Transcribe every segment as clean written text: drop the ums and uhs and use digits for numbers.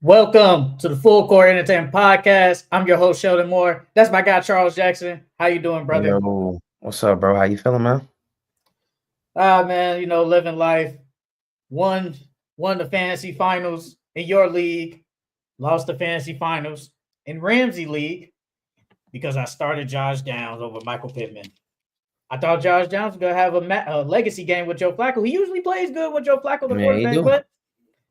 Welcome to the Full Court Entertainment Podcast. I'm your host, Sheldon Moore. That's my guy, Charles Jackson. How you doing, brother? Yo, what's up, bro? How you feeling, man? Man, living life. Won, won the fantasy finals in your league. Lost the fantasy finals in Ramsey League because I started Josh Downs over Michael Pittman. I thought Josh Downs was gonna have a legacy game with Joe Flacco. He usually plays good with Joe Flacco, the Yeah, you quarterback, do.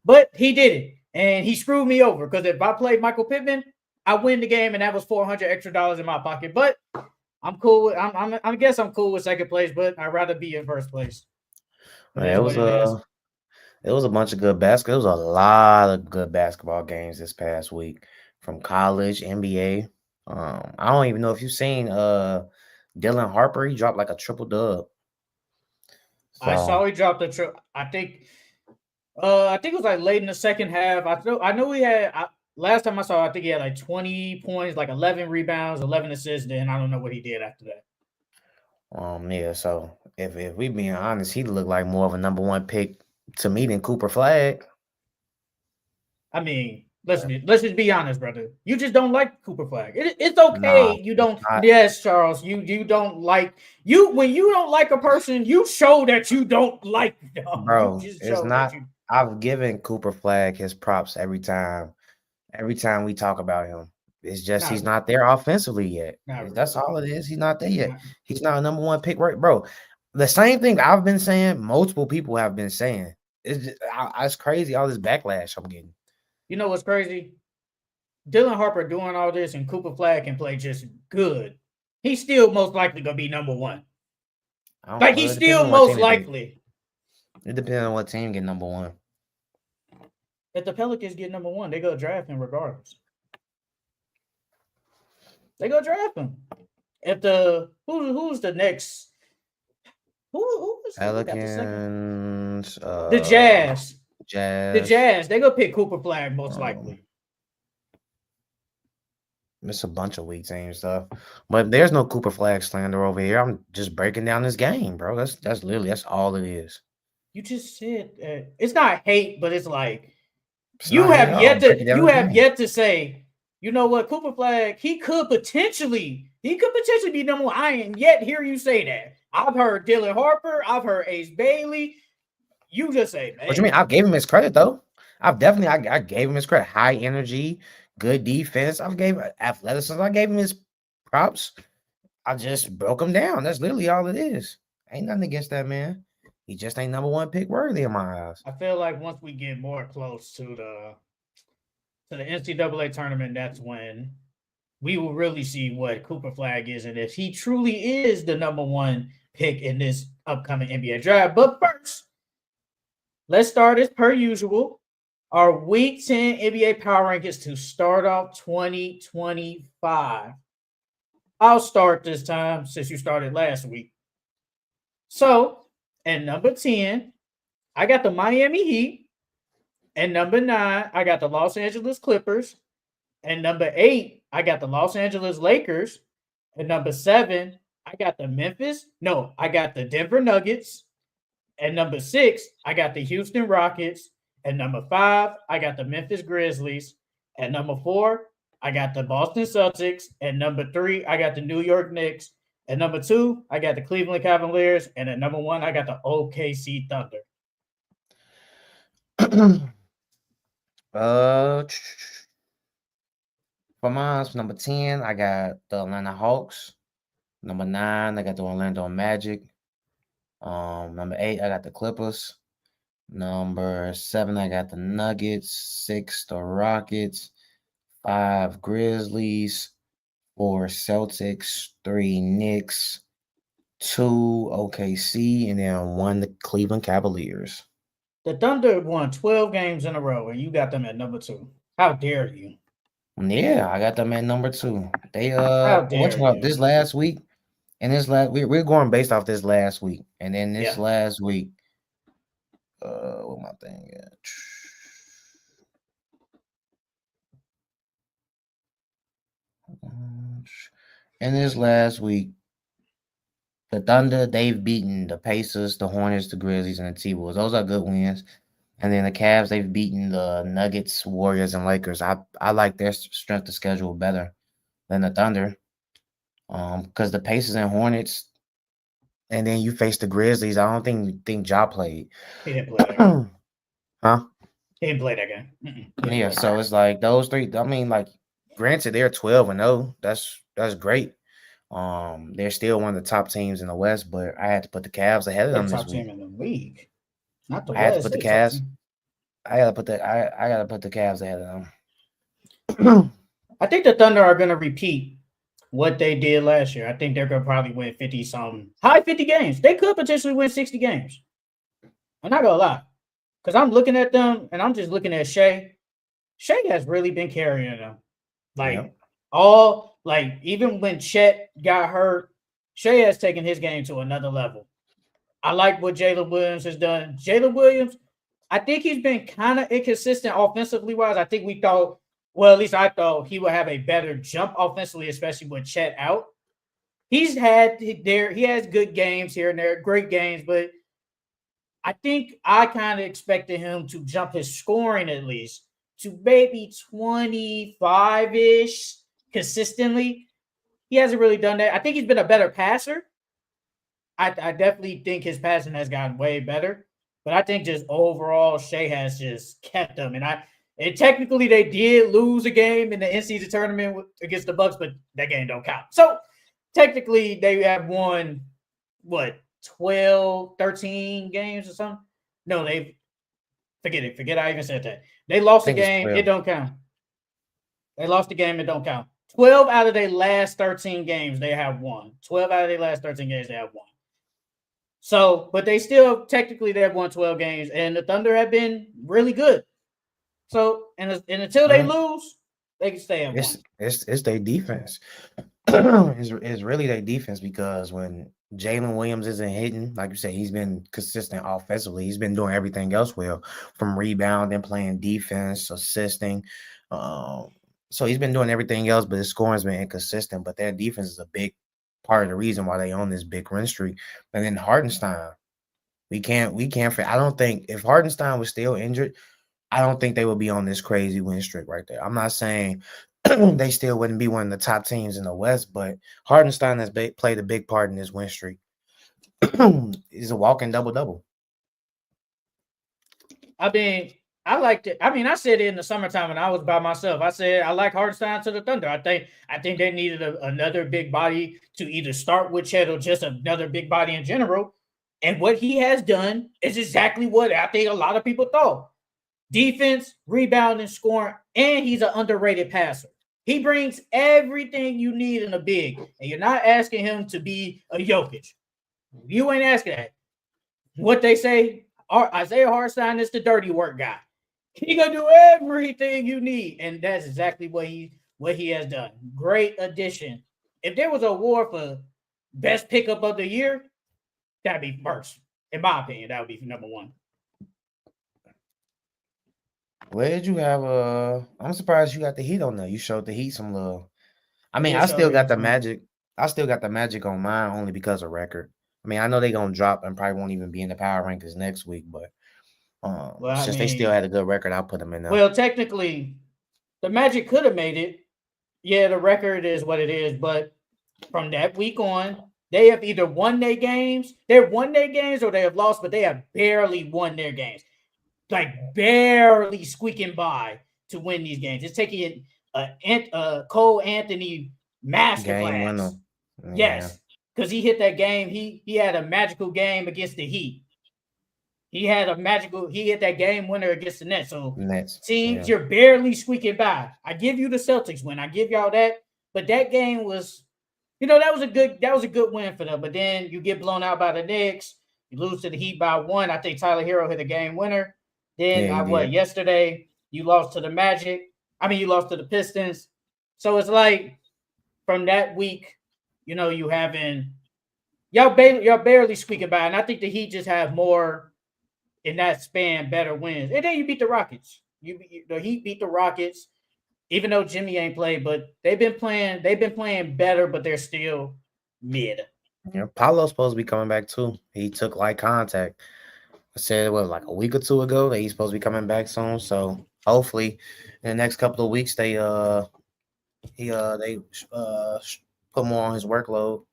but he did it, and he screwed me over because if I played Michael Pittman, I win the game, and that was $400 extra in my pocket. But I'm cool. I guess I'm cool with second place, but I'd rather be in first place. It Man, is what it is. it was a bunch of good basketball. It was a lot of good basketball games this past week from college, NBA. I don't even know if you've seen Dylan Harper. He dropped like a triple dub. I So saw he dropped the trip. I think it was like late in the second half. I know he had. Last time I saw, I think he had like 20 points, like 11 rebounds, 11 assists. Then I don't know what he did after that. yeah. So if we being honest, he looked like more of a number one pick to me than Cooper Flag. I mean, let's just be honest, brother. You just don't like Cooper Flag. It's Nah, okay. You it's don't. not, Yes, Charles. You don't like you when you don't like a person. You show that you don't like them. You bro. just It's show that not. you. I've given Cooper Flag his props every time. Every time we talk about him, it's just Not he's really. not there offensively yet. Not That's really. all it is. He's not there yet. Not, He's not a number one pick, right, bro? The same thing I've been saying, multiple people have been saying. It's crazy all this backlash I'm getting. you know what's crazy? Dylan Harper doing all this and Cooper Flag can play just good. He's still most likely gonna be number one. I don't, Like well, he's it depends still on what most team it is. likely. It depends on what team get number one. If the Pelicans get number one, they go draft him regardless. They go draft him. If the who's the next who got the second? Pelicans, The Jazz. The Jazz. Jazz. They gonna pick Cooper Flag most Um, likely. it's a bunch of weak team stuff, but there's no Cooper Flag slander over here. I'm just breaking down this game, bro. That's literally that's all it is. You just said it's not hate, but it's like It's not hate at all. I'm breaking down you this have game. yet to say, you know what, Cooper Flag, he could potentially be number one. I ain't yet hear you say that. I've heard Dylan Harper, I've heard Ace Bailey. You just say, What you man, mean? I gave him his credit though. I gave him his credit. High energy, good defense. I gave athleticism. I gave him his props. I just broke him down. That's literally all it is. Ain't nothing against that man. He just ain't number one pick worthy in my eyes. I feel like once we get more close to the NCAA tournament, that's when we will really see what Cooper Flag is and if he truly is the number one pick in this upcoming NBA draft. But first, let's start as per usual. Our Week 10 NBA Power Rankings to start off 2025. I'll start this time since you started last week. So, at number 10, I got the Miami Heat. At number 9, I got the Los Angeles Clippers. At number 8, I got the Los Angeles Lakers. At number 7, I got the Denver Nuggets. At number 6, I got the Houston Rockets. At number 5, I got the Memphis Grizzlies. At number 4, I got the Boston Celtics. At number 3, I got the New York Knicks. At number 2, I got the Cleveland Cavaliers. And at number 1, I got the OKC Thunder. uh, for mine, number 10, I got the Atlanta Hawks. Number 9, I got the Orlando Magic. Number 8, I got the Clippers. Number 7, I got the Nuggets. 6, the Rockets. 5, Grizzlies. 4, Celtics. 3, Knicks. 2, OKC. And then 1, the Cleveland Cavaliers. The Thunder won 12 games in a row, and you got them at number 2. How dare you? Yeah, I got them at number 2. They How what dare you you? this last week and this last we're going based off this last week. And then this Yeah. last week, what my thing at? And this last week, the Thunder, they've beaten the Pacers, the Hornets, the Grizzlies, and the T-Wolves. Those are good wins. And then the Cavs, they've beaten the Nuggets, Warriors, and Lakers. I like their strength of schedule better than the Thunder. Because the Pacers and Hornets, and then you face the Grizzlies. I don't think Ja played. He didn't play that game. Huh? He didn't play that game. Yeah, so it's like those three. I mean, like, granted, they're 12-0. That's great. They're still one of the top teams in the West, but I had to put the Cavs ahead of They're them the this top week. team in the league, not the I had to West. put the They top Cavs. team. I gotta put the Cavs ahead of them. I think the Thunder are going to repeat what they did last year. I think they're going to probably win 50 something, high 50 games. They could potentially win 60 games. I'm not going to lie. Because I'm looking at them and I'm just looking at Shea. Shea has really been carrying them. Like, even when Chet got hurt, Shea has taken his game to another level. I like what Jalen Williams has done. Jalen Williams, I think he's been kind of inconsistent offensively wise. I think we thought, well, at least I thought he would have a better jump offensively, especially with Chet out. He has good games here and there, great games, but I think I kind of expected him to jump his scoring at least to maybe 25-ish consistently. He hasn't really done that. I think he's been a better passer. I definitely think his passing has gotten way better. But I think just overall, Shea has just kept them. And technically they did lose a game in the in-season tournament against the Bucks, but that game don't count. So technically they have won, 12, 13 games or something? No, forget it. Forget I even said that. They lost the game. It don't count. They lost the game. It don't count. 12 out of their last 13 games, they have won. 12 out of their last 13 games, they have won. So, but they still technically they have won 12 games, and the Thunder have been really good. So, and until they lose, they can stay at one. It's their defense. It's really their defense, because when Jalen Williams isn't hitting, like you said, he's been consistent offensively. He's been doing everything else well, from rebounding, playing defense, assisting. So he's been doing everything else, but his scoring's been inconsistent. But their defense is a big part of the reason why they on this big win streak. And then Hartenstein, we can't. I don't think if Hartenstein was still injured, I don't think they would be on this crazy win streak right there. I'm not saying they still wouldn't be one of the top teams in the West, but Hartenstein has played a big part in this win streak. He's a walking double-double. I mean, I liked it. I mean, I said it in the summertime when I was by myself. I said I like Hartenstein to the Thunder. I think they needed another big body to either start with Chet or just another big body in general. And what he has done is exactly what I think a lot of people thought. Defense, rebounding, scoring, and he's an underrated passer. He brings everything you need in a big, and you're not asking him to be a Jokic. You ain't asking that. What they say, Isaiah Hartenstein is the dirty work guy. He gonna do everything you need, and that's exactly what he has done. Great addition. If there was an award for best pickup of the year, that'd be first. In my opinion, that would be number one. Where did you have I'm surprised you got the Heat on there. You showed the Heat some love. I mean, I still got the Magic. I still got the Magic on mine only because of record. I mean, I know they're gonna drop and probably won't even be in the power rankings next week, but since they still had a good record, I'll put them in there. Well, technically, the Magic could have made it. Yeah, the record is what it is, but from that week on, they have either won their games, or they have lost, but they have barely won their games. Like barely squeaking by to win these games. It's taking a Cole Anthony masterclass. Yes, because he hit that game. He had a magical game against the Heat. He hit that game winner against the Nets. So teams, you're barely squeaking by. I give you the Celtics win. I give y'all that. But that game was, that was a good win for them. But then you get blown out by the Knicks. You lose to the Heat by 1. I think Tyler Herro hit a game winner. Then yesterday you lost to the Magic. I mean, you lost to the Pistons. So it's like from that week, you having y'all barely squeaking by, and I think the Heat just have more in that span, better wins. And then you beat the Rockets. The Heat beat the Rockets, even though Jimmy ain't played, but they've been playing better, but they're still mid. Paolo's supposed to be coming back too. He took light contact. said what like a week or two ago that he's supposed to be coming back soon. So hopefully, in the next couple of weeks, they put more on his workload.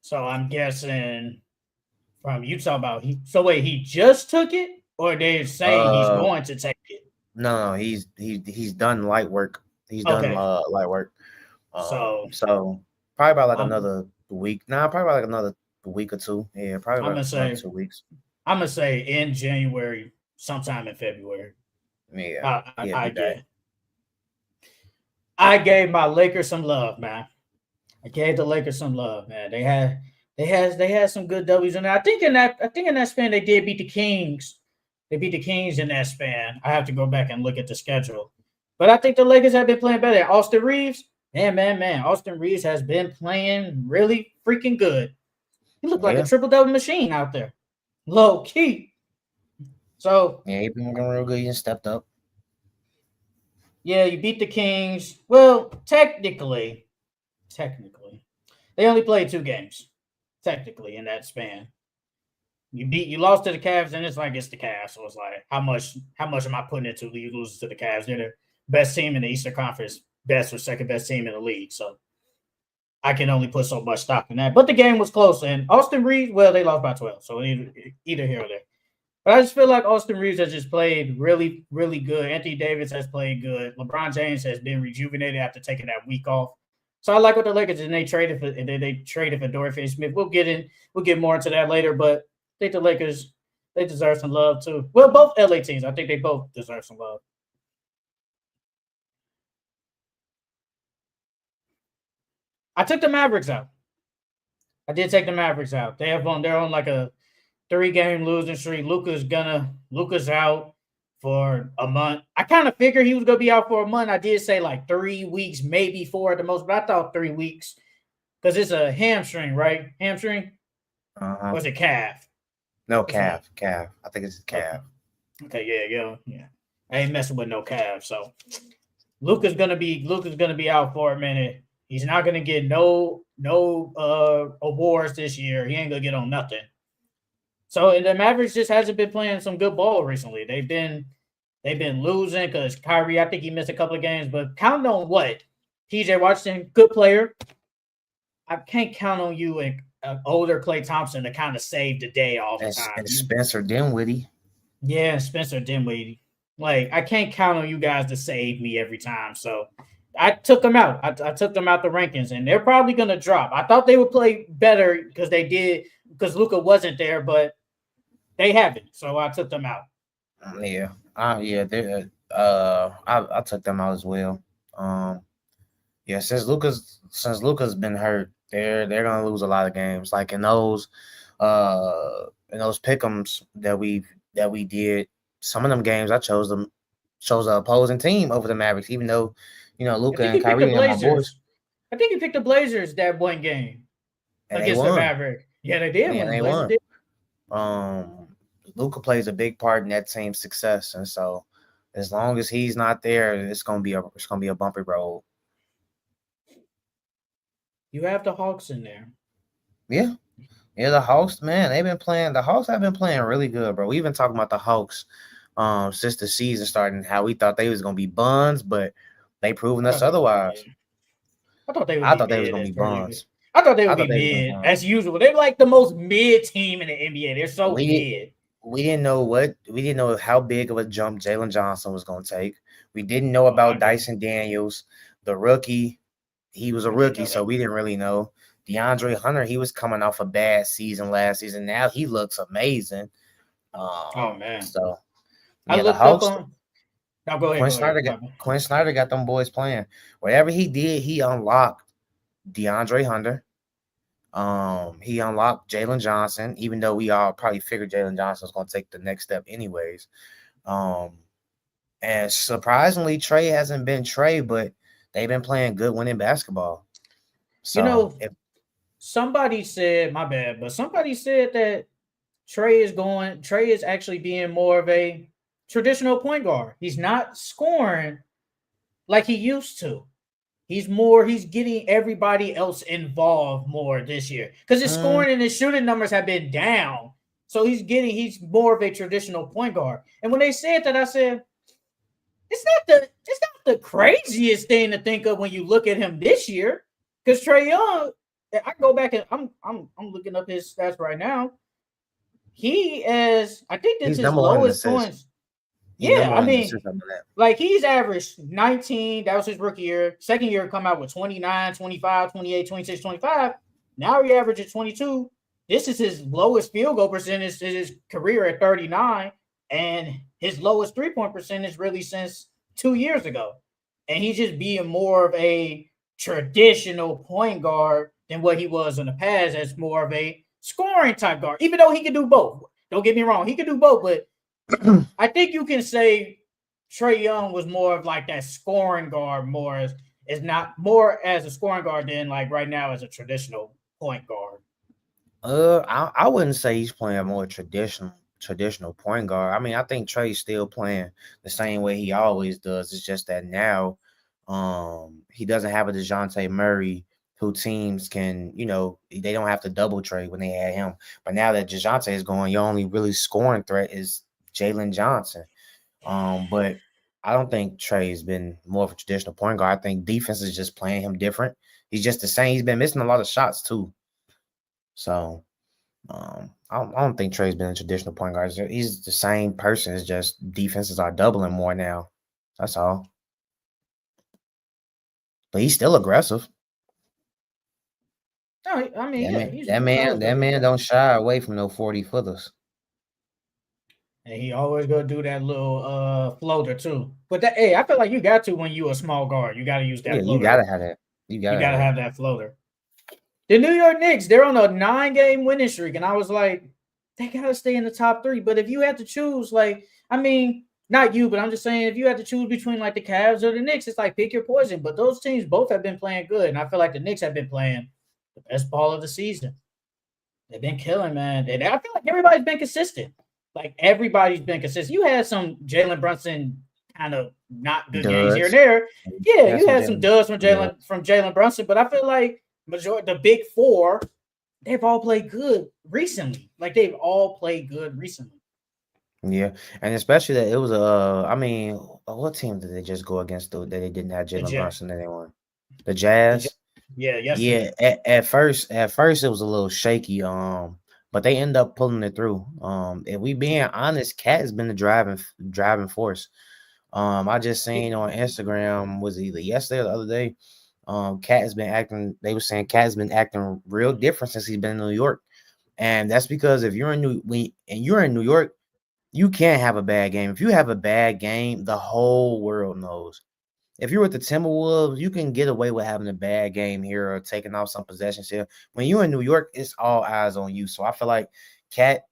So I'm guessing from you talking about so wait, he just took it, or they're saying he's Uh, going to take it? no, he's done light work. He's done Okay, light work. so So probably about like I'm another week. Nah, probably about like another week or two. Yeah, probably I'm about gonna another say 2 weeks. I'm gonna say in January, sometime in February. Yeah, I I, he'll I be back. get. I gave my Lakers some love, man. I gave the Lakers some love, man. They had some good W's in there. I think in that span they did beat the Kings. They beat the Kings in that span. I have to go back and look at the schedule. But I think the Lakers have been playing better. Austin Reeves, man. Austin Reeves has been playing really freaking good. He looked like a Yeah, triple double machine out there. Low key. So yeah, he been looking real good. He stepped up. yeah, you beat the Kings. Well, technically. They only played 2 games, technically, in that span. You lost to the Cavs, and it's the Cavs. So it's like how much am I putting into you losing to the Cavs? They're the best team in the Eastern Conference, best or second best team in the league. So I can only put so much stock in that. But the game was close, and Austin Reeves, well, they lost by 12, so either here or there. But I just feel like Austin Reeves has just played really, really good. Anthony Davis has played good. LeBron James has been rejuvenated after taking that week off. So I like what the Lakers and they traded for Dorian Finney-Smith. We'll get more into that later, but I think the Lakers they deserve some love too. Well, both LA teams, I think they both deserve some love. I took the Mavericks out. I did take the Mavericks out. They're on like a 3 game losing streak. Luka's out for a month. I kind of figured he was gonna be out for a month. I did say like 3 weeks, maybe 4 at the most, but I thought 3 weeks because it's a hamstring, right? Hamstring Uh-huh. or is it calf? No, Which one? calf. I think it's Okay, calf. okay, yeah. I ain't messing with no calf. So Luka's gonna be out for a minute. He's not gonna get no awards this year. He ain't gonna get on nothing. So and the Mavericks just hasn't been playing some good ball recently. They've been losing because Kyrie, I think he missed a couple of games, but counting on what? TJ Washington, good player. I can't count on you and older Clay Thompson to kind of save the day all the time. And Spencer Dinwiddie. Yeah, Spencer Dinwiddie. Like I can't count on you guys to save me every time. So I took them out. I took them out the rankings, and they're probably gonna drop. I thought they would play better because Luka wasn't there, but they haven't. So I took them out. Yeah. Yeah, they I took them out as well. Um yeah, since Luca's been hurt, they're gonna lose a lot of games. Like in those pick'ems that we did, some of them games I chose the opposing team over the Mavericks, even though, I Luca think and you picked the Kyrie and my boys, Blazers. I think you picked the Blazers that one game and they against the won. Maverick. Yeah, they did And win. The they Blazers won. did. Luca plays a big part in that team's success, and so as long as he's not there, it's gonna be a bumpy road. You have the Hawks in there. Yeah. Yeah, the Hawks, man, the Hawks have been playing really good, bro. We've been talking about the Hawks since the season started and how we thought they was gonna be buns, but they proven I us thought they would be otherwise. mid. I thought they would I be thought they was mid gonna as be per usual. buns. I thought they I would thought be they was gonna be mid buns. as usual. They're like the most mid team in the NBA. They're so We mid. we didn't know how big of a jump Jalen Johnson was gonna take. We didn't know Oh, I about didn't. Dyson Daniels, the rookie. He was a I didn't rookie, know so that. we didn't really know. DeAndre Hunter, he was coming off a bad season last season. Now he looks amazing. Oh man, So I yeah, the looked up Hawks. on. Now go ahead. Quinn Go ahead. Snyder got Quinn Snyder got them boys playing. Whatever he did, he unlocked DeAndre Hunter. He unlocked Jalen Johnson, even though we all probably figured Jalen Johnson was gonna take the next step anyways. Um, and surprisingly, Trey hasn't been Trey, but they've been playing good winning basketball. You So know, if somebody said my bad, but somebody said that Trey is actually being more of a traditional point guard. He's not scoring like he used to. He's getting everybody else involved more this year because his mm, scoring and his shooting numbers have been down. So he's more of a traditional point guard. And when they said that, I said, it's not the craziest thing to think of when you look at him this year. Because Trae Young, I go back and I'm looking up his stats right now. I think that's He's his number one in lowest assists. points. He's Yeah, number I one in mean, assists after that. like he's averaged 19. That was his rookie year. Second year come out with 29, 25, 28, 26, 25. Now he averages 22. This is his lowest field goal percentage in his career at 39, and his lowest 3-point percentage really since 2 years ago. And he's just being more of a traditional point guard than what he was in the past as more of a scoring type guard, even though he can do both. Don't get me wrong, he can do both, but I think you can say Trae Young was more of like that scoring guard, more as is not more as a scoring guard than like right now as a traditional point guard. I wouldn't say he's playing more traditional point guard. I mean, I think Trey's still playing the same way he always does. It's just that now, he doesn't have a DeJounte Murray who teams can, they don't have to double trade when they had him. But now that DeJounte is going, your only really scoring threat is Jalen Johnson. But I don't think Trey's been more of a traditional point guard. I think defense is just playing him different. He's just the same. He's been missing a lot of shots too. So I don't think Trey's been a traditional point guard. He's the same person. It's just defenses are doubling more now. That's all. But he's still aggressive. No, I mean, That man don't shy away from no 40-footers. And he always gonna do that little floater too. But I feel like you got to when you a small guard. You got to use that floater. You gotta have that. You gotta have that floater. The New York Knicks, they're on a 9-game winning streak, and I was like, they gotta stay in the top 3. But if you had to choose, like, I mean, not you, but I'm just saying, if you had to choose between like the Cavs or the Knicks, it's like pick your poison. But those teams both have been playing good, and I feel like the Knicks have been playing the best ball of the season. They've been killing, man, and I feel like everybody's been consistent. Like everybody's been consistent. You had some Jalen Brunson kind of not good games here and there. Yeah, you had some duds from Jalen Brunson, but I feel like the big 4, they've all played good recently. Like they've all played good recently. Yeah, and especially that it was what team did they just go against that they didn't have Jalen Brunson and they won? The Jazz. Yeah. At first it was a little shaky. But they end up pulling it through. If we being honest, Cat has been the driving force. I just seen on Instagram, was it either yesterday or the other day, Cat has been acting. They were saying Cat has been acting real different since he's been in New York, and that's because if you're in New York, you can't have a bad game. If you have a bad game, the whole world knows. If you're with the Timberwolves, you can get away with having a bad game here or taking off some possessions here. When you're in New York, it's all eyes on you. So I feel like Cat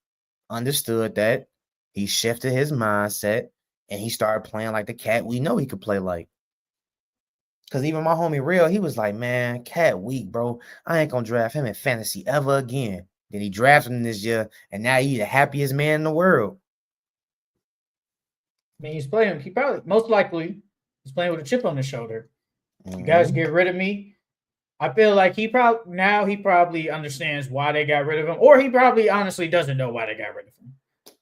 understood that. He shifted his mindset and he started playing like the Cat we know he could play like. Because even my homie Real, he was like, man, Cat weak, bro. I ain't going to draft him in fantasy ever again. Then he drafted him this year, and now he's the happiest man in the world. I mean, he's playing. He probably, most likely, he's playing with a chip on his shoulder. You guys get rid of me. I feel like he probably understands why they got rid of him, or he probably honestly doesn't know why they got rid of him.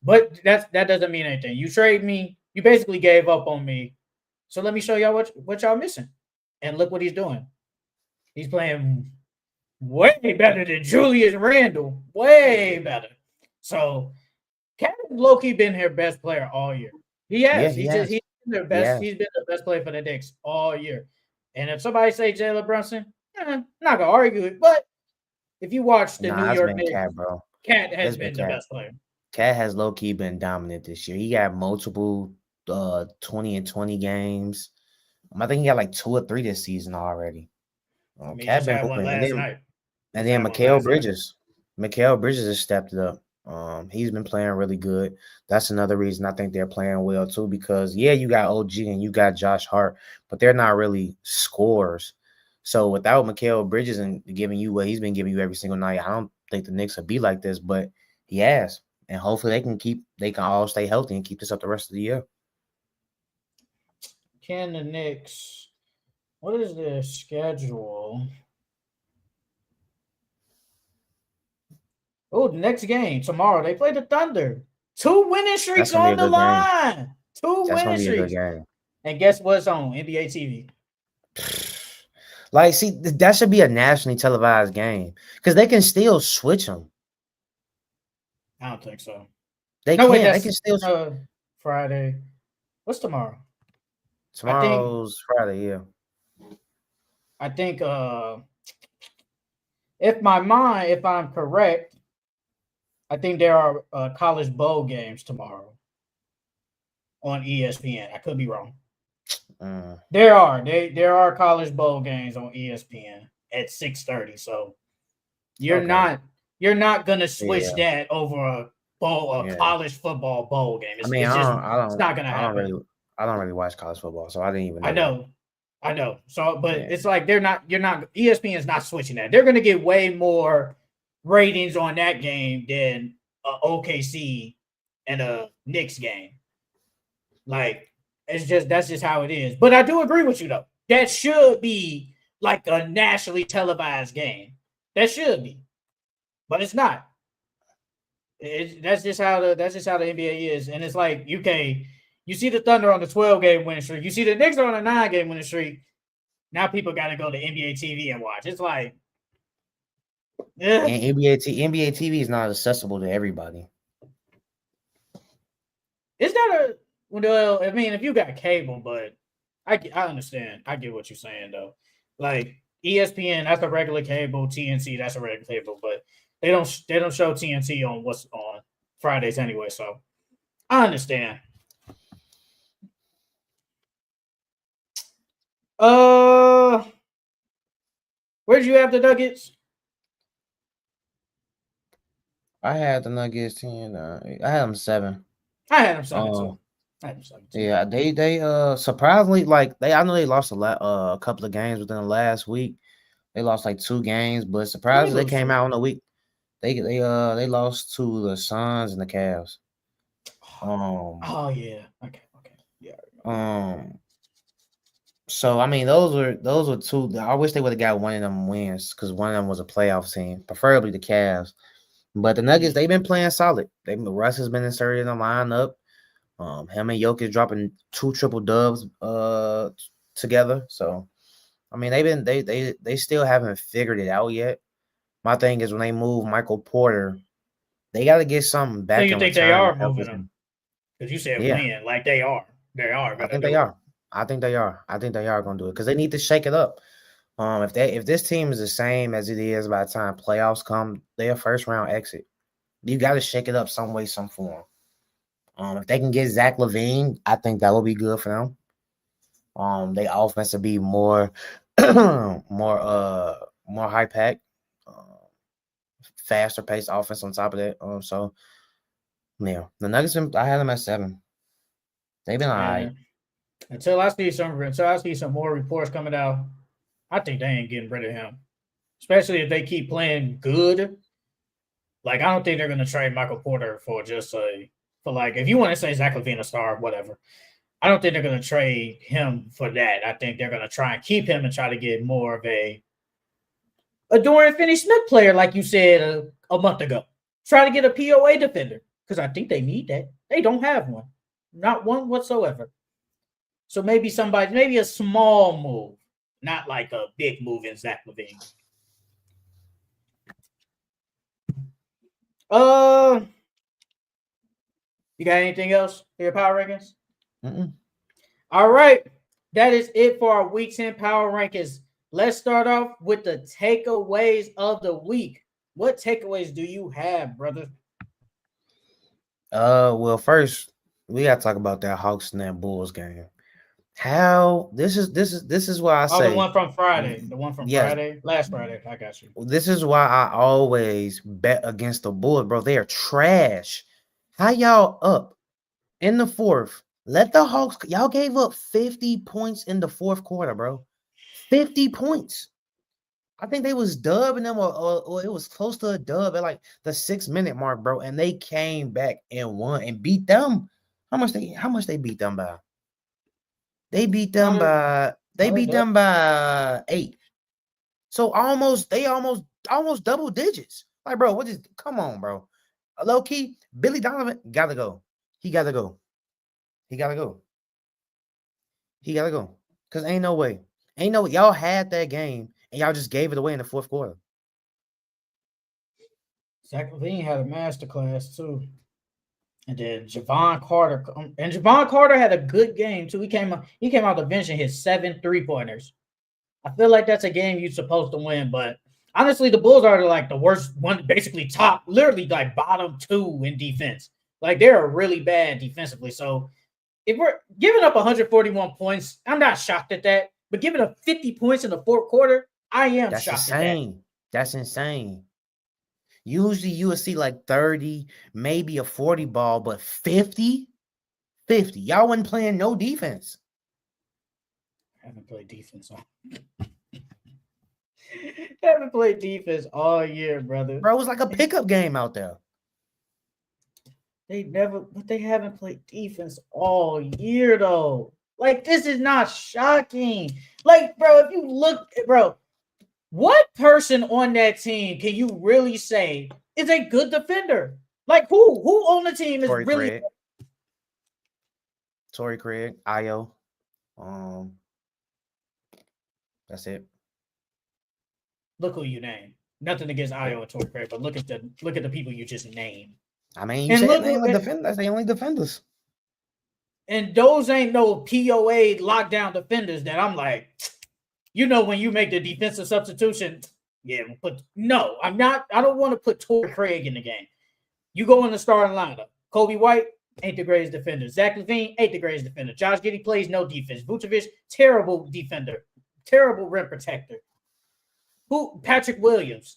But that doesn't mean anything. You trade me, you basically gave up on me. So let me show y'all what y'all missing. And look what he's doing. He's playing way better than Julius Randle. Way better. So Cat has low-key been their best player all year. He has. He's been their best. He's been the best player for the Knicks all year. And if somebody say Jalen Brunson, I'm not gonna argue it. But if you watch the New York Knicks, Cat has been the best player. Cat has low-key been dominant this year. He got multiple 20 and 20 games. I think he got like 2 or 3 this season already. Cat been hooping. And then Mikal Bridges. Mikal Bridges has stepped it up. He's been playing really good. That's another reason I think they're playing well too, because you got OG and you got Josh Hart, but they're not really scorers. So without Mikal Bridges and giving you what he's been giving you every single night, I don't think the Knicks will be like this, but he has. And hopefully they can all stay healthy and keep this up the rest of the year. Can the Knicks, what is their schedule? Oh, the next game tomorrow they play the Thunder. 2 winning That's streaks gonna be a on the good game. line. 2 That's gonna winning be a good streaks. game. And guess what's on NBA TV? Like, see, that should be a nationally televised game because they can still switch them. I don't think so. They No, wait, can. They can that's still. Friday. What's tomorrow? I think Tomorrow's Friday. Yeah. I think if I'm correct, I think there are college bowl games tomorrow on ESPN. I could be wrong. There are college bowl games on ESPN at 6:30. So you're not gonna switch that over a college football bowl game. It's not gonna happen. I don't really watch college football, so I didn't even know. I know. So, but it's like you're not. ESPN is not switching that. They're gonna get way more ratings on that game than a OKC and a Knicks game. Like that's just how it is. But I do agree with you though. That should be like a nationally televised game. That should be, but it's not. That's just how the NBA is, and it's like you see the Thunder on the 12-game winning streak, you see the Knicks on a 9-game winning streak. Now people got to go to NBA TV and watch. It's like, yeah. And NBA TV is not accessible to everybody. It's not a well. I mean, if you got cable, but I understand. I get what you're saying though. Like ESPN, that's a regular cable. TNT, that's a regular cable, but they don't show TNT on what's on Fridays anyway. So I understand. Where'd you have the Nuggets? I had the Nuggets 10. I had them 7. I had them 7 too. Yeah, they surprisingly, like, I know they lost a couple of games within the last week. They lost like 2 games, but surprisingly they came out on the week. They lost to the Suns and the Cavs. Oh yeah. Okay. Yeah. So I mean, those were 2. I wish they would have got one of them wins because one of them was a playoff team, preferably the Cavs. But the Nuggets, they've been playing solid. Russ has been inserted in the lineup. Him and Jokic dropping 2 triple dubs together. So I mean, they still haven't figured it out yet. My thing is when they move Michael Porter, they got to get something back. So you think they are moving them? Because you said win, like they are. They are. I think they are. I think they are going to do it because they need to shake it up. If this team is the same as it is by the time playoffs come, they're a first round exit. You got to shake it up some way, some form. If they can get Zach LaVine, I think that will be good for them. Their offense will be more high pack, faster paced offense on top of that. So yeah, the Nuggets. I had them at 7. They've been all right. Until I see some more reports coming out, I think they ain't getting rid of him. Especially if they keep playing good. Like, I don't think they're gonna trade Michael Porter for if you want to say Zach LaVine a star, whatever. I don't think they're gonna trade him for that. I think they're gonna try and keep him and try to get more of a Dorian Finney-Smith player, like you said a month ago. Try to get a POA defender because I think they need that. They don't have one, not one whatsoever. So maybe a small move, not like a big move in Zach LaVine. You got anything else for your power rankings? All right. That is it for our Week 10 power rankings. Let's start off with the takeaways of the week. What takeaways do you have, brother? Well, first we gotta talk about that Hawks and that Bulls game. How this is why I say the one from Friday. The one from Friday, last Friday. I got you. This is why I always bet against the Bulls, bro. They are trash. How y'all up in the 4th? Let the Hawks. Y'all gave up 50 points in the 4th quarter, bro. 50 points. I think they was dubbing them, or it was close to a dub at like the 6-minute mark, bro. And they came back and won and beat them. How much they beat them by? They beat them by 8. So almost double digits. Like, bro, what is? Come on, bro. Low key, Billy Donovan gotta go. He gotta go. He gotta go. He gotta go. Cause ain't no way. Ain't no y'all had that game and y'all just gave it away in the fourth quarter. Zach LaVine had a masterclass too. And then Javon Carter. And Javon Carter had a good game too. He came out the bench and hit 7 3-pointers. I feel like that's a game you're supposed to win, but honestly, the Bulls are like the worst one, basically top, literally like bottom 2 in defense. Like they're really bad defensively. So if we're giving up 141 points, I'm not shocked at that. But giving up 50 points in the fourth quarter, I am That's shocked insane. at that. That's insane. Usually you would see like 30, maybe a 40 ball, but 50? 50. Y'all wasn't playing no defense. I haven't played defense haven't played defense all year, brother. Bro, it was like a pickup game out there. But they haven't played defense all year though. Like this is not shocking. Like, bro, if you look, bro, what person on that team can you really say is a good defender? Like who on the team is Torrey really Craig. Torrey Craig, Io. That's it. Look who you name. Nothing against Io or Torrey Craig, but look at the people you just named. I mean, you said name of defender. That's the only defenders. And those ain't no POA lockdown defenders that I'm like, you know, when you make the defensive substitution, yeah, no, I'm not. I don't want to put Torrey Craig in the game. You go in the starting lineup. Kobe White ain't the greatest defender. Zach LaVine ain't the greatest defender. Josh Giddey plays no defense. Vucevic, terrible defender, terrible rim protector. Patrick Williams.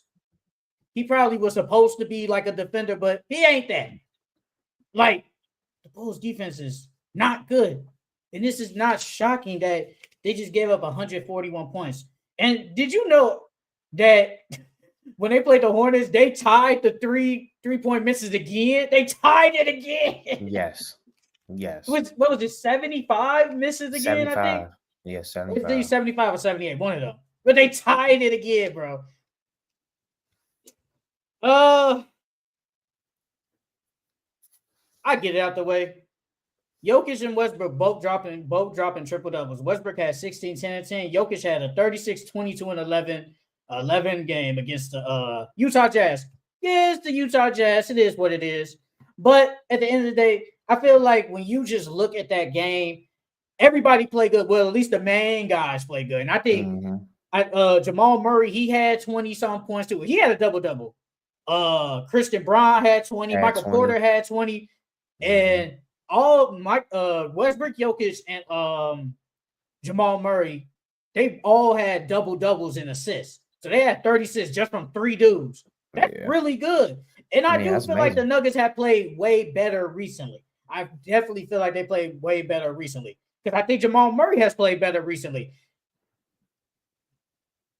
He probably was supposed to be like a defender, but he ain't that. Like, the Bulls defense is not good. And this is not shocking that they just gave up 141 points. And did you know that when they played the Hornets, they tied the three-point misses again? They tied it again. Yes. Yes. What was it, 75 misses again, 75. I think? Yeah, 75. 75 or 78, one of them. But they tied it again, bro. I get it out the way. Jokic and Westbrook both dropping triple doubles. Westbrook had 16, 10, and 10. Jokic had a 36, 22, and 11 game against the Utah Jazz. Yeah, it's the Utah Jazz. It is what it is. But at the end of the day, I feel like when you just look at that game, everybody played good. Well, at least the main guys play good. And I think Jamal Murray, he had 20-some points too. He had a double-double. Christian Braun had 20. Michael Porter had 20. And Westbrook, Jokic, and Jamal Murray, they all had double-doubles and assists. So they had 36 just from 3 dudes. That's really good. And I do feel amazing. Like the Nuggets have played way better recently. I definitely feel like they played way better recently. Because I think Jamal Murray has played better recently.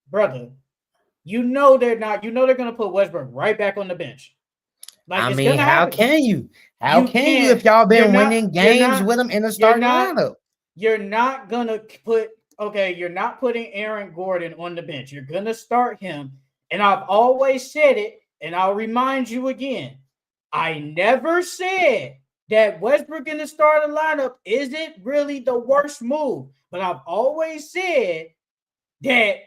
Brother, you know they're not. You know they're going to put Westbrook right back on the bench. Like, I mean, how can you? How can you if y'all been winning games with him in the starting lineup? You're not going to put – okay, you're not putting Aaron Gordon on the bench. You're going to start him. And I've always said it, and I'll remind you again. I never said that Westbrook in the starting lineup isn't really the worst move. But I've always said that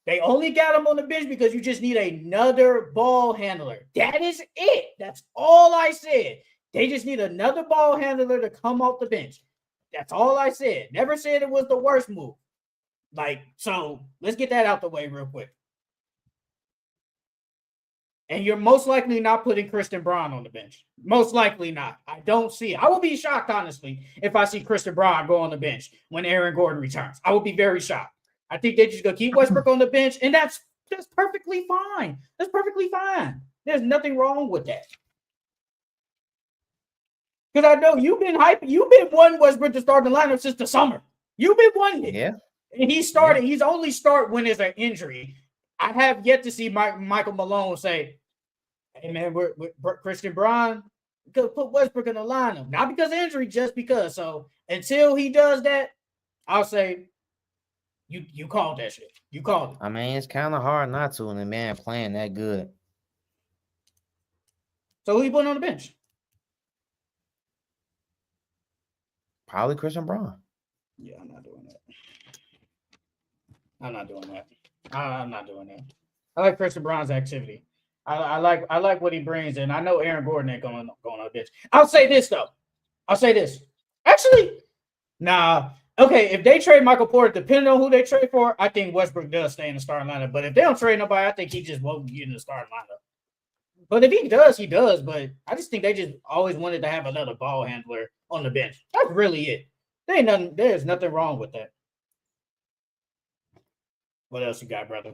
they only got him on the bench because you just need another ball handler. That is it. That's all I said. They just need another ball handler to come off the bench. That's all I said. Never said it was the worst move. Like, so let's get that out the way real quick. And you're most likely not putting Christian Braun on the bench. Most likely not. I don't see it. I will be shocked, honestly, if I see Christian Braun go on the bench when Aaron Gordon returns. I will be very shocked. I think they're just going to keep Westbrook on the bench, and that's perfectly fine. That's perfectly fine. There's nothing wrong with that. Because I know you've been hyping. You've been wanting Westbrook to start the lineup since the summer. You've been wanting it. Yeah. And he started. Yeah. He's only start when there's an injury. I have yet to see Michael Malone say, hey, man, we're Christian Braun, could put Westbrook in the lineup. Not because of injury, just because. So until he does that, I'll say, you called that shit. You called it. I mean, it's kind of hard not to when the man playing that good. So who you putting on the bench? Probably Christian Braun. Yeah, I'm not doing that. I'm not doing that. I'm not doing that. I like Christian Braun's activity. I like what he brings in. I know Aaron Gordon ain't going on the bench. I'll say this though. Actually, nah. Okay, if they trade Michael Porter, depending on who they trade for, I think Westbrook does stay in the starting lineup. But if they don't trade nobody, I think he just won't get in the starting lineup. But if he does, he does. But I just think they just always wanted to have another ball handler on the bench. That's really it. There's nothing wrong with that. What else you got, brother?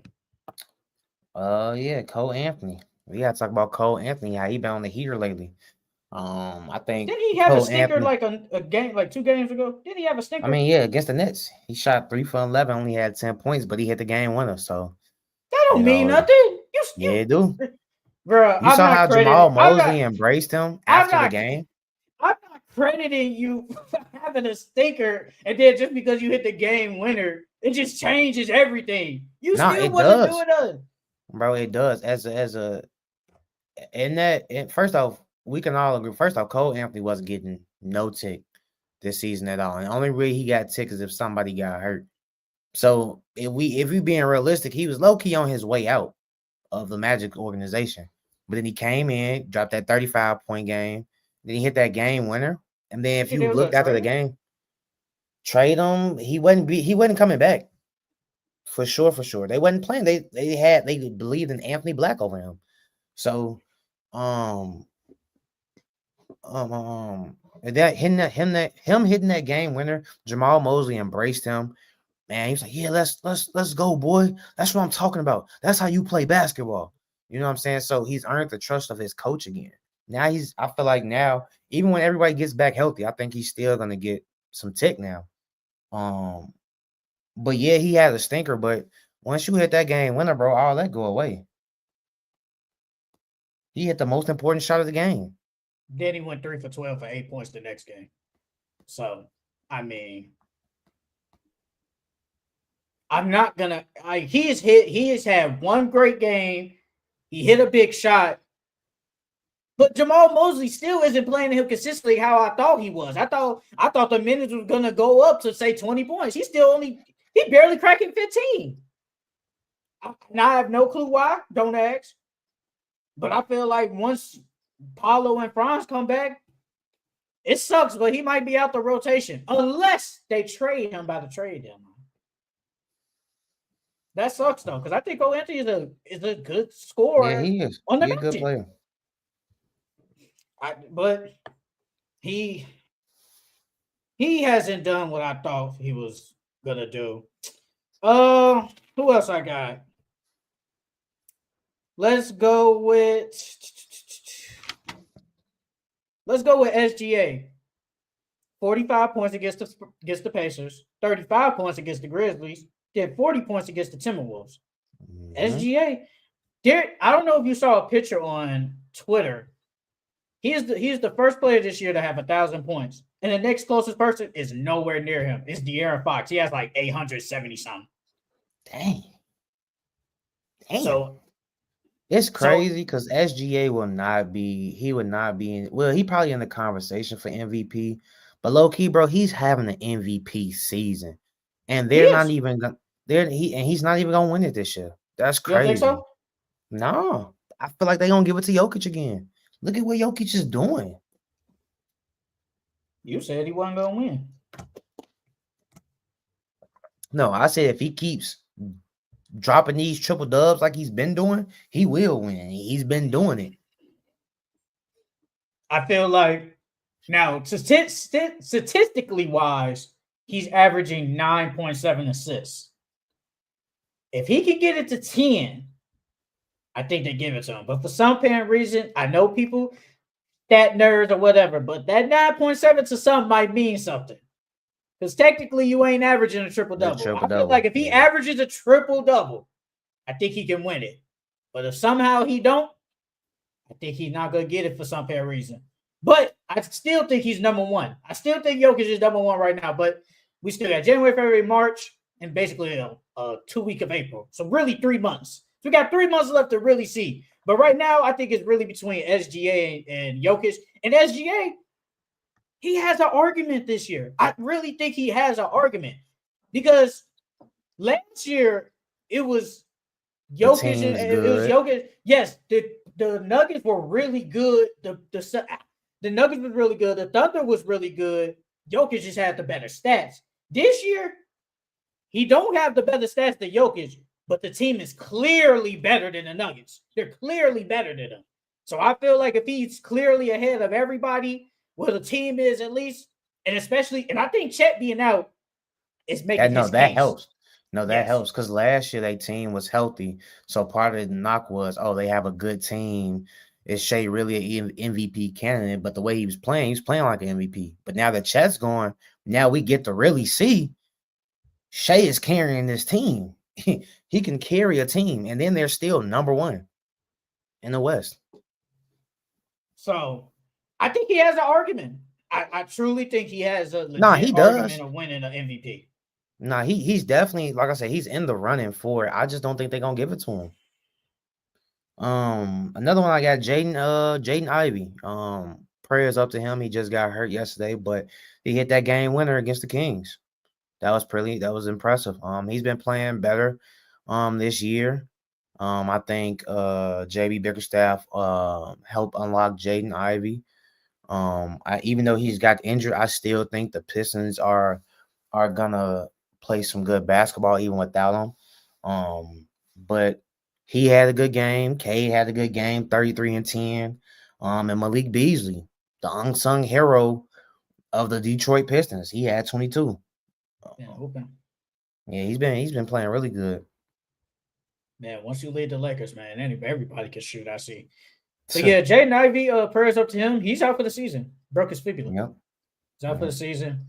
Yeah, Cole Anthony. We gotta talk about Cole Anthony, how he been on the heater lately. I think Didn't he have Cole a stinker Anthony, like a game, like 2 games ago? Didn't he have a stinker? I mean, yeah, against the Nets, he shot 3 for 11, only had 10 points, but he hit the game winner. So that don't mean nothing. Yeah, it do. Bro, You saw how Jamal Mosley embraced him after the game. I'm not crediting you for having a stinker, and then just because you hit the game winner, it just changes everything. You still wasn't doing nothing. Bro, it does. First off, we can all agree. First off, Cole Anthony wasn't getting no tick this season at all. And the only way he got tick is if somebody got hurt. So if we being realistic, he was low-key on his way out of the Magic organization. But then he came in, dropped that 35-point game. Then he hit that game winner. And then if you looked after the game, trade him, he wasn't coming back. For sure. They wasn't playing. They believed in Anthony Black over him. So and that him hitting that game winner, Jamal Mosley embraced him. Man, he was like, yeah, let's go, boy. That's what I'm talking about. That's how you play basketball. You know what I'm saying? So he's earned the trust of his coach again. Now I feel like now, even when everybody gets back healthy, I think he's still gonna get some tick now. But yeah, he had a stinker, but once you hit that game winner, bro, all that go away. He hit the most important shot of the game. Then he went 3 for 12 for 8 points the next game. So, I mean, I'm not gonna. He has had one great game. He hit a big shot, but Jamal Mosley still isn't playing him consistently how I thought he was. I thought the minutes was gonna go up to say 20 points. He barely cracking 15. Now I have no clue why. Don't ask. But I feel like once Paulo and Franz come back, it sucks, but he might be out the rotation unless they trade him by the trade deadline. That sucks though, because I think Cole Anthony is a good scorer. Yeah, he is. On the He's a good player. But he hasn't done what I thought he was gonna do. Who else I got? Let's go with SGA. 45 points against the Pacers, 35 points against the Grizzlies, did 40 points against the Timberwolves. Mm-hmm. SGA, I don't know if you saw a picture on Twitter. He's the first player this year to have 1,000 points. And the next closest person is nowhere near him. It's De'Aaron Fox. He has like 870 something. Dang. So it's crazy because SGA would not be he probably in the conversation for MVP. But low key, bro, he's having an MVP season. And he's not even gonna win it this year. That's crazy. You don't think so? No. I feel like they're gonna give it to Jokic again. Look at what Jokic is doing. You said he wasn't gonna win. No, I said if he keeps dropping these triple dubs like he's been doing, he will win. He's been doing it. I feel like now statistically wise, he's averaging 9.7 assists. If he can get it to 10, I think they give it to him. But for some apparent reason, I know people, stat nerds or whatever, but that 9.7 to some might mean something. Because technically, you ain't averaging a triple-double. I feel like if he averages a triple-double, I think he can win it. But if somehow he don't, I think he's not going to get it for some apparent reason. But I still think he's number one. I still think Jokic is number one right now. But we still got January, February, March, and basically a 2 week of April. So really 3 months So we got 3 months left to really see. But right now, I think it's really between SGA and Jokic. And SGA, he has an argument this year. I really think he has an argument because last year it was The Jokic. team's It was good. Jokic. Yes, the Nuggets were really good. The Nuggets was really good. The Thunder was really good. Jokic just had the better stats. This year, he don't have the better stats than Jokic, but the team is clearly better than the Nuggets. They're clearly better than them. So I feel like if he's clearly ahead of everybody, where the team is at least, and especially, and I think Chet being out is making No, his that case. helps. No, that Yes. helps because last year their team was healthy. So part of the knock was, oh, they have a good team. Is Shea really an MVP candidate? But the way he was playing like an MVP. But now that Chet's gone, now we get to really see Shea is carrying this team. He can carry a team, and then they're still number one in the West. So I think he has an argument. I truly think he has a Nah, he legit does. argument of winning an MVP. Nah, he's definitely, like I said, he's in the running for it. I just don't think they're gonna give it to him. Another one I got Jaden Ivey. Prayers up to him. He just got hurt yesterday, but he hit that game winner against the Kings. That was impressive. He's been playing better this year. I think JB Bickerstaff helped unlock Jaden Ivey. Even though he's got injured, I still think the Pistons are gonna play some good basketball even without him. But he had a good game. Cade had a good game, 33 and 10. And Malik Beasley, the unsung hero of the Detroit Pistons, he had 22. Yeah, he's been playing really good. Man, once you lead the Lakers, man, everybody can shoot. I see. So yeah, Jaden Ivey, prayers up to him. He's out for the season. Broke his fibula. Yep. He's out for the season.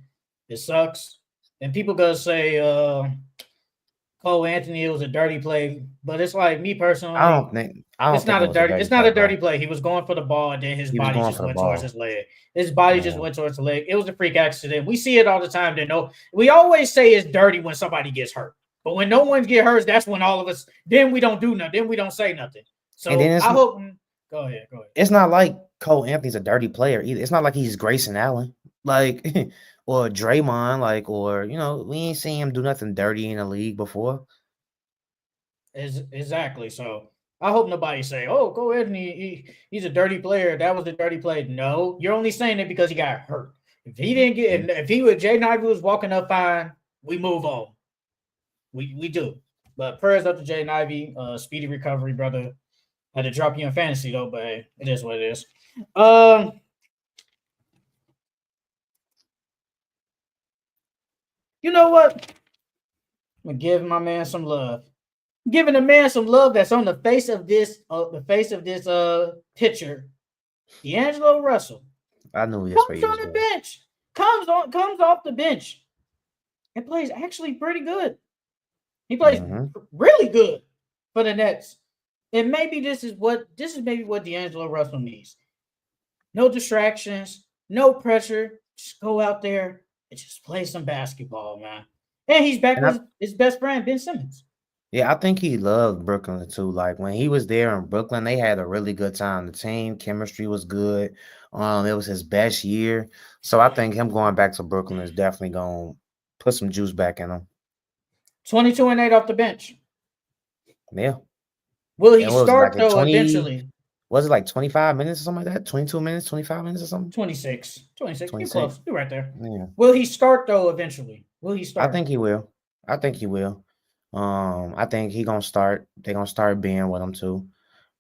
It sucks. And people gonna say Cole Anthony, it was a dirty play, but it's like me personally. I don't think it's not a dirty play. He was going for the ball, and then his body just went towards his leg. His body just went towards the leg. It was a freak accident. We see it all the time. We always say it's dirty when somebody gets hurt, but when no one gets hurt, that's when all of us. Then we don't do nothing. Then we don't say nothing. So I hope. Go ahead. It's not like Cole Anthony's a dirty player either. It's not like he's Grayson Allen, like or Draymond, like, or we ain't seen him do nothing dirty in the league before. Exactly. So I hope nobody say, "Oh, Cole Anthony, he's a dirty player. That was a dirty play." No, you're only saying it because he got hurt. If he didn't get, if he was Jaden Ivey was walking up fine, we move on. We do. But prayers up to Jaden Ivey. Speedy recovery, brother. Had to drop you in fantasy though, but hey, it is what it is. You know what? I'm gonna give my man some love. I'm giving a man some love that's on the face of this picture. D'Angelo Russell. I knew he comes on the bench. Comes off the bench and plays actually pretty good. He plays really good for the Nets. And maybe this is maybe what D'Angelo Russell needs. No distractions, no pressure. Just go out there and just play some basketball, man. And he's back with his best friend, Ben Simmons. Yeah, I think he loved Brooklyn too. Like when he was there in Brooklyn, they had a really good time. The team chemistry was good. It was his best year. So I think him going back to Brooklyn is definitely gonna put some juice back in him. 22 and 8 off the bench. Yeah. Will he start though eventually? Was it like 25 minutes or something like that? 22 minutes, 25 minutes or something? 26. You're close. You're right there. Yeah. Will he start though eventually? Will he start? I think he will. I think he gonna start. They're gonna start being with him too.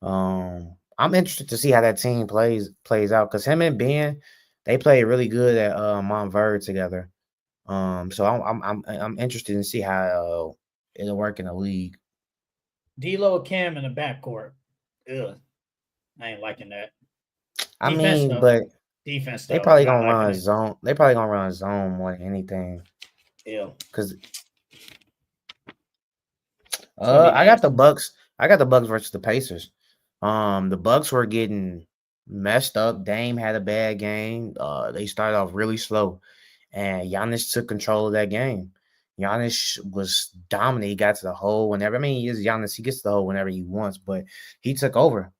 I'm interested to see how that team plays out because him and Ben, they played really good at Montverde together. So I'm interested to see how it'll work in the league. D'Lo Cam in the backcourt. Ugh. I ain't liking that. I mean, but defense. They probably gonna run zone. They probably gonna run zone more than anything. Yeah. Because I got the Bucks. I got the Bucks versus the Pacers. The Bucks were getting messed up. Dame had a bad game. They started off really slow, and Giannis took control of that game. Giannis was dominant. He got to the hole whenever. I mean, he is Giannis. He gets to the hole whenever he wants, but he took over.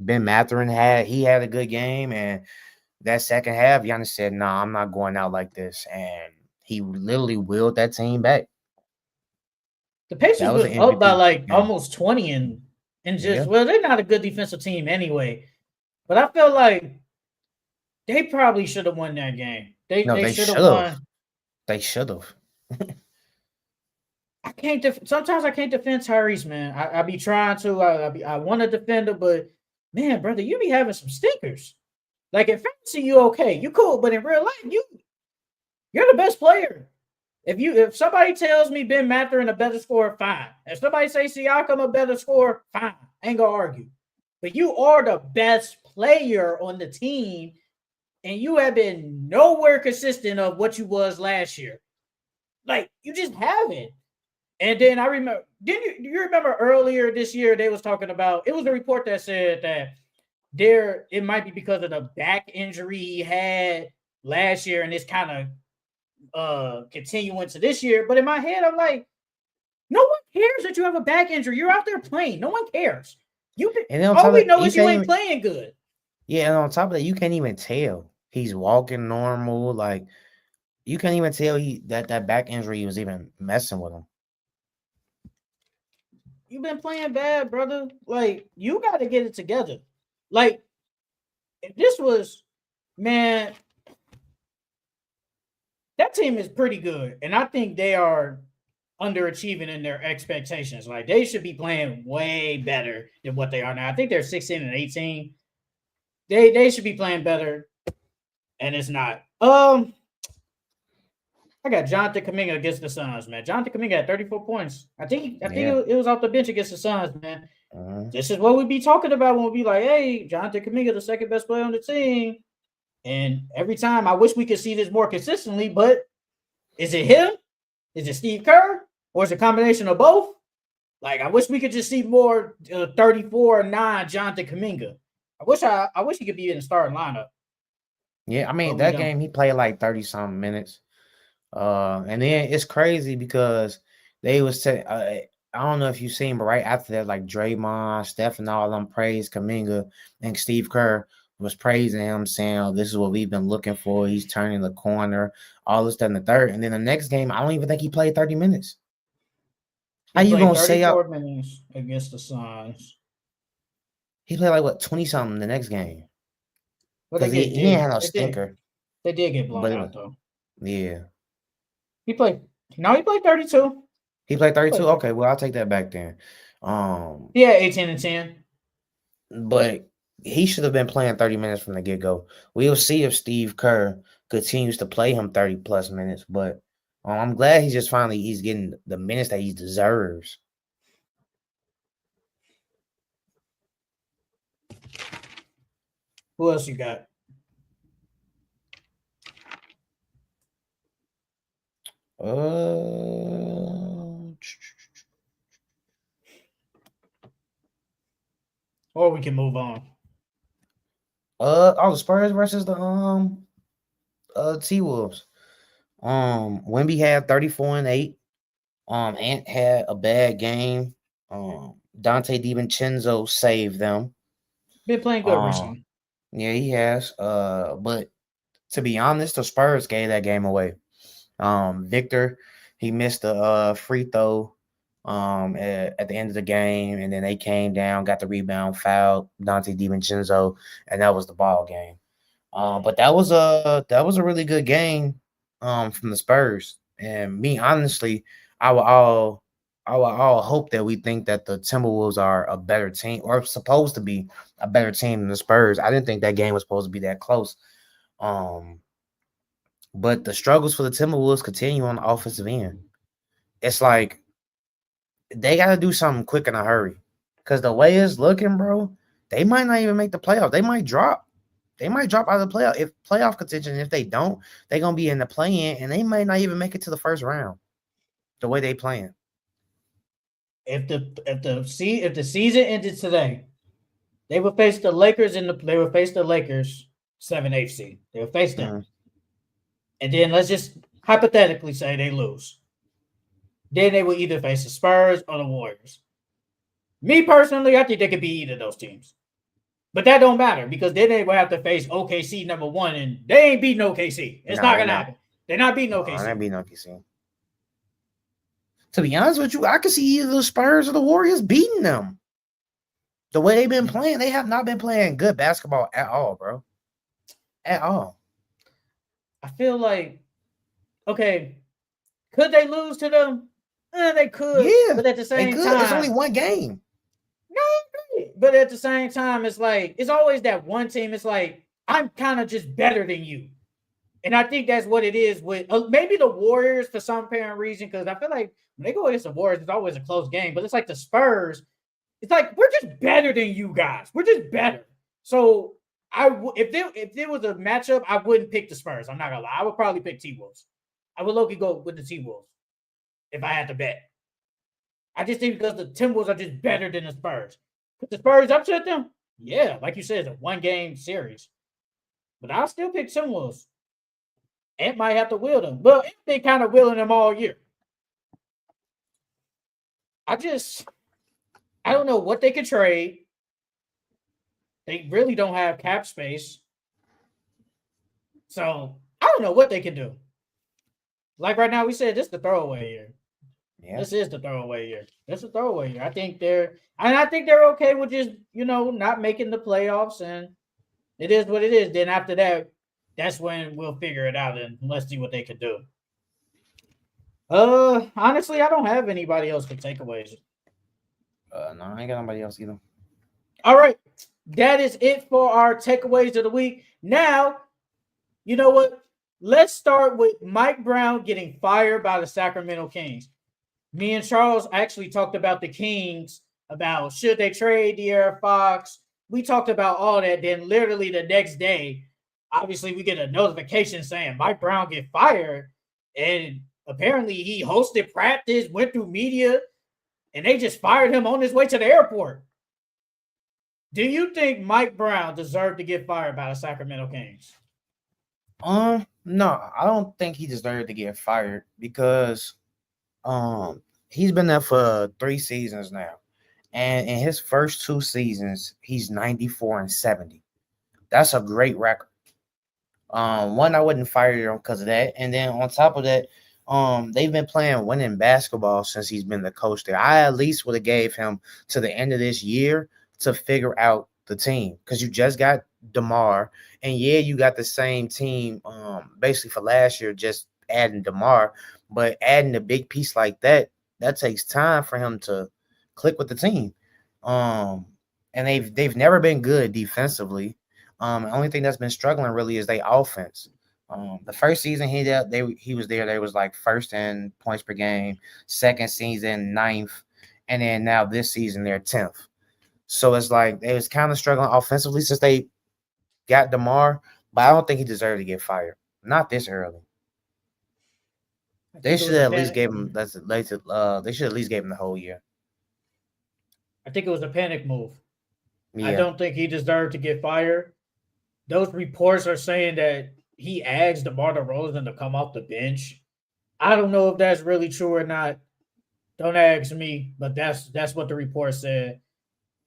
Ben Mathurin had a good game, and that second half, Giannis said, "Nah, I'm not going out like this," and he literally willed that team back. The Pacers That was was an up by MVP like game. almost 20 and just Yeah. well, they're not a good defensive team anyway. But I feel like they probably should have won that game. No, They they should should have have. won. They should have. I can't. Sometimes I can't defend Tyrese, man. I be trying to. I want to defend him, but man, brother, you be having some stinkers. Like in fantasy, you okay, you cool, but in real life, you're the best player. If somebody tells me Ben Mathurin a better scorer, fine. If somebody say Siakam a better scorer, fine. I ain't gonna argue. But you are the best player on the team, and you have been nowhere consistent of what you was last year. Like you just haven't. And then I remember, do you remember earlier this year they was talking about? It was a report that said that it might be because of the back injury he had last year, and it's kind of continuing to this year. But in my head, I'm like, no one cares that you have a back injury. You're out there playing. No one cares. All we know is you ain't playing good. Yeah, and on top of that, you can't even tell. He's walking normal. Like you can't even tell that back injury was even messing with him. You've been playing bad, brother. Like you got to get it together. Like if this was, man, that team is pretty good, and I think they are underachieving in their expectations. Like they should be playing way better than what they are now. I think they're 16 and 18. They should be playing better, and it's not. I got Jonathan Kuminga against the Suns, man. Jonathan Kuminga had 34 points. I think it was off the bench against the Suns, man. This is what we be talking about when we be like, hey, Jonathan Kuminga, the second best player on the team. And every time I wish we could see this more consistently, but is it him? Is it Steve Kerr? Or is it a combination of both? Like, I wish we could just see more 34-9 Jonathan Kuminga. I wish he could be in the starting lineup. Yeah, I mean, that game he played like 30-something minutes. And then it's crazy because they was I don't know if you've seen, but right after that, like Draymond, Steph, and all them praised Kuminga, and Steve Kerr was praising him, saying, "Oh, this is what we've been looking for. He's turning the corner, all this, that, and the third." And then the next game, I don't even think he played 30 minutes. How you gonna say 34 minutes against the Suns? He played like what 20-something the next game because he didn't have no stinker. They did get blown out though. Yeah. He played 32. He played 32? Okay, well, I'll take that back then. Yeah, 18 and 10. But he should have been playing 30 minutes from the get-go. We'll see if Steve Kerr continues to play him 30-plus minutes. But I'm glad he's getting the minutes that he deserves. Who else you got? Or we can move on. The Spurs versus the T-Wolves. Wemby had 34 and 8. Ant had a bad game. Dante DiVincenzo saved them. Been playing good recently. Yeah, he has. But to be honest, the Spurs gave that game away. Victor, he missed a free throw at the end of the game, and then they came down, got the rebound, fouled Dante DiVincenzo, and that was the ball game. But that was a really good game from the Spurs. And me, honestly, I would all hope that we think that the Timberwolves are a better team, or supposed to be a better team than the Spurs. I didn't think that game was supposed to be that close. But the struggles for the Timberwolves continue on the offensive end. It's like they got to do something quick in a hurry, because the way it's looking, bro, they might not even make the playoffs. They might drop. They might drop out of the playoff contention. If they don't, they're gonna be in the play-in, and they might not even make it to the first round. The way they playing. If the season ended today, they would face the Lakers 7-8 seed. They would face them. And then let's just hypothetically say they lose. then they will either face the Spurs or the Warriors. Me personally, I think they could be either of those teams. But that don't matter because then they will have to face OKC number one, and they ain't beating OKC. It's not going to happen. They're not beating OKC. They're not beating OKC. To be honest with you, I could see either the Spurs or the Warriors beating them. The way they've been playing, they have not been playing good basketball at all, bro. At all. I feel like, okay, could they lose to them? They could. Yeah, but at the same time, it's only one game. No, but at the same time, it's like it's always that one team. It's like I'm kind of just better than you, and I think that's what it is with maybe the Warriors for some apparent reason. Because I feel like when they go against the Warriors, it's always a close game. But it's like the Spurs. It's like we're just better than you guys. We're just better. So if there was a matchup, I wouldn't pick the Spurs. I'm not gonna lie. I would probably pick T-Wolves. I would low-key go with the T-Wolves if I had to bet. I just think because the Timberwolves are just better than the Spurs. Could the Spurs upset them? Yeah, like you said, it's a one-game series. But I'll still pick Timberwolves. Ant might have to will them. Well, Ant been kind of willing them all year. I don't know what they could trade. They really don't have cap space. So I don't know what they can do. Like right now, we said this is the throwaway year. Yeah. This is the throwaway year. This is a throwaway year. I think they're okay with just, not making the playoffs, and it is what it is. Then after that, that's when we'll figure it out and let's see what they can do. Honestly, I don't have anybody else for takeaways. No, I ain't got nobody else either. All right. That is it for our takeaways of the week. Now, you know what? Let's start with Mike Brown getting fired by the Sacramento Kings. Me and Charles actually talked about the Kings, about should they trade De'Aaron Fox. We talked about all that. Then literally the next day, obviously we get a notification saying Mike Brown get fired. And apparently he hosted practice, went through media, and they just fired him on his way to the airport. Do you think Mike Brown deserved to get fired by the Sacramento Kings? No, I don't think he deserved to get fired because he's been there for 3 seasons now. And in his first 2 seasons, he's 94-70. That's a great record. One, I wouldn't fire him because of that. And then on top of that, they've been playing winning basketball since he's been the coach there. I at least would have gave him to the end of this year to figure out the team because you just got DeMar, and yeah, you got the same team basically for last year, just adding DeMar, but adding a big piece like that takes time for him to click with the team. And they've never been good defensively. The only thing that's been struggling really is their offense. The first season he was there, they was like first in points per game, second season 9th, and then now this season they're 10th. So it's like they was kind of struggling offensively since they got DeMar, but I don't think he deserved to get fired. Not this early. They should at least gave him they should at least give him the whole year. I think it was a panic move. Yeah. I don't think he deserved to get fired. Those reports are saying that he asked DeMar DeRozan to come off the bench. I don't know if that's really true or not. Don't ask me, but that's what the report said.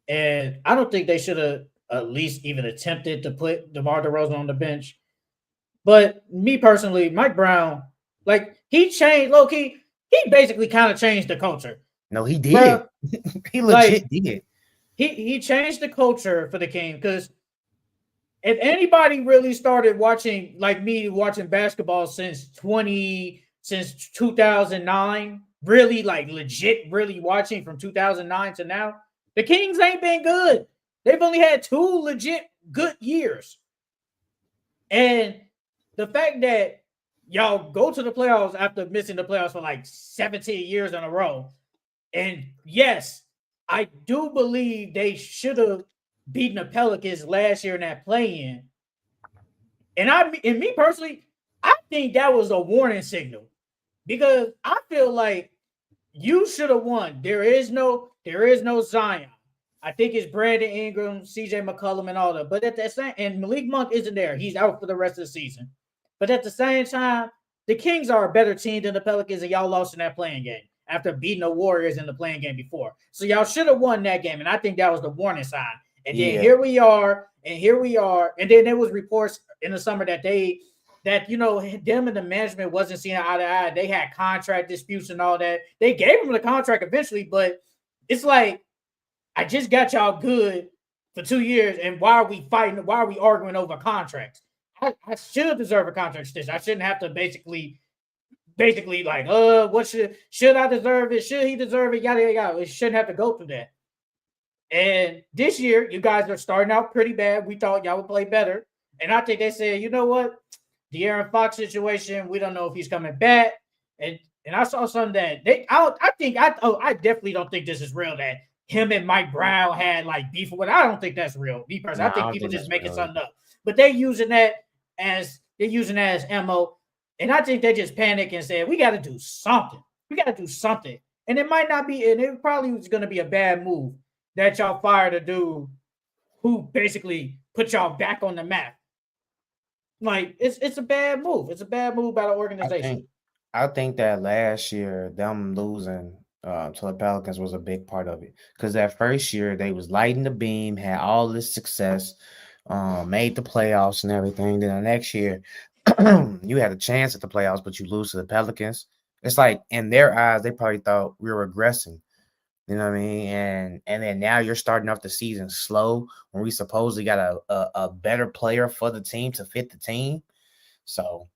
And I don't think they should have at least even attempted to put DeMar DeRozan on the bench. But me personally, Mike Brown, like he changed low-key. He basically kind of changed the culture. No, he did. Bro, he legit did. He changed the culture for the Kings because if anybody really started watching, like me, watching basketball since 2009, really like legit, really watching from 2009 to now, the Kings ain't been good. They've only had 2 legit good years. And the fact that y'all go to the playoffs after missing the playoffs for like 17 years in a row. And yes, I do believe they should have beaten the Pelicans last year in that play-in. And me personally, I think that was a warning signal because I feel like you should have won. There is no Zion. I think it's Brandon Ingram, CJ McCollum, and all that. But at the same, and Malik Monk isn't there. He's out for the rest of the season. But at the same time, the Kings are a better team than the Pelicans, and y'all lost in that playing game. after beating the Warriors in the playing game before. So y'all should have won that game, and I think that was the warning sign. And then here we are, and then there was reports in the summer that them and the management wasn't seeing eye to eye. They had contract disputes and all that. They gave him the contract eventually, but it's like, I just got y'all good for 2 years, and why are we fighting? Why are we arguing over contracts? I should deserve a contract extension. I shouldn't have to basically like, what should I deserve it? Should he deserve it? Yada, yada, yada. It shouldn't have to go through that. And this year, you guys are starting out pretty bad. We thought y'all would play better. And I think they said, you know what? The Aaron Fox situation, we don't know if he's coming back. And I saw something that I definitely don't think this is real, that him and Mike Brown had like beef with. I don't think that's real. Me personally, I think people just making something up. But they're using that as ammo. And I think they just panic and said, we got to do something. We got to do something. And it might not be, and it probably was going to be a bad move that y'all fired a dude who basically put y'all back on the map. Like, it's a bad move. It's a bad move by the organization. I think that last year, them losing to the Pelicans was a big part of it. Because that first year, they was lighting the beam, had all this success, made the playoffs and everything. Then the next year, you had a chance at the playoffs, but you lose to the Pelicans. It's like, in their eyes, they probably thought we were regressing. You know what I mean? And then now you're starting off the season slow when we supposedly got a better player for the team to fit the team. So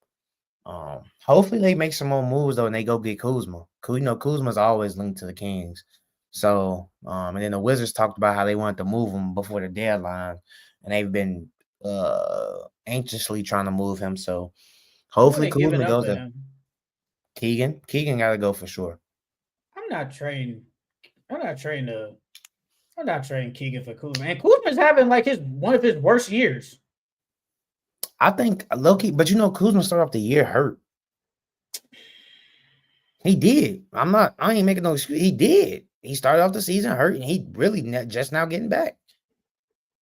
hopefully they make some more moves though, and they go get Kuzma. Kuzma's always linked to the Kings. So and then the Wizards talked about how they wanted to move him before the deadline, and they've been anxiously trying to move him. So hopefully Kuzma goes there. Keegan got to go for sure. I'm not trading Keegan for Kuzma. And Kuzma's having like one of his worst years. I think low-key, but Kuzma started off the year hurt. He did. I ain't making no excuse. He did. He started off the season hurt, and he really just now getting back.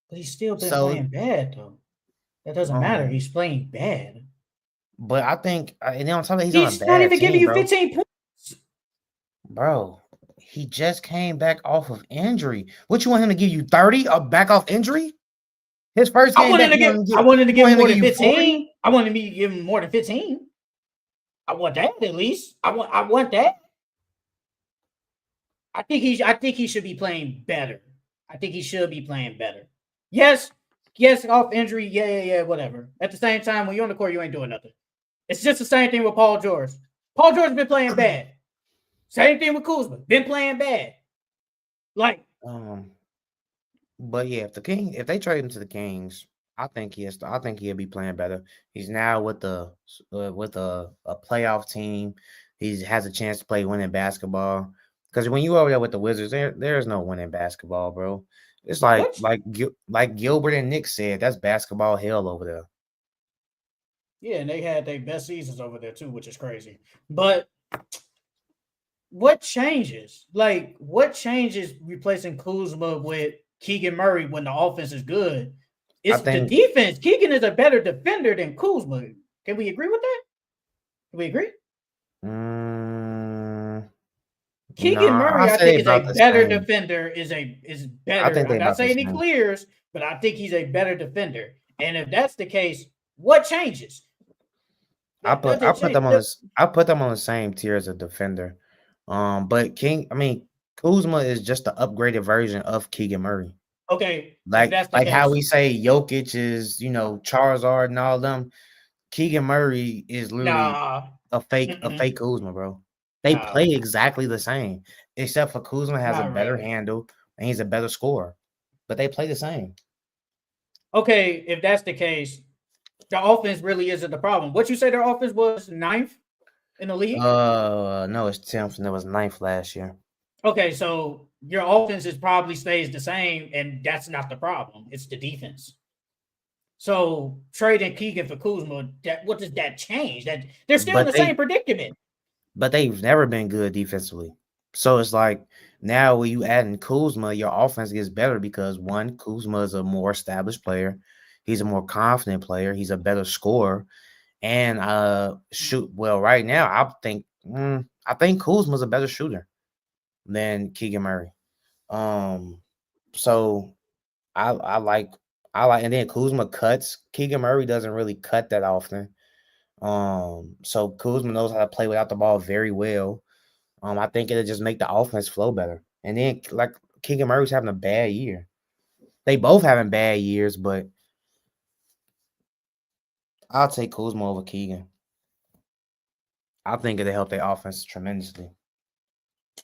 But he's still been playing bad, though. That doesn't matter. He's playing bad. But I think, and on top of that, he's on a bad team, not even team, giving you 15 points. Bro, he just came back off of injury. What, you want him to give you 30 back off injury? His first game back, I wanted to give him more than 15. I wanted me to give him more than 15. I want that at least. I want that. I think he should be playing better. Yes, off injury. Yeah, whatever. At the same time, when you're on the court, you ain't doing nothing. It's just the same thing with Paul George. Paul George been playing bad. Same thing with Kuzma. Been playing bad. Like, but yeah, if they trade him to the Kings, I think he'll be playing better. He's now with a playoff team. He has a chance to play winning basketball. Because when you over there with the Wizards, there's no winning basketball, bro. It's like Gilbert and Nick said, that's basketball hell over there. Yeah, and they had their best seasons over there too, which is crazy. But what changes? Like, what changes replacing Kuzma with Keegan Murray when the offense is good? It's the defense. Keegan is a better defender than Kuzma. Can we agree with that? Can we agree? Keegan Murray, I think, is a better defender. Is better. I'm not saying he clears, but I think he's a better defender. And if that's the case, what changes? I put them on the same tier as a defender. But Kuzma is just the upgraded version of Keegan Murray. Okay, like how we say Jokic is, Charizard and all them. Keegan Murray is literally a fake Kuzma, bro. They play exactly the same, except for Kuzma has a better handle and he's a better scorer. But they play the same. Okay, if that's the case, the offense really isn't the problem. What you say their offense was 9th in the league? No, it's 10th and it was 9th last year. Okay, so your offense probably stays the same, and that's not the problem. It's the defense. So trading Keegan for Kuzma, what does that change? That they're still in the same predicament. But they've never been good defensively. So it's like now when you add in Kuzma, your offense gets better because one, Kuzma is a more established player. He's a more confident player. He's a better scorer. And shoot, well, right now, I I think Kuzma's a better shooter than Keegan Murray. So I like, and then Kuzma cuts. Keegan Murray doesn't really cut that often. So Kuzma knows how to play without the ball very well. I think it'll just make the offense flow better. And then, like, Keegan Murray's having a bad year. They both having bad years, but I'll take Kuzma over Keegan. I think it'll help their offense tremendously.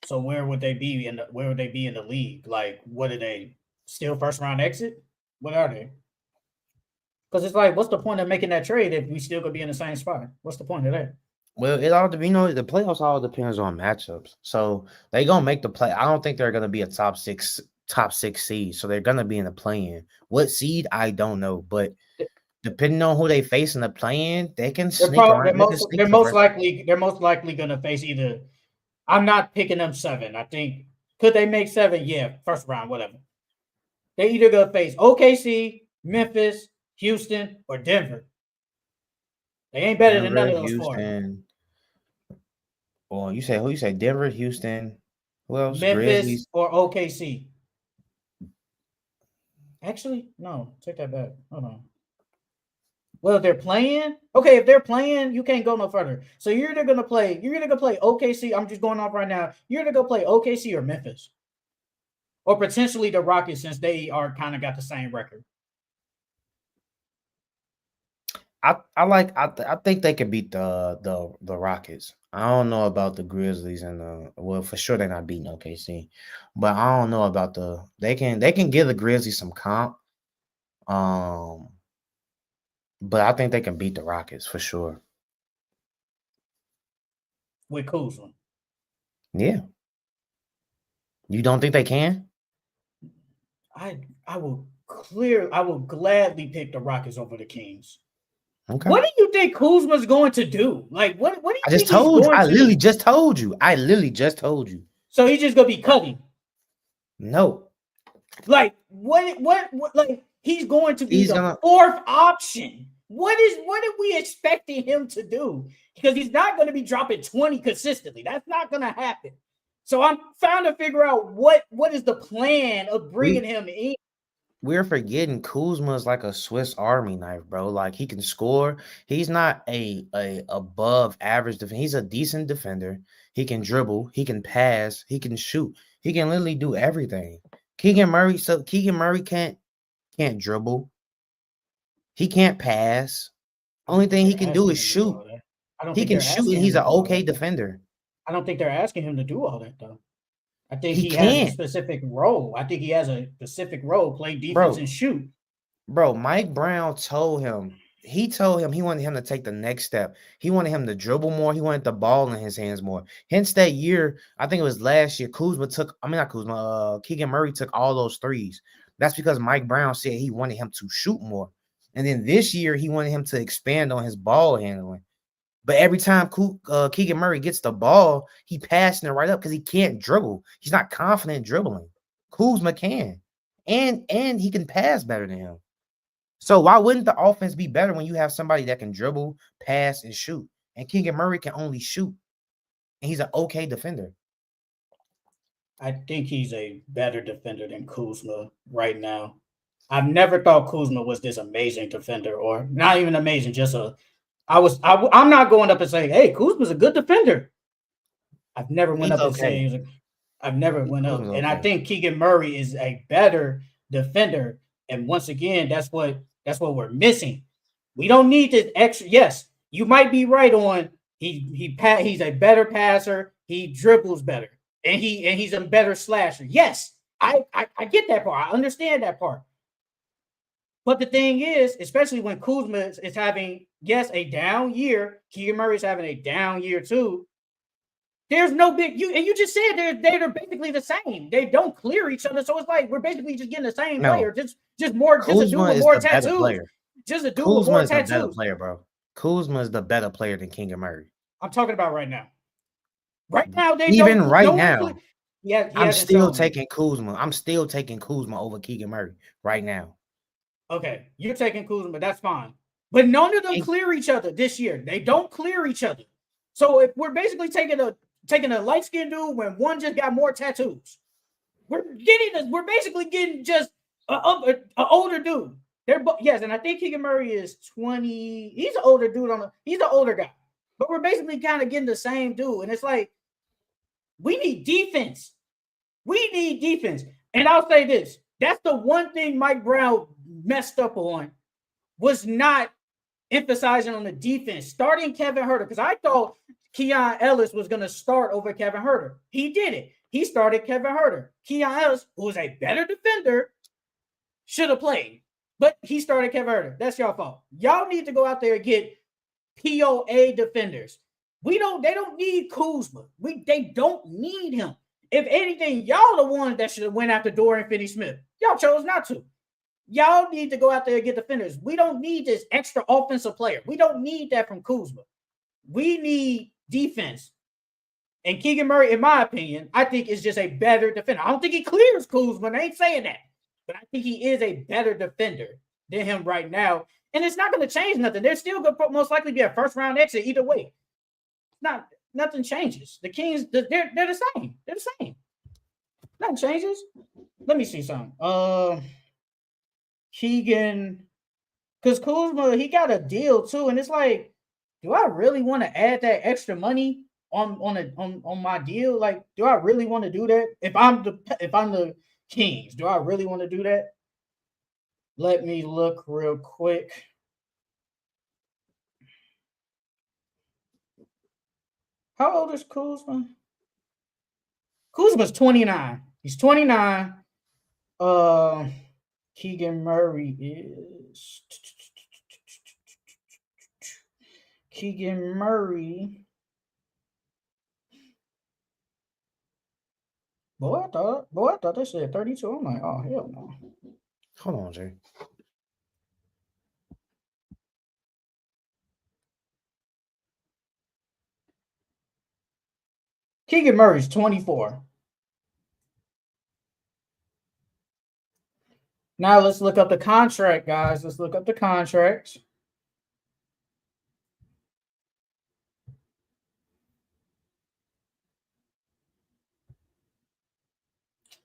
So where would they be in the league? Like, what are they still first round exit? What are they? Because it's like, what's the point of making that trade if we still could be in the same spot? What's the point of that? Well, it all the playoffs all depends on matchups. So they gonna make the play. I don't think they're gonna be a top six seed. So they're gonna be in the play-in. What seed? I don't know, but depending on who they face in the play-in, they can sneak around. They're most likely gonna face either. I'm not picking them 7. I think could they make 7? Yeah, first round, whatever. They either gonna face OKC, Memphis, Houston, or Denver. They ain't better than none of those Houston. 4. Well, you say who? You say Denver, Houston. Who else? Memphis Grizzlies or OKC. Actually, no, take that back. Hold on. Well, they're playing. Okay, if they're playing, you can't go no further. So you're either gonna play OKC. I'm just going off right now. You're gonna go play OKC or Memphis, or potentially the Rockets, since they are kind of got the same record. I think they could beat the Rockets. I don't know about the Grizzlies and well, for sure they're not beating OKC, but I don't know about they can give the Grizzlies some comp. But I think they can beat the Rockets for sure. With Kuzma. Yeah. You don't think they can? I will gladly pick the Rockets over the Kings. Okay. What do you think Kuzma's going to do? Like, what do you I just told you. I literally just told you. So he's just gonna be cutting. No. Like what like he's going to be the fourth option. What are we expecting him to do? Because he's not going to be dropping 20 consistently. That's not going to happen. So I'm trying to figure out what is the plan of bringing him in. We're forgetting Kuzma is like a Swiss Army knife, bro. Like, he can score. He's not a above average defender. He's a decent defender. He can dribble. He can pass. He can shoot. He can literally do everything. Keegan Murray can't dribble. He can't pass. Only thing he can do is shoot. He can shoot, and he's an okay defender. I don't think they're asking him to do all that, though. I think he has a specific role. Play defense and shoot. Bro, Mike Brown told him he wanted him to take the next step. He wanted him to dribble more. He wanted the ball in his hands more. Hence that year, I think it was last year, Keegan Murray took all those threes. That's because Mike Brown said he wanted him to shoot more. And then this year, he wanted him to expand on his ball handling. But every time Keegan Murray gets the ball, he passing it right up because he can't dribble. He's not confident dribbling. Kuzma can. And he can pass better than him. So why wouldn't the offense be better when you have somebody that can dribble, pass, and shoot? And Keegan Murray can only shoot. And he's an okay defender. I think he's a better defender than Kuzma right now. I've never thought Kuzma was this amazing defender, or not even amazing, just I'm not going up and saying, hey, Kuzma's a good defender. I've never went up and saying, I've never went up. And I think Keegan Murray is a better defender. And once again, that's what we're missing. We don't need this extra. Yes, you might be right on he's a better passer. He dribbles better. And he's a better slasher. Yes, I get that part. I understand that part. But the thing is, especially when Kuzma is having, a down year, Keegan Murray's having a down year too. There's no big you just said they're basically the same. They don't clear each other, so it's like we're basically just getting the same player. Just a dude with more tattoos. Just a dude with more tattoos. Kuzma is the better player, bro. Kuzma is the better player than Keegan Murray. I'm talking about right now. Right now, I'm still taking Kuzma. I'm still taking Kuzma over Keegan Murray right now. Okay, you're taking Kuzma, that's fine. But none of them clear each other this year. They don't clear each other. So if we're basically taking taking a light-skinned dude when one just got more tattoos. We're basically getting just an older dude. They're yes, and I think Keegan Murray is 20. He's an older dude he's an older guy. But we're basically kind of getting the same dude. And it's like, we need defense. We need defense. And I'll say this. That's the one thing Mike Brown messed up on, was not emphasizing on the defense, starting Kevin Herter, because I thought Keon Ellis was going to start over Kevin Herter. He did it. He started Kevin Herter. Keon Ellis, who is a better defender, should have played. But he started Kevin Herter. That's your fault. Y'all need to go out there and get POA defenders. They don't need Kuzma. They don't need him. If anything, y'all the ones that should have went after Dorian Finney-Smith. Y'all chose not to. Y'all need to go out there and get defenders. We don't need this extra offensive player. We don't need that from Kuzma. We need defense. And Keegan Murray, in my opinion, I think is just a better defender. I don't think he clears Kuzma. I ain't saying that. But I think he is a better defender than him right now. And it's not going to change nothing. They're still going to most likely be a first-round exit either way. Nothing changes. The Kings, they're the same. They're the same. Nothing changes. Let me see something. Keegan, because Kuzma, he got a deal too, and it's like, do I really want to add that extra money on my deal? Like, do I really want to do that? If I'm the Kings, do I really want to do that? Let me look real quick. How old is Kuzma? Kuzma's 29. He's 29. Keegan Murray is Keegan Murray. Boy, I thought they said 32. I'm like, oh hell no. Hold on, Jay. Keegan Murray's 24. Now let's look up the contract, guys. Let's look up the contracts.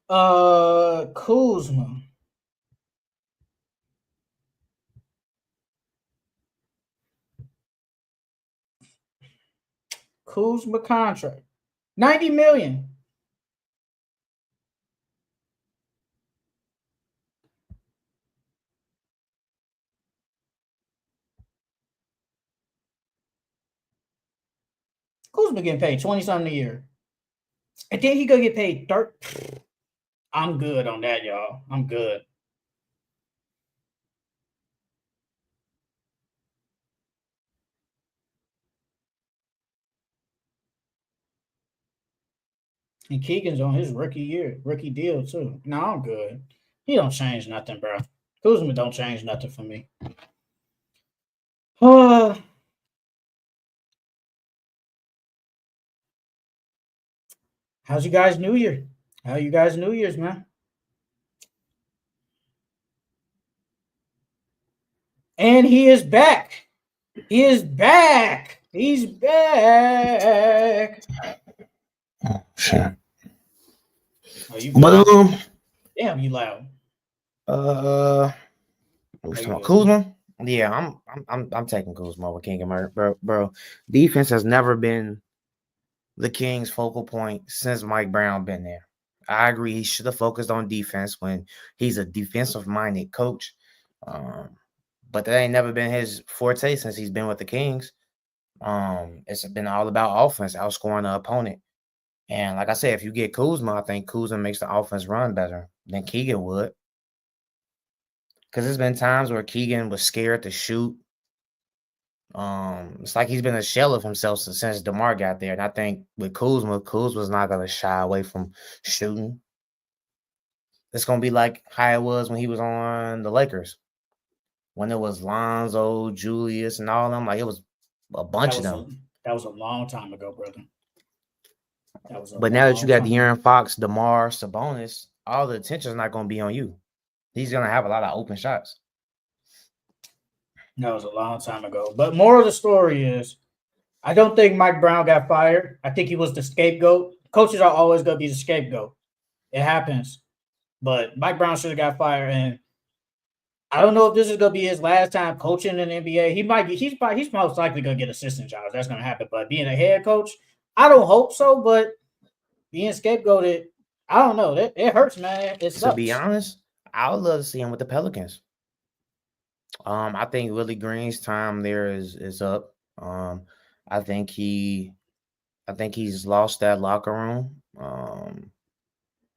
Kuzma. Kuzma contract. $90 million. Kuzma getting paid 20-something a year. And then he gonna get paid 30. I'm good on that, y'all. I'm good. And Keegan's on his rookie deal too. No, I'm good. He don't change nothing, bro. Kuzma don't change nothing for me. How's you guys' New Year? How you guys' New Year's, man? And he is back. He is back. He's back. Oh, shit. Oh, you But damn, you loud. Kuzma. Yeah, I'm taking Kuzma over King and Murray, bro. Defense has never been the Kings' focal point since Mike Brown been there. I agree. He should have focused on defense when he's a defensive-minded coach. But that ain't never been his forte since he's been with the Kings. It's been all about offense, outscoring the opponent. And like I said, if you get Kuzma, I think Kuzma makes the offense run better than Keegan would. Because there's been times where Keegan was scared to shoot. It's like he's been a shell of himself since DeMar got there. And I think with Kuzma's not going to shy away from shooting. It's going to be like how it was when he was on the Lakers. When it was Lonzo, Julius, and all of them. Like, it was a bunch of them. That was a long time ago, brother. But now that you got De'Aaron Fox, DeMar, Sabonis, all the attention is not going to be on you. He's going to have a lot of open shots. That was a long time ago. But moral of the story is, I don't think Mike Brown got fired. I think he was the scapegoat. Coaches are always going to be the scapegoat. It happens. But Mike Brown should have got fired. And I don't know if this is going to be his last time coaching in the NBA. He's most likely going to get assistant jobs. That's going to happen. But being a head coach, I don't hope so. But being scapegoated, I don't know. It hurts, man. It sucks. To be honest, I would love to see him with the Pelicans. I think Willie Green's time there is up. I think he's lost that locker room.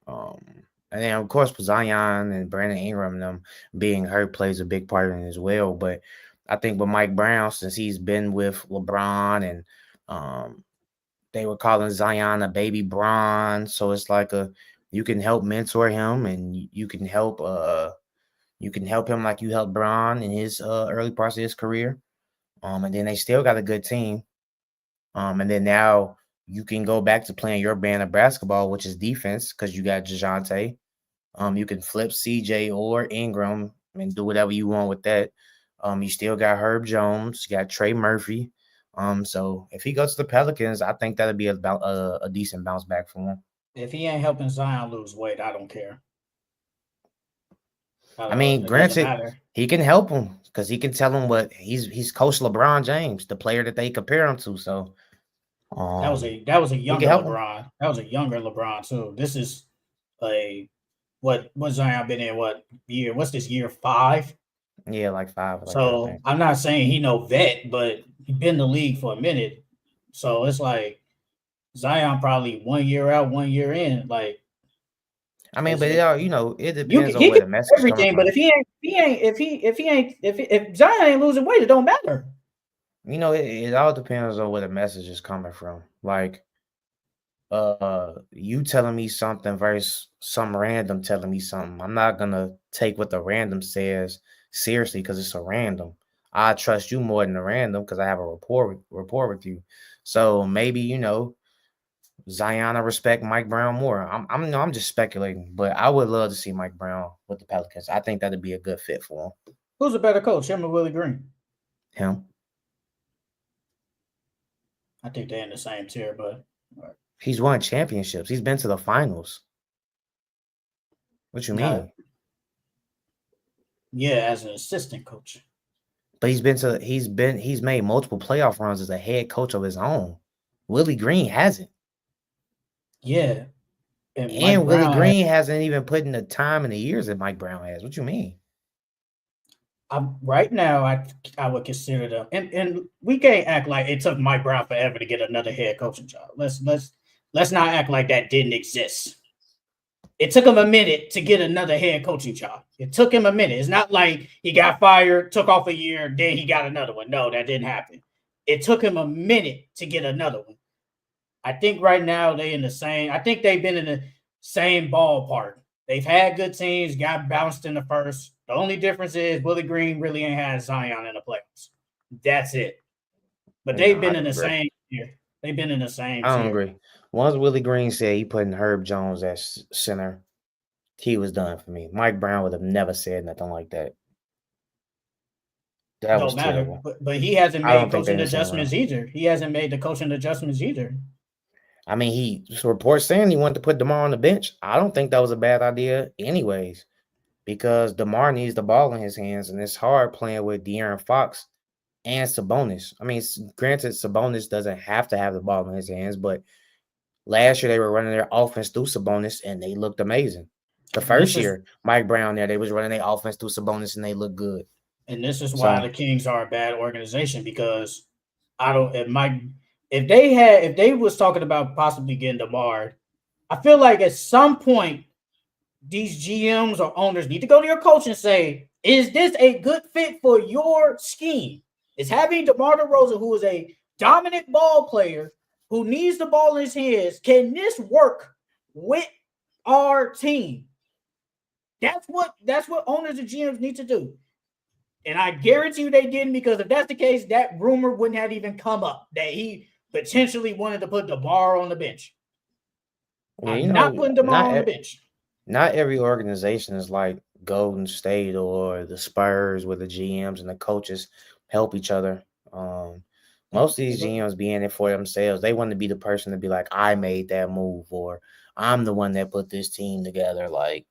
And then of course Zion and Brandon Ingram them being hurt plays a big part in it as well. But I think with Mike Brown, since he's been with LeBron and they were calling Zion a baby Bron, so it's like you can help mentor him and you can help him like you helped Bron in his early parts of his career. And then they still got a good team. And then now you can go back to playing your brand of basketball, which is defense, because you got DeJounte. You can flip CJ or Ingram and do whatever you want with that. You still got Herb Jones, you got Trey Murphy. So if he goes to the Pelicans, I think that'd be a decent bounce back for him. If he ain't helping Zion lose weight, I don't care. I mean, granted, he can help him because he can tell him what he's Coach LeBron James, the player that they compare him to. So that was a younger LeBron. That was a younger LeBron too. This is what Zion been in what year? What's this year 5? Yeah, like 5. So I'm not saying he no vet, but he been in the league for a minute. So it's like Zion probably 1 year out, 1 year in. Like, I mean, but it depends on where the message everything. But if Zion ain't losing weight, it don't matter. It all depends on where the message is coming from. Like, you telling me something versus some random telling me something. I'm not gonna take what the random says seriously because it's a random. I trust you more than the random because I have a rapport with you. So maybe Zion, I respect Mike Brown more. I'm just speculating, but I would love to see Mike Brown with the Pelicans. I think that'd be a good fit for him. Who's a better coach, him or Willie Green? Him. I think they're in the same tier, but he's won championships. He's been to the finals. What you mean? Yeah, as an assistant coach. But he's made multiple playoff runs as a head coach of his own. Willie Green hasn't. Yeah. And Willie Green hasn't even put in the time and the years that Mike Brown has. What you mean? Right now, I would consider them, and we can't act like it took Mike Brown forever to get another head coaching job. Let's not act like that didn't exist. It took him a minute to get another head coaching job. It took him a minute. It's not like he got fired, took off a year, then he got another one. No, that didn't happen. It took him a minute to get another one. I think right now they've been in the same ballpark. They've had good teams, got bounced in the first. The only difference is Willie Green really ain't had Zion in the playoffs. That's it. But they've been in the same tier. They've been in the same tier. I don't agree. Once Willie Green said he putting Herb Jones at center, he was done for me. Mike Brown would have never said nothing like that. That don't matter. Terrible. But he hasn't made coaching adjustments either. He hasn't made the coaching adjustments either. I mean, reports saying he wanted to put DeMar on the bench. I don't think that was a bad idea anyways, because DeMar needs the ball in his hands, and it's hard playing with De'Aaron Fox and Sabonis. I mean, granted, Sabonis doesn't have to have the ball in his hands, but last year they were running their offense through Sabonis, and they looked amazing. The first year, Mike Brown there, they was running their offense through Sabonis, and they looked good. And this is why the Kings are a bad organization, because if they was talking about possibly getting DeMar, I feel like at some point these GMs or owners need to go to your coach and say, is this a good fit for your scheme? Is having DeMar DeRozan, who is a dominant ball player, who needs the ball in his hands, can this work with our team? That's what owners and GMs need to do. And I guarantee you they didn't, because if that's the case, that rumor wouldn't have even come up that he potentially wanted to put DeMar on the bench. I'm not putting DeMar on the bench. Not every organization is like Golden State or the Spurs, where the GMs and the coaches help each other. Most of these GMs be in it for themselves. They want to be the person to be like, I made that move, or I'm the one that put this team together. Like,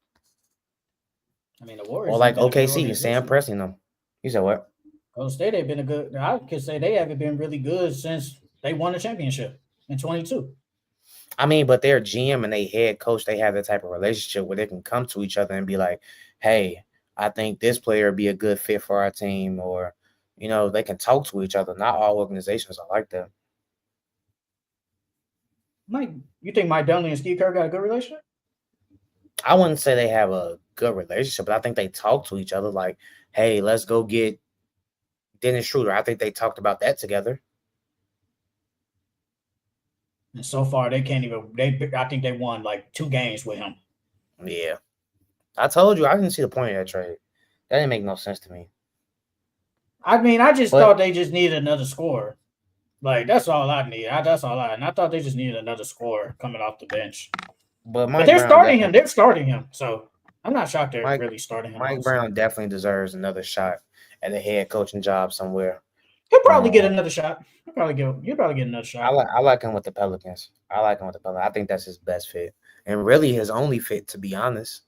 I mean, the or Warriors like have been a good OKC and Sam organization. Pressing them. You said what? Golden State have been a good. I could say they haven't been really good since they won the championship in 22. I mean, but their GM and they head coach, they have that type of relationship where they can come to each other and be like, hey, I think this player would be a good fit for our team, or they can talk to each other. Not all organizations are like that. Mike, you think Mike Dunleavy and Steve Kerr got a good relationship? I wouldn't say they have a good relationship, but I think they talk to each other like, hey, let's go get Dennis Schroeder. I think they talked about that together. And so far, they can't even. I think they won like 2 games with him. Yeah. I told you, I didn't see the point of that trade. That didn't make no sense to me. I mean, I just thought they just needed another scorer. Like, that's all I need. That's all I. And I thought they just needed another scorer coming off the bench. But they're starting him. They're starting him. So I'm not shocked they're really starting him. Mike Brown definitely deserves another shot at a head coaching job somewhere. He'll probably get another shot. He'll probably get another shot. I like him with the Pelicans. I think that's his best fit. And really his only fit, to be honest.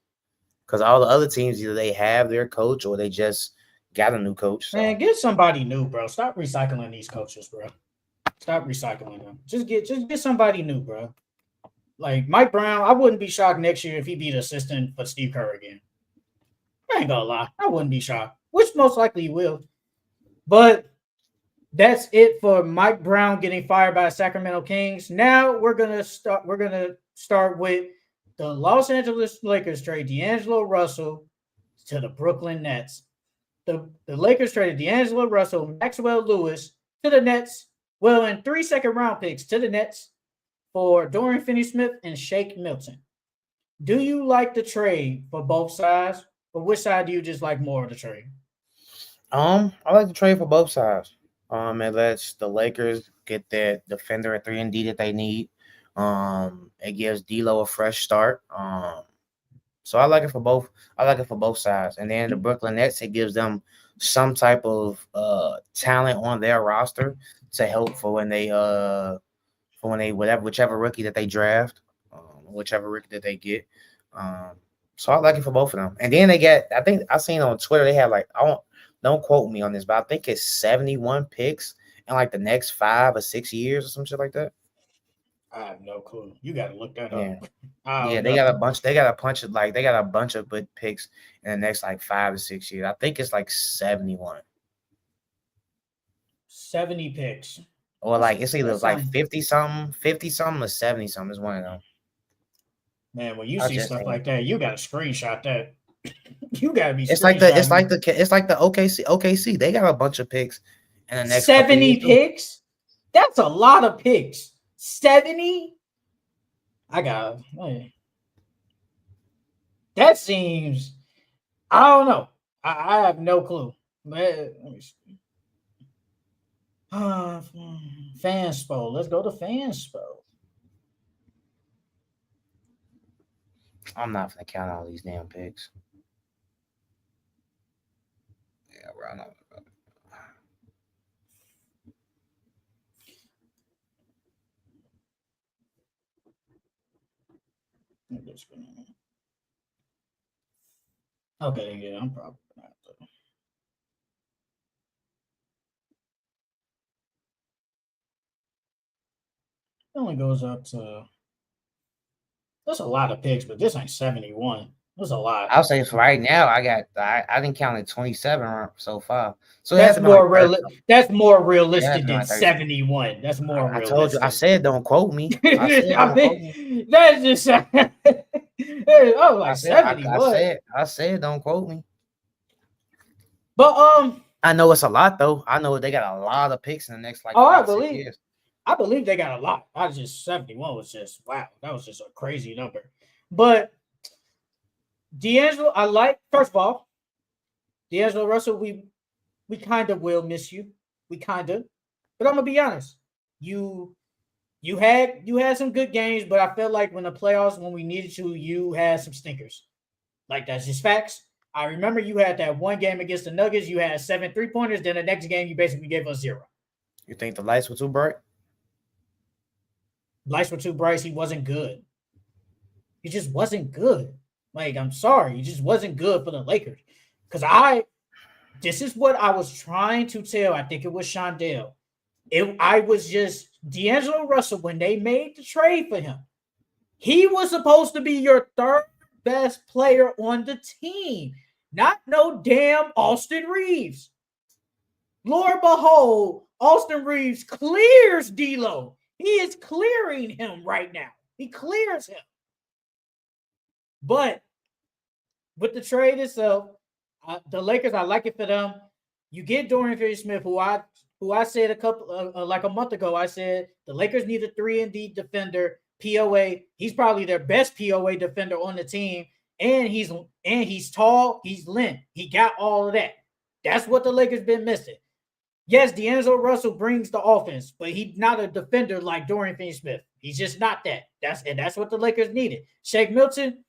Because all the other teams, either they have their coach or they just got a new coach. So. Man, get somebody new, bro. Stop recycling these coaches, bro. Stop recycling them. Just get somebody new, bro. Like Mike Brown, I wouldn't be shocked next year if he be the assistant for Steve Kerr again. I ain't gonna lie. I wouldn't be shocked, which most likely he will. But that's it for Mike Brown getting fired by the Sacramento Kings. Now we're gonna start with the Los Angeles Lakers trade D'Angelo Russell to the Brooklyn Nets. The Lakers traded D'Angelo Russell, Maxwell Lewis to the Nets, and 3 second-round picks to the Nets for Dorian Finney-Smith and Shake Milton. Do you like the trade for both sides, or which side do you just like more of the trade? I like the trade for both sides. It lets the Lakers get that defender at 3-and-D that they need. It gives D'Lo a fresh start. So I like it for both. I like it for both sides. And then the Brooklyn Nets, it gives them some type of talent on their roster to help for when they whichever rookie that they draft, whichever rookie that they get. So I like it for both of them. And then they get, I think I seen on Twitter they have like, don't quote me on this, but I think it's 71 picks in like the next 5 or 6 years or some shit like that. I have no clue. You got to look that up. Yeah, they got a bunch. They got a bunch of good picks in the next like 5 to 6 years. I think it's like 71. 70 picks. Or like it's either like 50 something or 70 something. Is one of them. Man, when you see stuff like that, you got to screenshot that. You got to be. It's like the OKC. They got a bunch of picks in the next 70 picks. That's a lot of picks. 70. I got. That seems. I don't know. I have no clue. Let me see. Fanspo. Let's go to Fanspo. I'm not gonna count all these damn picks. Yeah, we're not. Okay, yeah, I'm probably gonna have to. It only goes up to. That's a lot of picks, but this ain't 71. That's a lot. I'll say for right now, I didn't count it 27 so far. So that's more That's more realistic than 71. That's more realistic. I told you. I said don't quote me. That's just. Oh, like 71. I said don't quote me. But I know it's a lot though. I know they got a lot of picks in the next like. I believe they got a lot. I just 71 was just wow. That was just a crazy number. But D'Angelo, I like. First of all, D'Angelo Russell, we kind of will miss you. We kind of, but I'm gonna be honest. You had some good games, but I felt like when the playoffs, when we needed you had some stinkers. Like that's just facts. I remember you had that one game against the Nuggets. You had 7 3-pointers. Then the next game, you basically gave us 0. You think the lights were too bright? Lights were too bright. He wasn't good. He just wasn't good. Like, I'm sorry, he just wasn't good for the Lakers. Because this is what I was trying to tell. I think it was Shondell. I was just D'Angelo Russell when they made the trade for him. He was supposed to be your third best player on the team, not no damn Austin Reeves. Lord behold, Austin Reeves clears D'Lo. He is clearing him right now. He clears him. But with the trade itself, the Lakers, I like it for them. You get Dorian Finney-Smith, who I said a month ago. I said the Lakers need a 3-and-D defender, POA. He's probably their best POA defender on the team, and he's tall, he's length. He got all of that. That's what the Lakers been missing. Yes, D'Angelo Russell brings the offense, but he's not a defender like Dorian Finney-Smith. He's just not that. That's what the Lakers needed. Shake Milton.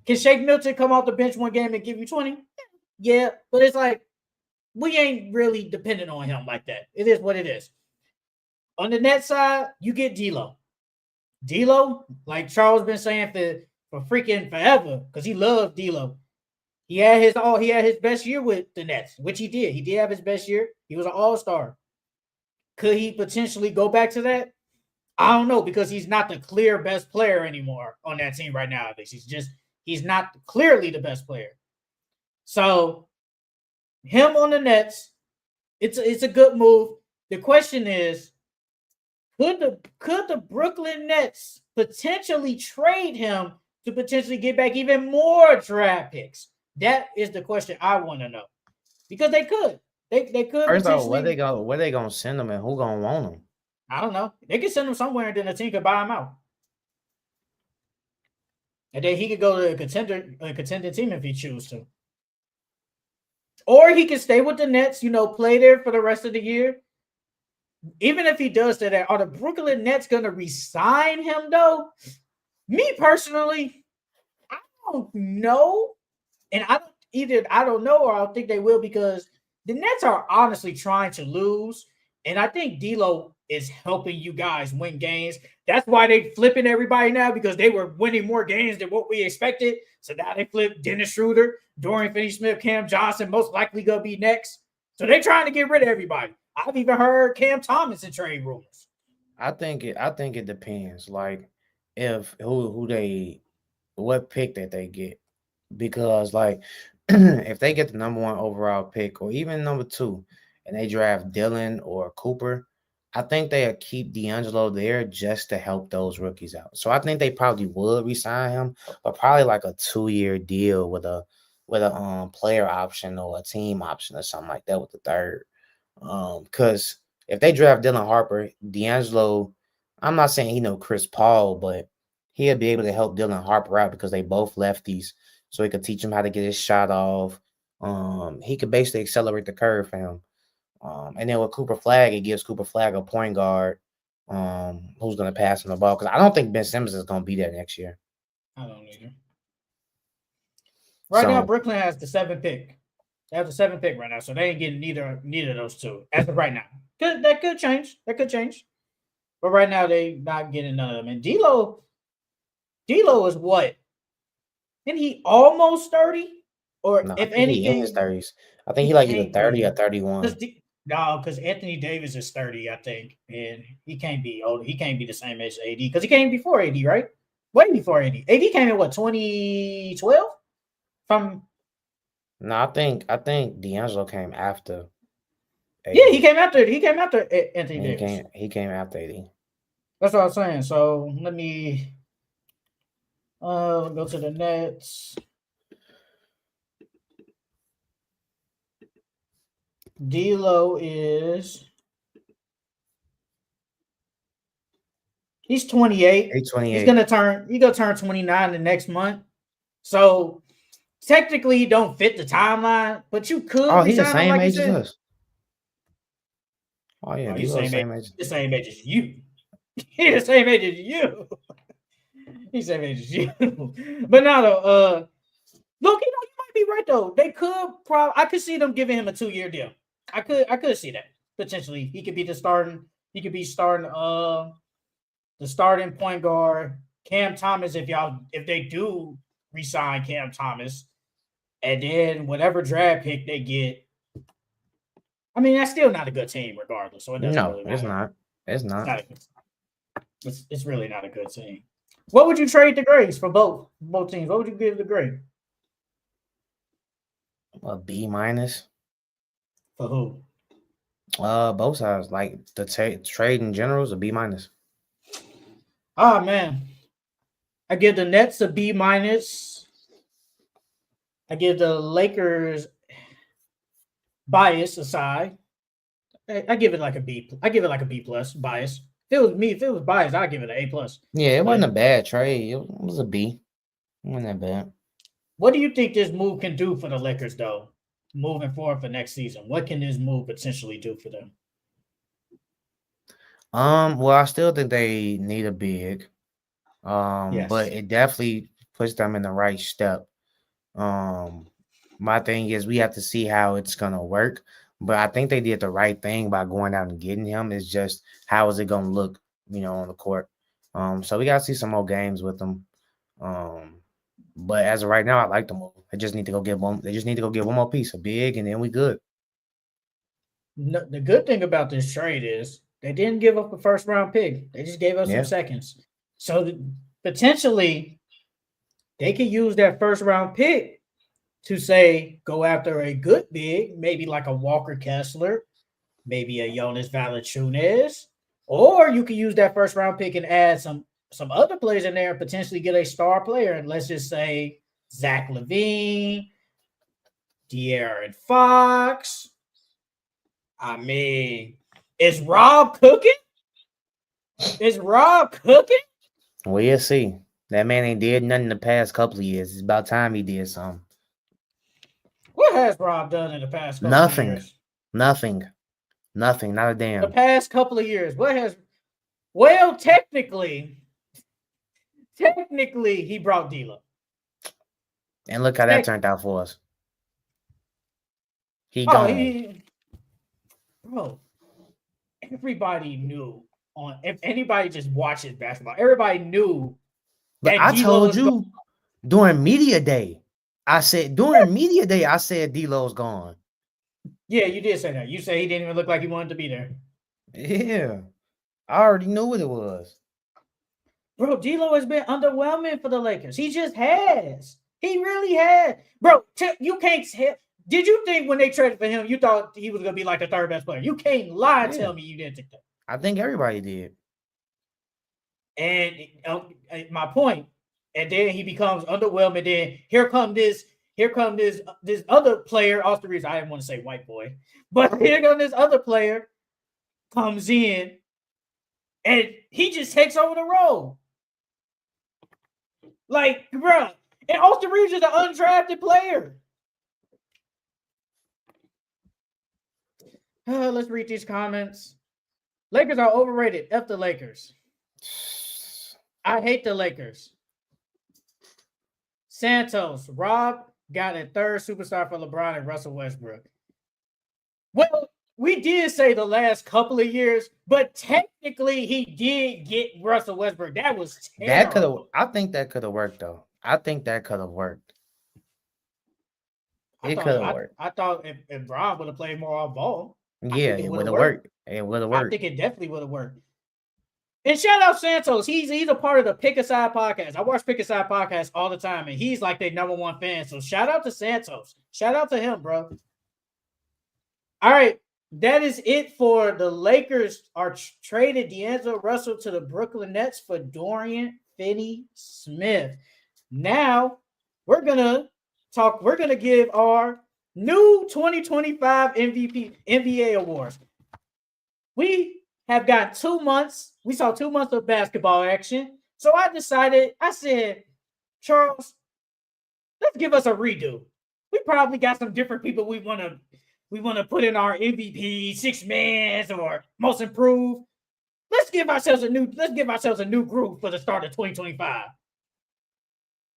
Can Shake Milton come off the bench one game and give you 20? Yeah, but it's like we ain't really dependent on him like that. It is what it is. On the net side, you get D'Lo. D'Lo, like Charles been saying for freaking forever, because he loves D'Lo. He had his best year with the Nets, which he did. He did have his best year. He was an all-star. Could he potentially go back to that? I don't know, because he's not the clear best player anymore on that team right now. At least he's not clearly the best player. So him on the Nets, it's a good move. The question is, could the Brooklyn Nets potentially trade him to potentially get back even more draft picks? That is the question I want to know. Because they could. They could. First off, where they gonna send them and who gonna want them? I don't know. They could send him somewhere and then the team could buy him out. And then he could go to a contending team if he chooses to. Or he can stay with the Nets, play there for the rest of the year. Even if he does that, are the Brooklyn Nets going to re-sign him, though? Me personally, I don't know. And I don't know or I don't think they will, because the Nets are honestly trying to lose. And I think D'Lo is helping you guys win games. That's why they flipping everybody now, because they were winning more games than what we expected. So now they flip Dennis Schroeder, Dorian Finney-Smith, Cam Johnson, most likely going to be next. So they're trying to get rid of everybody. I've even heard Cam Thompson trade rumors. I think it depends. Like if what pick that they get. Because like if they get the number 1 overall pick or even number 2 and they draft Dylan or Cooper, I think they'll keep D'Angelo there just to help those rookies out. So I think they probably would re-sign him, but probably like a 2-year deal with a player option or a team option or something like that with the third. Because if they draft Dylan Harper, D'Angelo, I'm not saying he know Chris Paul, but he'll be able to help Dylan Harper out because they both lefties. So he could teach him how to get his shot off. He could basically accelerate the curve for him. And then with Cooper Flag, it gives Cooper Flag a point guard who's going to pass him the ball. Because I don't think Ben Simmons is going to be there next year. I don't either. Right now, Brooklyn has the 7th pick. They have the 7th pick right now, so they ain't getting neither of those two as of right now. That could change. But right now, they not getting none of them. And D'Lo is what? Isn't he almost 30? Or no, if anything, in his 30s. I think he like either 30 or 31. No, because Anthony Davis is 30, I think, and he can't be older. He can't be the same age as AD because he came before AD, right? Way before AD. AD came in what, 2012? No, I think D'Angelo came after AD. Yeah, he came after Anthony Davis. He came after AD. That's what I was saying. So let me go to the Nets. D'Lo he's 28. He's 28. He's gonna turn 29 the next month. So technically he don't fit the timeline, but you could. Oh, he's the same age as us. Oh yeah, he's the same age. The same age as you. He's the same age as you. He's the same age as you. But now though, look, you might be right though. They could I could see them giving him a 2-year deal. I could see that. potentially. He could be the starting. He could be starting. The starting point guard. Cam Thomas. If they do resign Cam Thomas, and then whatever draft pick they get, I mean that's still not a good team, regardless. So it doesn't No, really it's matter. not. It's not. It's really not a good team. What would you trade the grades for both teams? What would you give the grade? A B minus. For who? Both sides. Like the trade in general is a B minus. Oh man, I give the Nets a B minus. I give the Lakers, bias aside, I give it like a B. I give it like a B plus bias. If it was bias, I'd give it an A plus. Yeah, it wasn't a bad trade. It was a B. It wasn't that bad. What do you think this move can do for the Lakers, though, moving forward for next season? What can this move potentially do for them? Well, I still think they need a big. Yes. But it definitely puts them in the right step. My thing is we have to see how it's gonna work. But I think they did the right thing by going out and getting him. It's just how is it gonna look, on the court. So we gotta see some more games with them. But as of right now, I like the move. They just need to go get one. They just need to go get one more piece, a big, and then we good. No, the good thing about this trade is they didn't give up a first round pick. They just gave us some seconds. So potentially they could use that first round pick to say go after a good big, maybe like a Walker Kessler, maybe a Jonas Valanciunas, or you could use that first round pick and add some other players in there and potentially get a star player. And let's just say Zach LaVine, De'Aaron Fox. I mean, is Rob cooking? Is Rob cooking? We'll see. That man ain't did nothing the past couple of years. It's about time he did something. What has Rob done in the past couple of years? Nothing. Not a damn. The past couple of years. What has... Well, technically, he brought D'Lo. And look how that turned out for us. He gone. Bro, everybody knew. If anybody just watches basketball, everybody knew. But I told you during media day. I said D'Lo's gone. Yeah, you did say that. You said he didn't even look like he wanted to be there. Yeah, I already knew what it was. Bro, D'Lo has been underwhelming for the Lakers. He just has. He really has. Bro, you can't. Did you think when they traded for him, you thought he was going to be like the third best player? You can't lie and tell me you didn't think that. I think everybody did. And my point. And then he becomes underwhelming. Then here comes this other player off the reason. I didn't want to say white boy, but here comes this other player comes in, and he just takes over the role. Like, bro, and Austin Reeves is an undrafted player. Let's read these comments. Lakers are overrated. F the Lakers. I hate the Lakers. Santos, Rob got a third superstar for LeBron and Russell Westbrook. Well, we did say the last couple of years, but technically he did get Russell Westbrook. That was terrible. I think that could have worked, though. I think that could have worked. It could have worked. I thought if Rob would have played more off ball. Yeah, it would have worked. It would have worked. I think it definitely would have worked. And shout out Santos. He's a part of the Pick Aside podcast. I watch Pick Aside podcast all the time, and he's like their number one fan. So shout out to Santos. Shout out to him, bro. All right. That is it for the Lakers are traded D'Angelo Russell to the Brooklyn Nets for Dorian Finney-Smith. Now we're gonna give our new 2025 MVP NBA awards. We have got 2 months. We saw 2 months of basketball action. So I said, Charles, let's give us a redo. We probably got some different people we want to put in our MVP, six mans, or most improved. Let's give ourselves a new group for the start of 2025.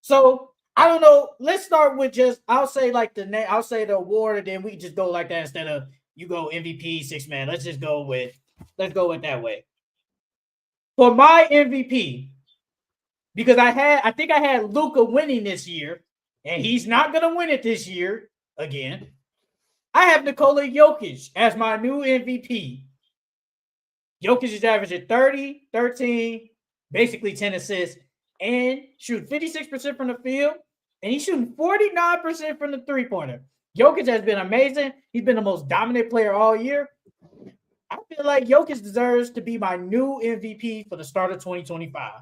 So I don't know. Let's start with I'll say the award, and then we just go like that instead of you go MVP, six man. Let's go with that way. For my MVP, because I think I had Luka winning this year, and he's not gonna win it this year again. I have Nikola Jokic as my new MVP. Jokic is averaging 30, 13, basically 10 assists, and shoot 56% from the field, and he's shooting 49% from the three-pointer. Jokic has been amazing. He's been the most dominant player all year. I feel like Jokic deserves to be my new MVP for the start of 2025.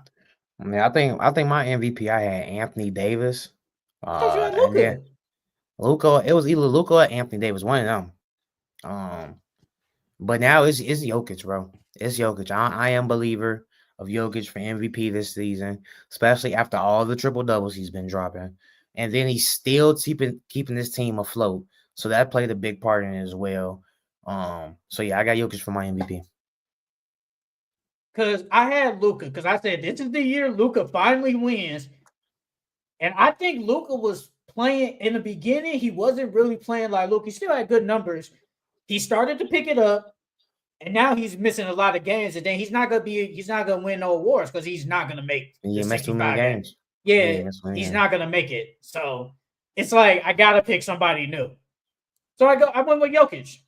I mean, I think my MVP I had Anthony Davis. I thought you had And then Luka. Luka, it was either Luka or Anthony Davis, one of them. But now it's Jokic, bro. It's Jokic. I am a believer of Jokic for MVP this season, especially after all the triple doubles he's been dropping. And then he's still keeping this team afloat. So that played a big part in it as well. So yeah, I got Jokic for my MVP. Because I had Luka, because I said this is the year Luka finally wins. And I think Luka was playing in the beginning. He wasn't really playing like Luka. He still had good numbers. He started to pick it up, and now he's missing a lot of games. And then he's not gonna win no awards because he's not gonna make He the missed too many 65 games. Yeah, he's not gonna make it. So it's like I gotta pick somebody new. So I went with Jokic.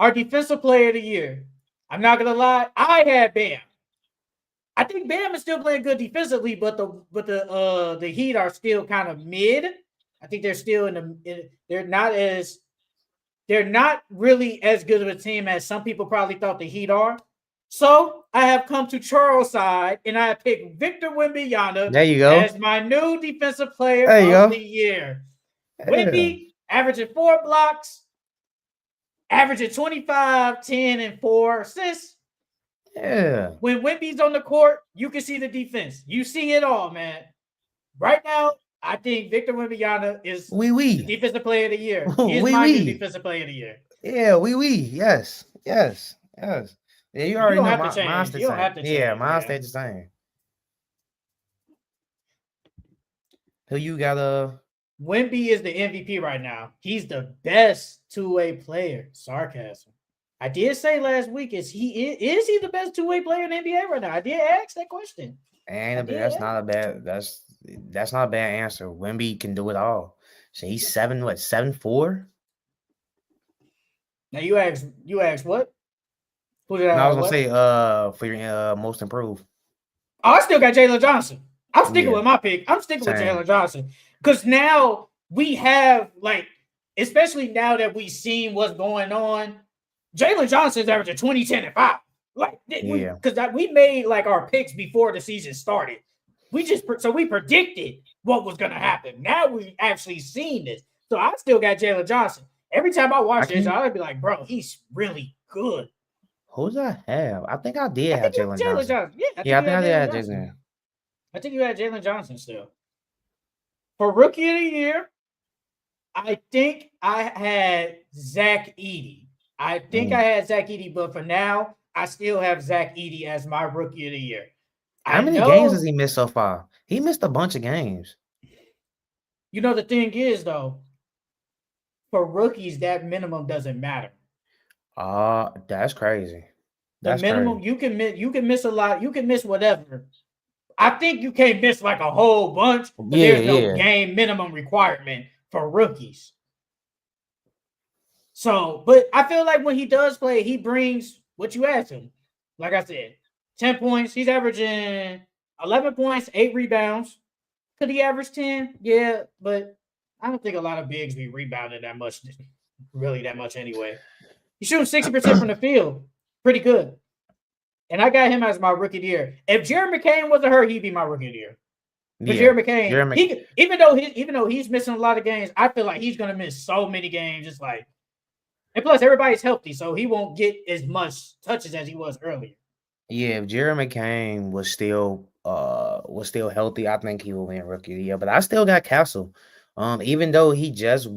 Our defensive player of the year. I'm not gonna lie, I had Bam. I think Bam is still playing good defensively, but the Heat are still kind of mid. I think they're still they're not really as good of a team as some people probably thought the Heat are. So I have come to Charles' side, and I have picked Victor Wembanyama There you go. as my new defensive player of the year. Wemby averaging 4 blocks, averaging 25, 10, and 4 assists. Yeah. When Wemby's on the court, you can see the defense. You see it all, man. Right now, I think Victor Wembanyama is the defensive player of the year. He is my new defensive player of the year. Yeah, yes. Yeah, you already know mine's the same. Yeah, mine's stayed the same. Who you got? Wemby is the MVP right now. He's the best two-way player. Sarcasm. I did say last week, is he the best two-way player in the NBA right now? I did ask that question. That's not a bad answer. Wemby can do it all. So he's 7'4"? Now you asked what? Who did I was gonna say for your most improved. Oh, I still got Jalen Johnson. I'm sticking with my pick. I'm sticking with Jalen Johnson. Because now we have, like, especially now that we've seen what's going on, Jalen Johnson's averaging 20, 10, and 5. Like, because we made like our picks before the season started. We predicted what was gonna happen. Now we actually seen this. So I still got Jalen Johnson. Every time I watch this, I'd be like, bro, he's really good. Who's I have? I think I did have Jalen Johnson. Yeah, I think I did have Jalen. I think you had Jalen Johnson still. For Rookie of the Year, I think I had Zach Edey. But for now, I still have Zach Edey as my Rookie of the Year. How many games has he missed so far? He missed a bunch of games. You know, the thing is, though, for rookies, that minimum doesn't matter. That's crazy. The minimum, you can miss a lot. You can miss whatever. I think you can't miss like a whole bunch, but there's no game minimum requirement for rookies. So, but I feel like when he does play, he brings what you ask him. Like I said, 10 points. He's averaging 11 points, 8 rebounds. Could he average 10? Yeah, but I don't think a lot of bigs be rebounding that much anyway. He's shooting 60% from the field. Pretty good. And I got him as my Rookie of the Year. If Jeremy McCain wasn't hurt, he'd be my Rookie of the Year. Because Jeremy McCain, even though he's missing a lot of games, I feel like he's gonna miss so many games. It's like, and plus everybody's healthy, so he won't get as much touches as he was earlier. Yeah, if Jeremy McCain was still healthy, I think he will win Rookie of the Year. But I still got Castle. Even though he just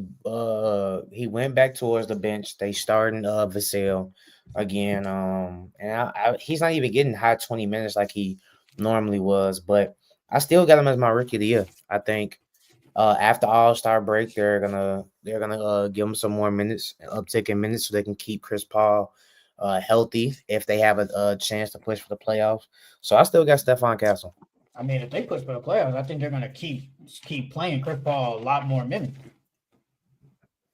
he went back towards the bench, they starting Vassell again. And he's not even getting high 20 minutes like he normally was, but I still got him as my Rookie of the Year. I think After All-Star break, they're gonna give him some more minutes, uptick in minutes, so they can keep Chris Paul healthy if they have a chance to push for the playoffs. So I still got Stephon Castle. I mean, if they push for the playoffs, I think they're gonna keep playing Chris Paul a lot more minutes.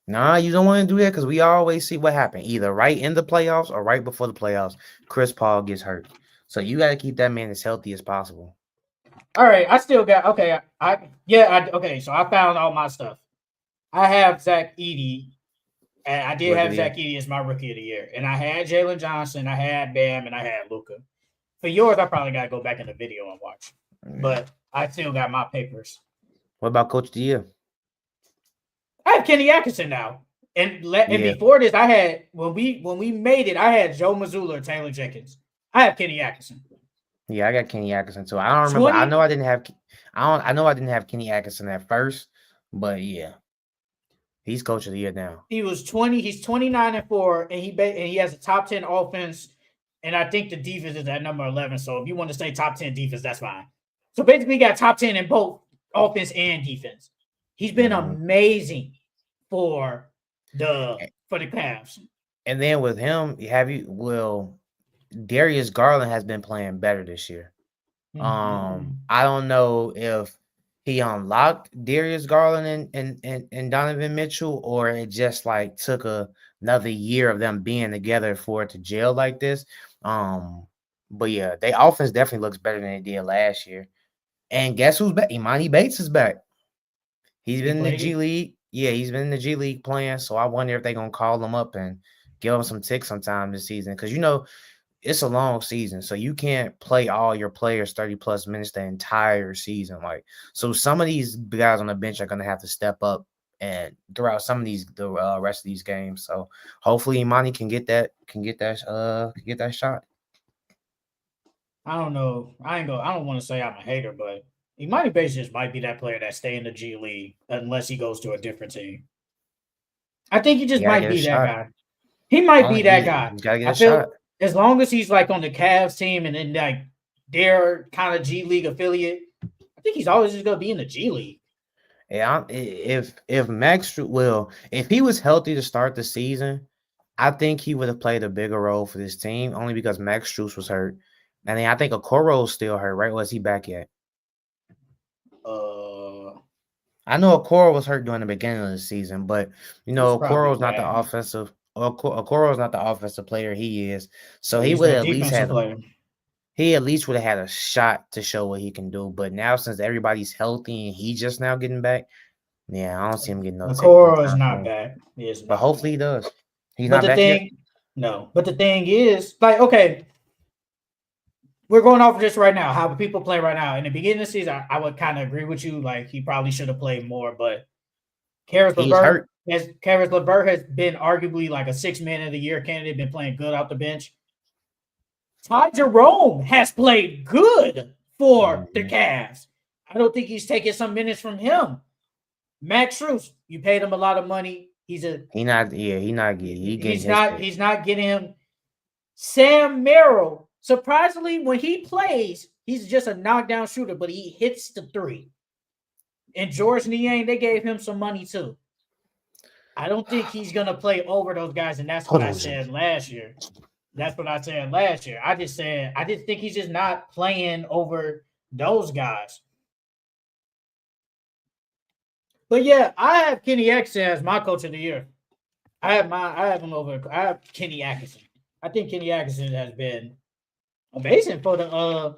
Nah, you don't want to do that because we always see what happened. Either right in the playoffs or right before the playoffs, Chris Paul gets hurt. So you got to keep that man as healthy as possible. All right, I still got okay. Okay. So I found all my stuff. I have Zach Edey, and I did have Zach Edey as my rookie of the year, and I had Jalen Johnson, I had Bam, and I had Luka. For yours, I probably got to go back in the video and watch, but I still got my papers. What about Coach of the Year? I have Kenny Atkinson now, and before this, I had when we made it, I had Joe Mazzulla or Taylor Jenkins. I have Kenny Atkinson. Yeah, I got Kenny Atkinson too. I don't remember. I know I didn't have Kenny Atkinson at first, but yeah, he's Coach of the Year now. He was 20. He's 29-4, and he has a top 10 offense, and I think the defense is at number 11. So if you want to say top 10 defense, that's fine. So basically, he got top 10 in both offense and defense. He's been amazing for the Cavs. And then with him, Darius Garland has been playing better this year. I don't know if he unlocked Darius Garland and Donovan Mitchell, or it just like took another year of them being together for it to gel like this. But yeah, their offense definitely looks better than it did last year. And guess who's back? Imani Bates is back. He's been in the G League. Yeah, he's been in the G League playing. So I wonder if they're gonna call him up and give him some ticks sometime this season. Because it's a long season, so you can't play all your players 30+ minutes the entire season. So some of these guys on the bench are gonna have to step up and throughout some of the rest of these games. So hopefully Imani can get that shot. I don't know. I don't want to say I'm a hater, but Imani Bates just might be that player that stay in the G League unless he goes to a different team. I think he just might be that guy. He might be that guy. He's gotta get a shot. As long as he's like on the Cavs team and then like their kind of G League affiliate, I think he's always just gonna be in the G League. Yeah, if he was healthy to start the season, I think he would have played a bigger role for this team only because Max Strus was hurt. And then I think Okoro's still hurt, right? Or is he back yet? I know Okoro was hurt during the beginning of the season, but Okoro's not the offensive. Okoro's not the offensive player he is, so he would at least would have had a shot to show what he can do. But now since everybody's healthy and he's just now getting back, yeah, I don't see him getting no. Okoro is not back. But hopefully he does. He's not back yet. No, but the thing is, okay, we're going off of this right now, how people play right now. In the beginning of the season, I would kind of agree with you. Like, he probably should have played more, but Caris LeVert has been arguably like a 6-man of the year candidate, been playing good out the bench. Ty Jerome has played good for the Cavs. I don't think he's taking some minutes from him. Max Strus, you paid him a lot of money. He's not getting him. Sam Merrill, surprisingly, when he plays, he's just a knockdown shooter, but he hits the three. And George Niang, they gave him some money too. I don't think he's going to play over those guys, and that's what I said last year. I just think he's just not playing over those guys. But yeah, I have Kenny Atkinson as my coach of the year. I have Kenny Atkinson. I think Kenny Atkinson has been amazing for the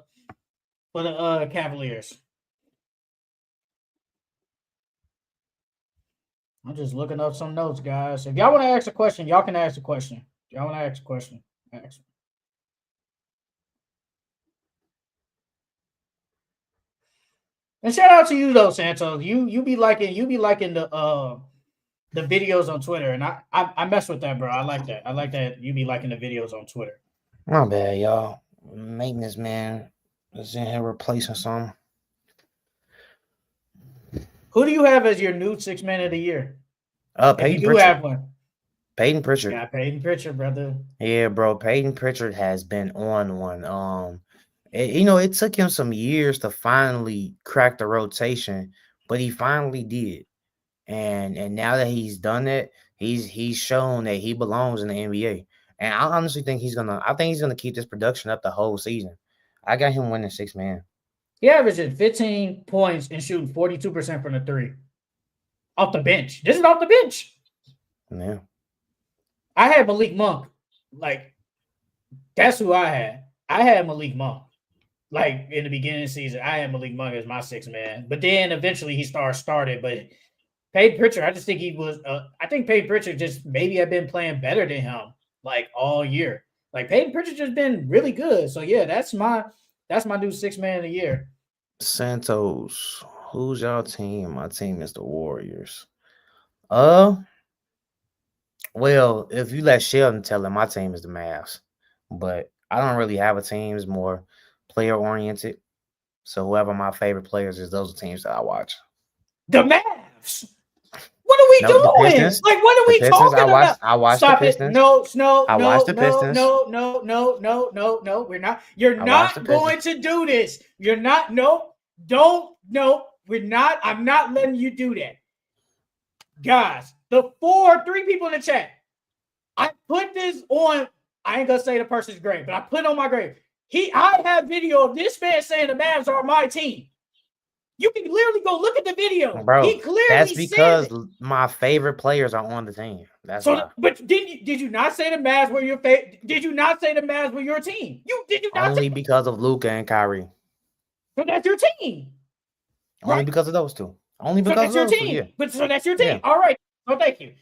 Cavaliers. I'm just looking up some notes, guys. If y'all want to ask a question, y'all can ask a question. If y'all want to ask a question, ask. And shout out to you though, Santos. You be liking the videos on Twitter, and I mess with that, bro. I like that. I like that you be liking the videos on Twitter. My bad, y'all. Maintenance man is in here replacing some. Who do you have as your new 6-man of the year? Peyton Pritchard. Have one. Peyton Pritchard. Yeah, Peyton Pritchard, brother. Yeah, bro. Peyton Pritchard has been on one. It took him some years to finally crack the rotation, but he finally did. And now that he's done it, he's shown that he belongs in the NBA. And I honestly think he's gonna keep this production up the whole season. I got him winning 6 man. He averaging 15 points and shooting 42% from the three. Off the bench. This is off the bench. Yeah. I had Malik Monk. Like, that's who I had. I had Malik Monk. Like, in the beginning of the season, I had Malik Monk as my 6 man. But then eventually he started. But Peyton Pritchard, I just think he was I think Peyton Pritchard just maybe had been playing better than him like all year. Like Peyton Pritchard just been really good. So yeah, that's my new 6 man of the year. Santos, who's y'all team? My team is the Warriors. Well, if you let Sheldon tell him, my team is the Mavs. But I don't really have a team. It's more player oriented. So whoever my favorite players is, those are teams that I watch. The Mavs. What are we doing? Like, what are we talking about? I watched Stop the Pistons. It. No. We're not. You're not going to do this. You're not. No. Don't. No. We're not. I'm not letting you do that. Guys, the 3 people in the chat. I put this on. I ain't gonna say the person's grave, but I put it on my grave. I have video of this man saying the Mavs are my team. You can literally go look at the video, bro. He clearly that's because my favorite players are on the team. That's why. But did you not say the Mavs were your favorite? Did you not say the Mavs were your team? Did you not only because of Luka and Kyrie? So that's your team. Only because of those two. Only because so that's of those your team. Two, yeah. But so that's your team. Yeah. All right. So thank you.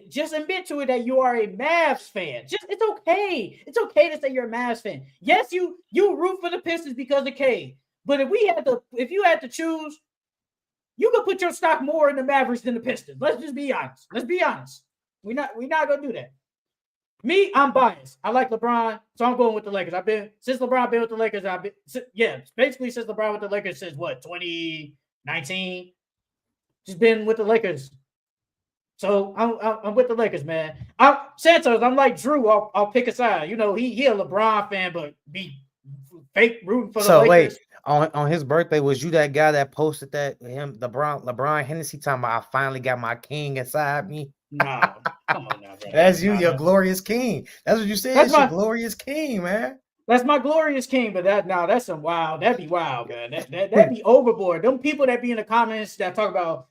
Just admit to it that you are a Mavs fan. It's okay. It's okay to say you're a Mavs fan. Yes, you root for the Pistons because of K. But if you had to choose, you could put your stock more in the Mavericks than the Pistons. Let's just be honest. We're not gonna do that. Me, I'm biased. I like LeBron, so I'm going with the Lakers. Since LeBron been with the Lakers. Basically since LeBron with the Lakers since what 2019. Just been with the Lakers. So I'm with the Lakers, man. Santos. I'm like Drew. I'll pick a side. You know, he a LeBron fan, but be fake rooting for the Lakers. Wait. On his birthday, was you that guy that posted that LeBron Hennessy talking about I finally got my king inside me? No, come on now, bro. That's you, your glorious king. That's what you said. That's your glorious king, man. That's my glorious king, but that's some wild. That'd be wild, man. That'd be overboard. Them people that be in the comments that talk about,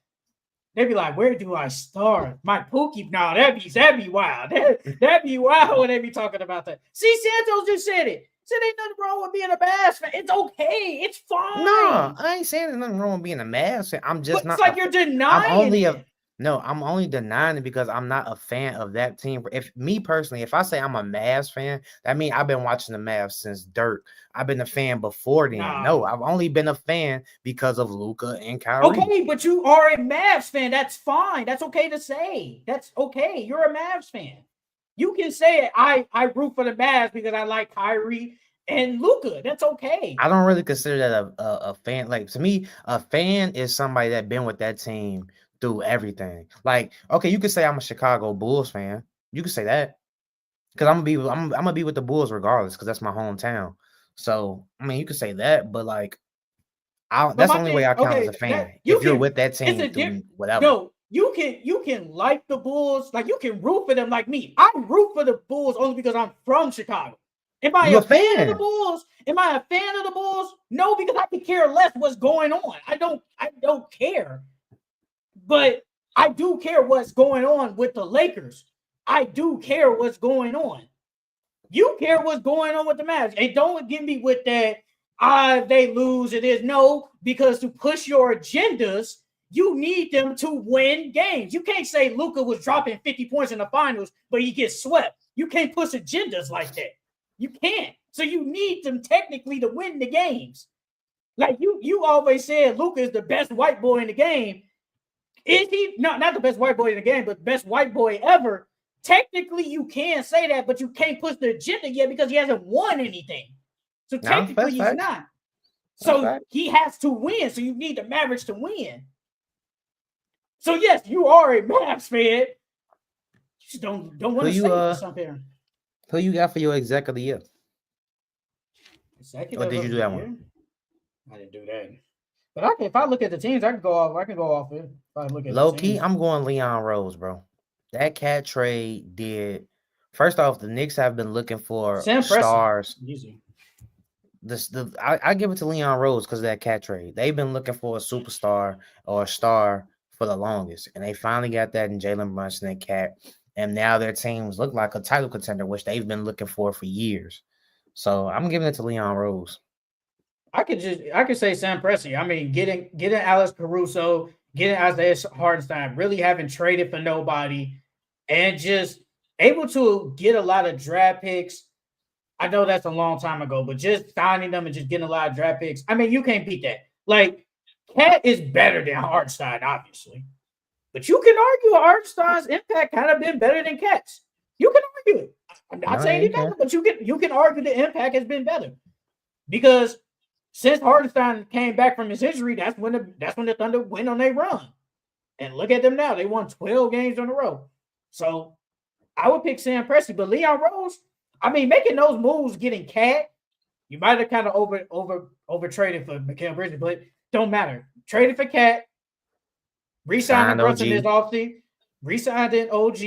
they be like, where do I start? My Pookie. No, that'd be wild. That'd be wild when they be talking about that. See, Santos just said it. Said ain't nothing wrong with being a Mavs fan. It's okay. It's fine. No, I ain't saying there's nothing wrong with being a Mavs fan. I'm just not. It's like you're denying I'm only denying it because I'm not a fan of that team. If I say I'm a Mavs fan, that means I've been watching the Mavs since Dirk. I've been a fan before then. No, I've only been a fan because of Luka and Kyrie. Okay, but you are a Mavs fan. That's fine. That's okay to say. That's okay. You're a Mavs fan. You can say it. I root for the Mavs because I like Kyrie and Luka. That's okay. I don't really consider that a fan. Like, to me, a fan is somebody that been with that team through everything. Like, okay, you could say I'm a Chicago Bulls fan. You could say that because I'm gonna be with the Bulls regardless because that's my hometown. So I mean, you could say that, but like, that's the only way I count as a fan. If you're with that team through whatever. No. You can like the Bulls, like you can root for them like me. I root for the Bulls only because I'm from Chicago. Am I a fan of the Bulls? Am I a fan of the Bulls? No, because I could care less what's going on. I don't care. But I do care what's going on with the Lakers. I do care what's going on. You care what's going on with the Mavs. And don't get me with that, they lose, it is. No, because to push your agendas, you need them to win games. You can't say Luka was dropping 50 points in the finals, but he gets swept. You can't push agendas like that. You can't. So you need them technically to win the games. Like you always said Luka is the best white boy in the game. Is he? No, not the best white boy in the game, but the best white boy ever. Technically, you can say that, but you can't push the agenda yet because he hasn't won anything. So technically, he's not. So he has to win. So you need the Mavericks to win. So yes, you are a Mavs fan. You just don't want to say something. Who you got for your exec of the year? Or did you do that one? I didn't do that. But if I look at the teams, I can go off it. If I look at the Low key, teams. I'm going Leon Rose, bro. That cat trade did. First off, the Knicks have been looking for Sam Presti. stars. Easy. I give it to Leon Rose because of that cat trade. They've been looking for a superstar or a star for the longest, and they finally got that in Jalen Brunson and Cat. And now their teams look like a title contender, which they've been looking for years. So I'm giving it to Leon Rose. I could say Sam Presti. I mean, getting Alex Caruso, getting Isaiah Hartenstein, really haven't traded for nobody, and just able to get a lot of draft picks. I know that's a long time ago, but just signing them and just getting a lot of draft picks. I mean, you can't beat that. Like, Cat is better than Hartenstein, obviously. But you can argue Hartenstein's impact kind of been better than Cat's. You can argue it. I'm not saying he doesn't, but you can argue the impact has been better. Because since Hartenstein came back from his injury, that's when the Thunder went on their run. And look at them now. They won 12 games in a row. So I would pick Sam Presti, but Leon Rose, I mean, making those moves, getting Cat, you might have kind of over traded for Mikal Bridges, but don't matter. Traded for Cat, re-signed Brunson this offseason, re-signed in OG,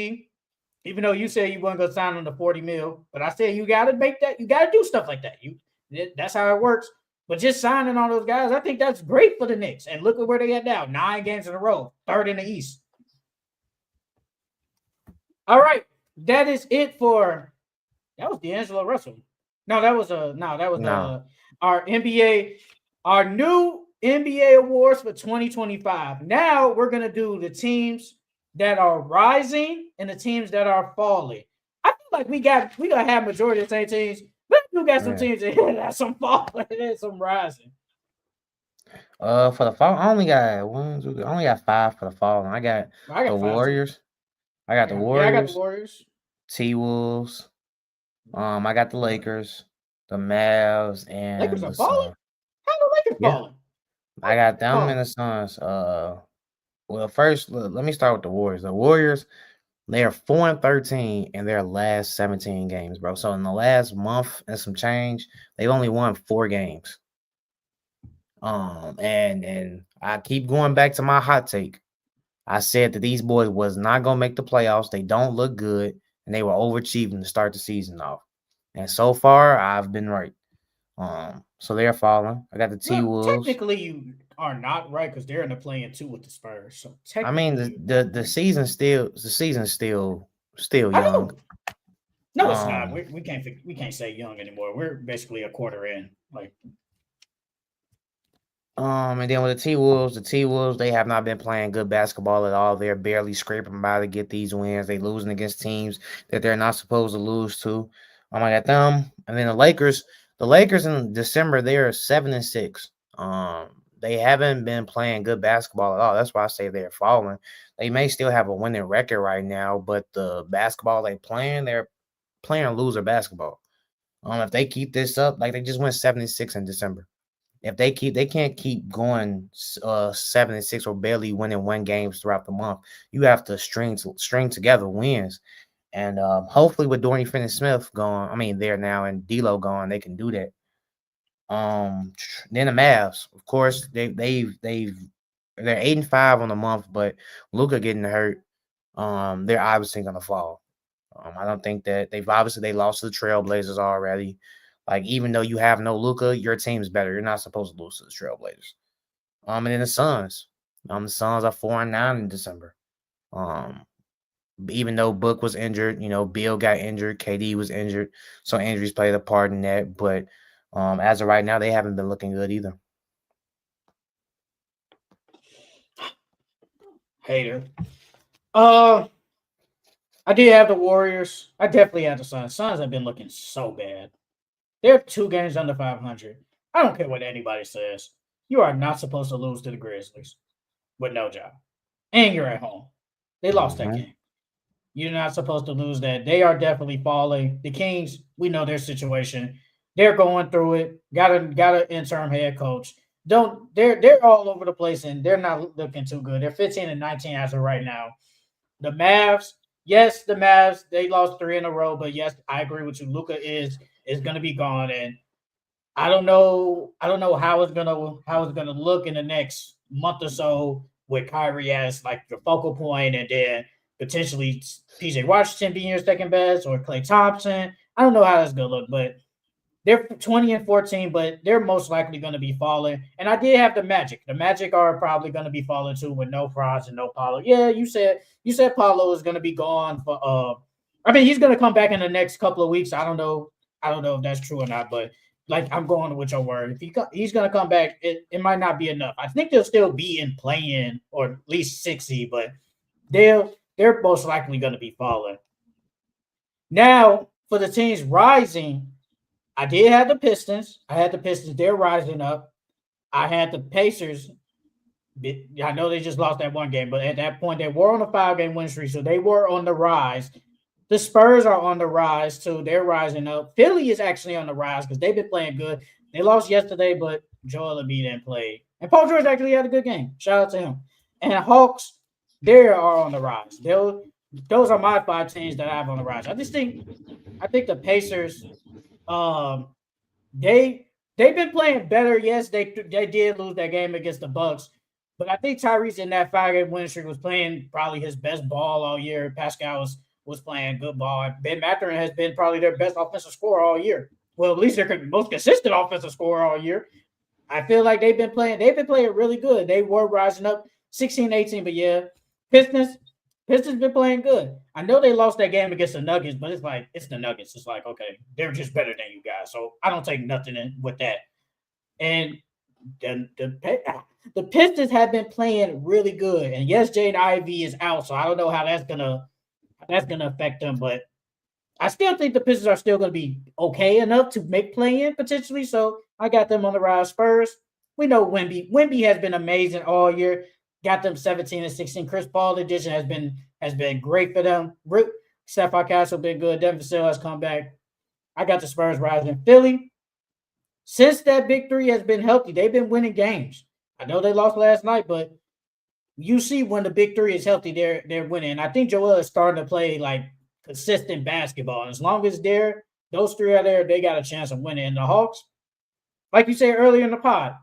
even though you said you weren't going to sign on the $40 million. But I said you got to make that, you got to do stuff like that. That's how it works. But just signing all those guys, I think that's great for the Knicks. And look at where they at now. 9 games in a row, 3rd in the East. All right. That is it for that was D'Angelo Russell. No, that was our NBA, our new NBA awards for 2025. Now we're gonna do the teams that are rising and the teams that are falling. I feel like we gonna have majority of the same teams, but we got some teams that have some falling and some rising. For the fall, I only got 5 for the fall. I got the Warriors. I got the Warriors. Yeah, I got the Warriors. T-Wolves. I got the Lakers, the Mavs, and Lakers are the falling. Suns. How the Lakers falling? I got them and the Suns. Well, first let me start with the Warriors. The Warriors, they are 4-13 in their last 17 games, bro. So in the last month and some change, they've only won 4 games. And I keep going back to my hot take. I said that these boys was not gonna make the playoffs. They don't look good, and they were overachieving to start the season off. And so far, I've been right. So they're falling. I got the T-Wolves. Technically, you are not right because they're in the play-in 2 with the Spurs. So I mean, the season's still young. No, it's not. We can't say young anymore. We're basically a quarter in. Like, and then with the T-Wolves, they have not been playing good basketball at all. They're barely scraping by to get these wins. They losing against teams that they're not supposed to lose to. I got them. And then the Lakers in December, they are 7-6. They haven't been playing good basketball at all. That's why I say they're falling. They may still have a winning record right now, but the basketball they're playing loser basketball. If they keep this up, like they just went 7-6 in December. If they can't keep going 7-6 or barely winning 1 games throughout the month. You have to string together wins. And hopefully with Dorian Finney-Smith gone, there now, and D'Lo gone, they can do that. Then the Mavs, of course, they're 8-5 on the month, but Luka getting hurt, they're obviously gonna fall. I don't think that they lost to the Trailblazers already. Like, even though you have no Luka, your team's better. You're not supposed to lose to the Trailblazers. And then the Suns. The Suns are 4-9 in December. Even though Book was injured, Bill got injured, KD was injured, so injuries played a part in that. But as of right now, they haven't been looking good either. Hater. I did have the Warriors. I definitely had the Suns. Suns have been looking so bad. They're 2 games under 500. I don't care what anybody says. You are not supposed to lose to the Grizzlies with no job. And you're at home. They lost that game. You're not supposed to lose that. They are definitely falling. The Kings, we know their situation. They're going through it. Got an interim head coach. They're all over the place, and they're not looking too good. They're 15-19 as of right now. The Mavs, yes, they lost 3 in a row, but yes, I agree with you. Luka is going to be gone, and I don't know. I don't know how it's gonna look in the next month or so with Kyrie as like the focal point, and then potentially PJ Washington being your second best or Klay Thompson. I don't know how that's gonna look, but they're 20 and 14, but they're most likely going to be falling. And I did have the Magic. The Magic are probably going to be falling too with no Franz and no Paulo. Yeah, you said Paulo is going to be gone for. I mean, he's going to come back in the next couple of weeks. I don't know. I don't know if that's true or not, but like I'm going with your word. If he's going to come back, it might not be enough. I think they'll still be in playing or at least 60, but they're most likely going to be falling. Now for the teams rising, I did have the Pistons. I had the Pistons. They're rising up. I had the Pacers. I know they just lost that one game, but at that point, they were on a 5 game win streak, so they were on the rise. The Spurs are on the rise, too. They're rising up. Philly is actually on the rise because they've been playing good. They lost yesterday, but Joel Embiid didn't play. And Paul George actually had a good game. Shout out to him. And Hawks, they are on the rise. Those are my 5 teams that I have on the rise. I think the Pacers, um, they've been playing better. Yes, they did lose that game against the Bucks, but I think Tyrese in that 5 game win streak was playing probably his best ball all year. Pascal was playing good ball. Ben Mathurin has been probably their best offensive scorer all year. Well, at least their most consistent offensive scorer all year. I feel like they've been playing really good. They were rising up 16-18, but yeah, Pistons Pistons been playing good. I know they lost that game against the Nuggets, but it's like it's the Nuggets. It's like okay, they're just better than you guys, so I don't take nothing in with that. And the Pistons have been playing really good, and yes, Jaden Ivey is out, so I don't know how that's gonna affect them, but I still think the Pistons are still going to be okay enough to make play in potentially. So I got them on the rise. Spurs, we know Wimby. Wimby has been amazing all year. Got them 17 and 16. Chris Paul addition has been great for them. Stephon Castle been good. Devin Vassell has come back. I got the Spurs rising. Philly, since that big three has been healthy, they've been winning games. I know they lost last night, but you see when the big three is healthy, they're winning. And I think Joel is starting to play like consistent basketball. And as long as those three are there, they got a chance of winning. And the Hawks, like you said earlier in the pod,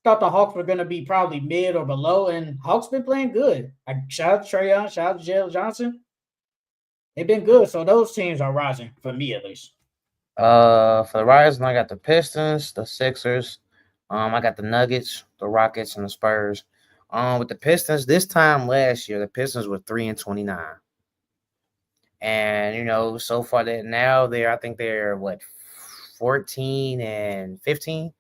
thought the Hawks were going to be probably mid or below, and Hawks been playing good. Shout out to Trae Young, shout out to Jalen Johnson. They've been good, so those teams are rising for me at least. For the Rising, I got the Pistons, the Sixers. I got the Nuggets, the Rockets, and the Spurs. With the Pistons, this time last year, the Pistons were 3-29, and so far that now I think they're what 14-15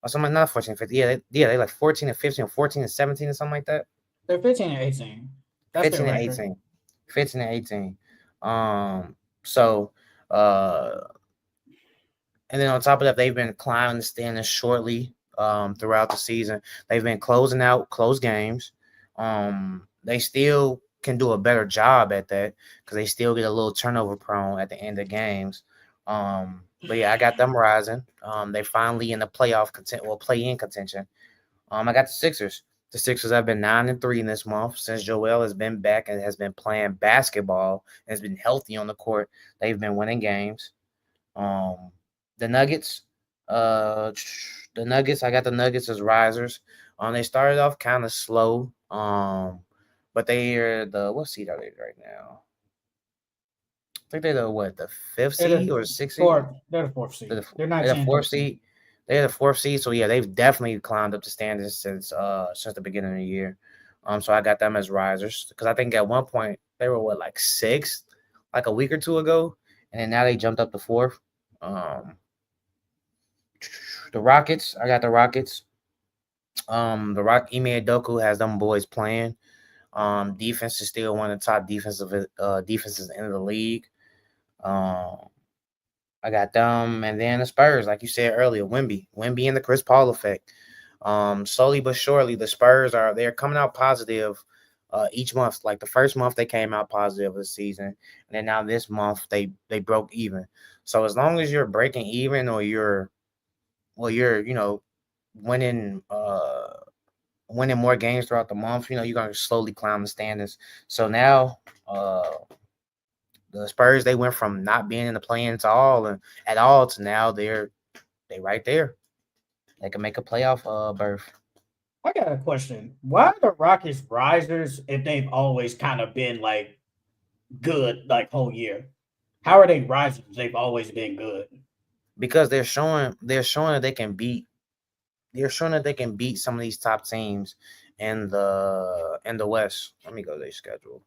or something. Not 14-15. They like 14-15 or 14-17 or something like that. They're 15 and 18. That's their 15 and record. 18. 15 and 18. So uh and then on top of that, they've been climbing the standings shortly throughout the season. They've been closing out close games. They still can do a better job at that because they still get a little turnover prone at the end of games. But yeah, I got them rising. They finally in the play in contention. I got the Sixers. The Sixers have been 9-3 in this month since Joel has been back and has been playing basketball and has been healthy on the court. They've been winning games. Um, the Nuggets, uh, I got the Nuggets as risers. They started off kind of slow. But they are what seed are they right now? I think they're the fifth They're seed the or sixth seed. fourth. They're the fourth seed. They're They're they're the 19 and fourth 13. seed. They're the fourth seed. So yeah, they've definitely climbed up the standings since the beginning of the year. So I got them as risers because I think at one point they were like sixth, like a week or two ago, and then now they jumped up to fourth. Um, the Rockets, I got the Rockets. Ime Doku has them boys playing. Defense is still one of the top defenses in the league. Um, I got them, and then the Spurs, like you said earlier, Wimby and the Chris Paul effect. Slowly but surely, the Spurs they're coming out positive each month. Like the first month, they came out positive of the season, and then now this month they broke even. So as long as you're breaking even or you're winning winning more games throughout the month, you're gonna slowly climb the standings. So now the Spurs, they went from not being in the play-ins at all to now they right there. They can make a playoff berth. I got a question. Why are the Rockets risers if they've always kind of been like good like whole year? How are they risers? They've always been good. Because they're showing that they can beat some of these top teams in the West. Let me go to their schedule.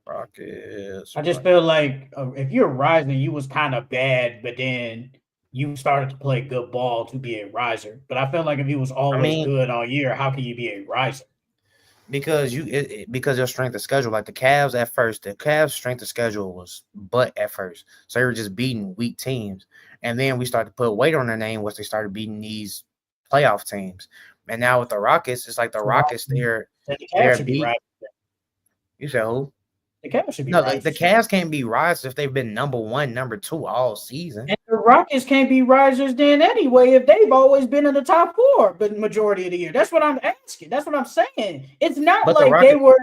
Rockets. I just feel like if you're rising, you was kind of bad, but then you started to play good ball to be a riser. But I feel like if you was I always mean, good all year, how can you be a riser? because your strength of schedule, like the Cavs' strength of schedule was butt at first, so they were just beating weak teams, and then we started to put weight on their name once they started beating these playoff teams, and now with the Rockets, it's like the So why Rockets, the Cavs they're should be beat. right? You said who? The Cavs should be No, the risers. Cavs can't be risers if they've been number one, number two all season. And the Rockets can't be risers then anyway if they've always been in the top four, but majority of the year. That's what I'm asking. That's what I'm saying. It's not But the like they Rockets, were.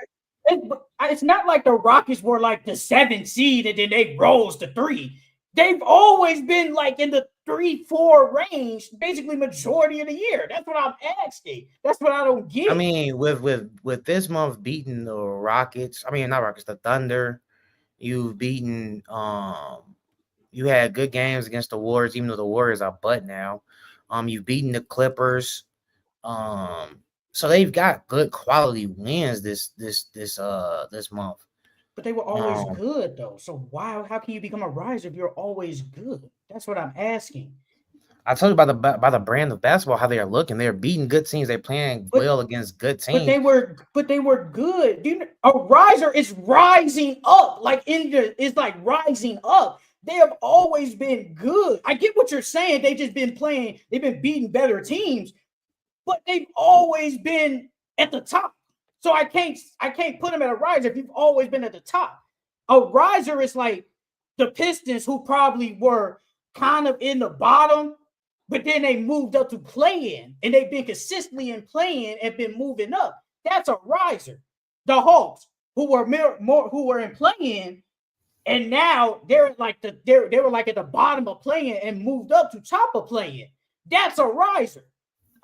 It's not like the Rockets were like the 7th seed and then they rose to 3. They've always been like in the 3-4 range, basically majority of the year. That's what I'm asking. That's what I don't I get. mean, with this month beating the Rockets, I mean not Rockets, the Thunder, you've beaten you had good games against the Warriors, even though the Warriors are butt now. You've beaten the Clippers. So they've got good quality wins this month. But they were always Um, good though. So why? How can you become a riser if you're always good? That's what I'm asking. I told you about the brand of basketball, how they are looking. They're beating good teams. They're playing But well against good but teams. they were good. A riser is rising up. Like it's like rising up. They have always been good. I get what you're saying. They just been playing. They've been beating better teams, but they've always been at the top. So I can't put them at a riser if you've always been at the top. A riser is like the Pistons who probably were kind of in the bottom, but then they moved up to play in, and they've been consistently in playing and been moving up. That's a riser. The Hawks who were more who were in playing, and now they're like they were like at the bottom of playing and moved up to top of playing. That's a riser.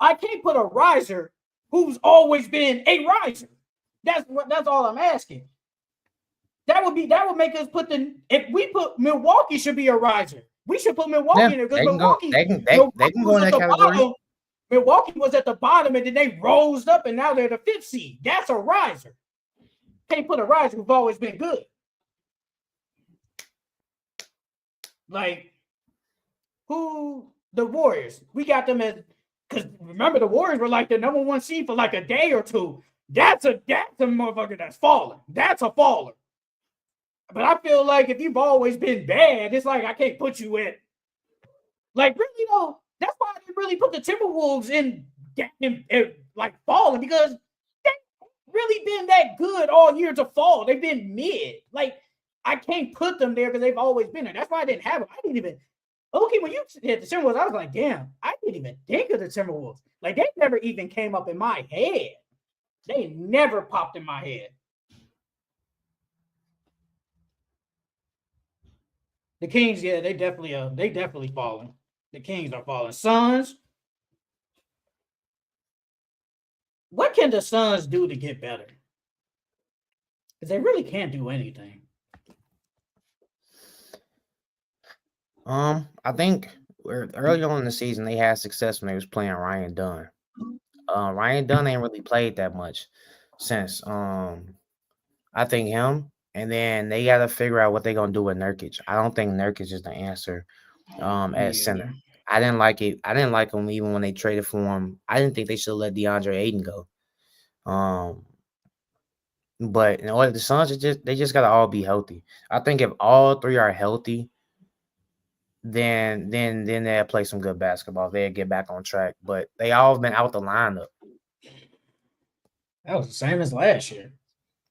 I can't put a riser who's always been a riser. That's all I'm asking. That would make us put if we put Milwaukee should be a riser. We should put Milwaukee Yeah, in there because they can go. They Milwaukee can go was in at that the category. bottom. Milwaukee was at the bottom and then they rose up and now they're the 5th seed. That's a riser. Can't put a riser who've always been good. Like who the Warriors? We got them as because remember the Warriors were like the number 1 seed for like a day or two. That's a motherfucker that's falling. That's a faller. But I feel like if you've always been bad, it's like I can't put you in. Like really though, that's why I didn't really put the Timberwolves in like falling because they've really been that good all year to fall. They've been mid. Like I can't put them there because they've always been there. That's why I didn't have them. I didn't even. Okay, when you hit the Timberwolves, I was like, damn, I didn't even think of the Timberwolves. Like they never even came up in my head. They never popped in my head. The Kings, yeah, they definitely falling. The Kings are falling. Suns. What can the Suns do to get better? Because they really can't do anything. I think early on in the season they had success when they was playing Ryan Dunn. Ryan Dunn ain't really played that much since I think him, and then they got to figure out what they're gonna do with Nurkic. I don't think Nurkic is the answer at center. I didn't like it. I didn't like him even when they traded for him. I didn't think they should let DeAndre Ayton go. But in order the Suns, they just gotta all be healthy. I think if all three are healthy, then they'll play some good basketball. They'll get back on track. But they all have been out the lineup. That was the same as last year.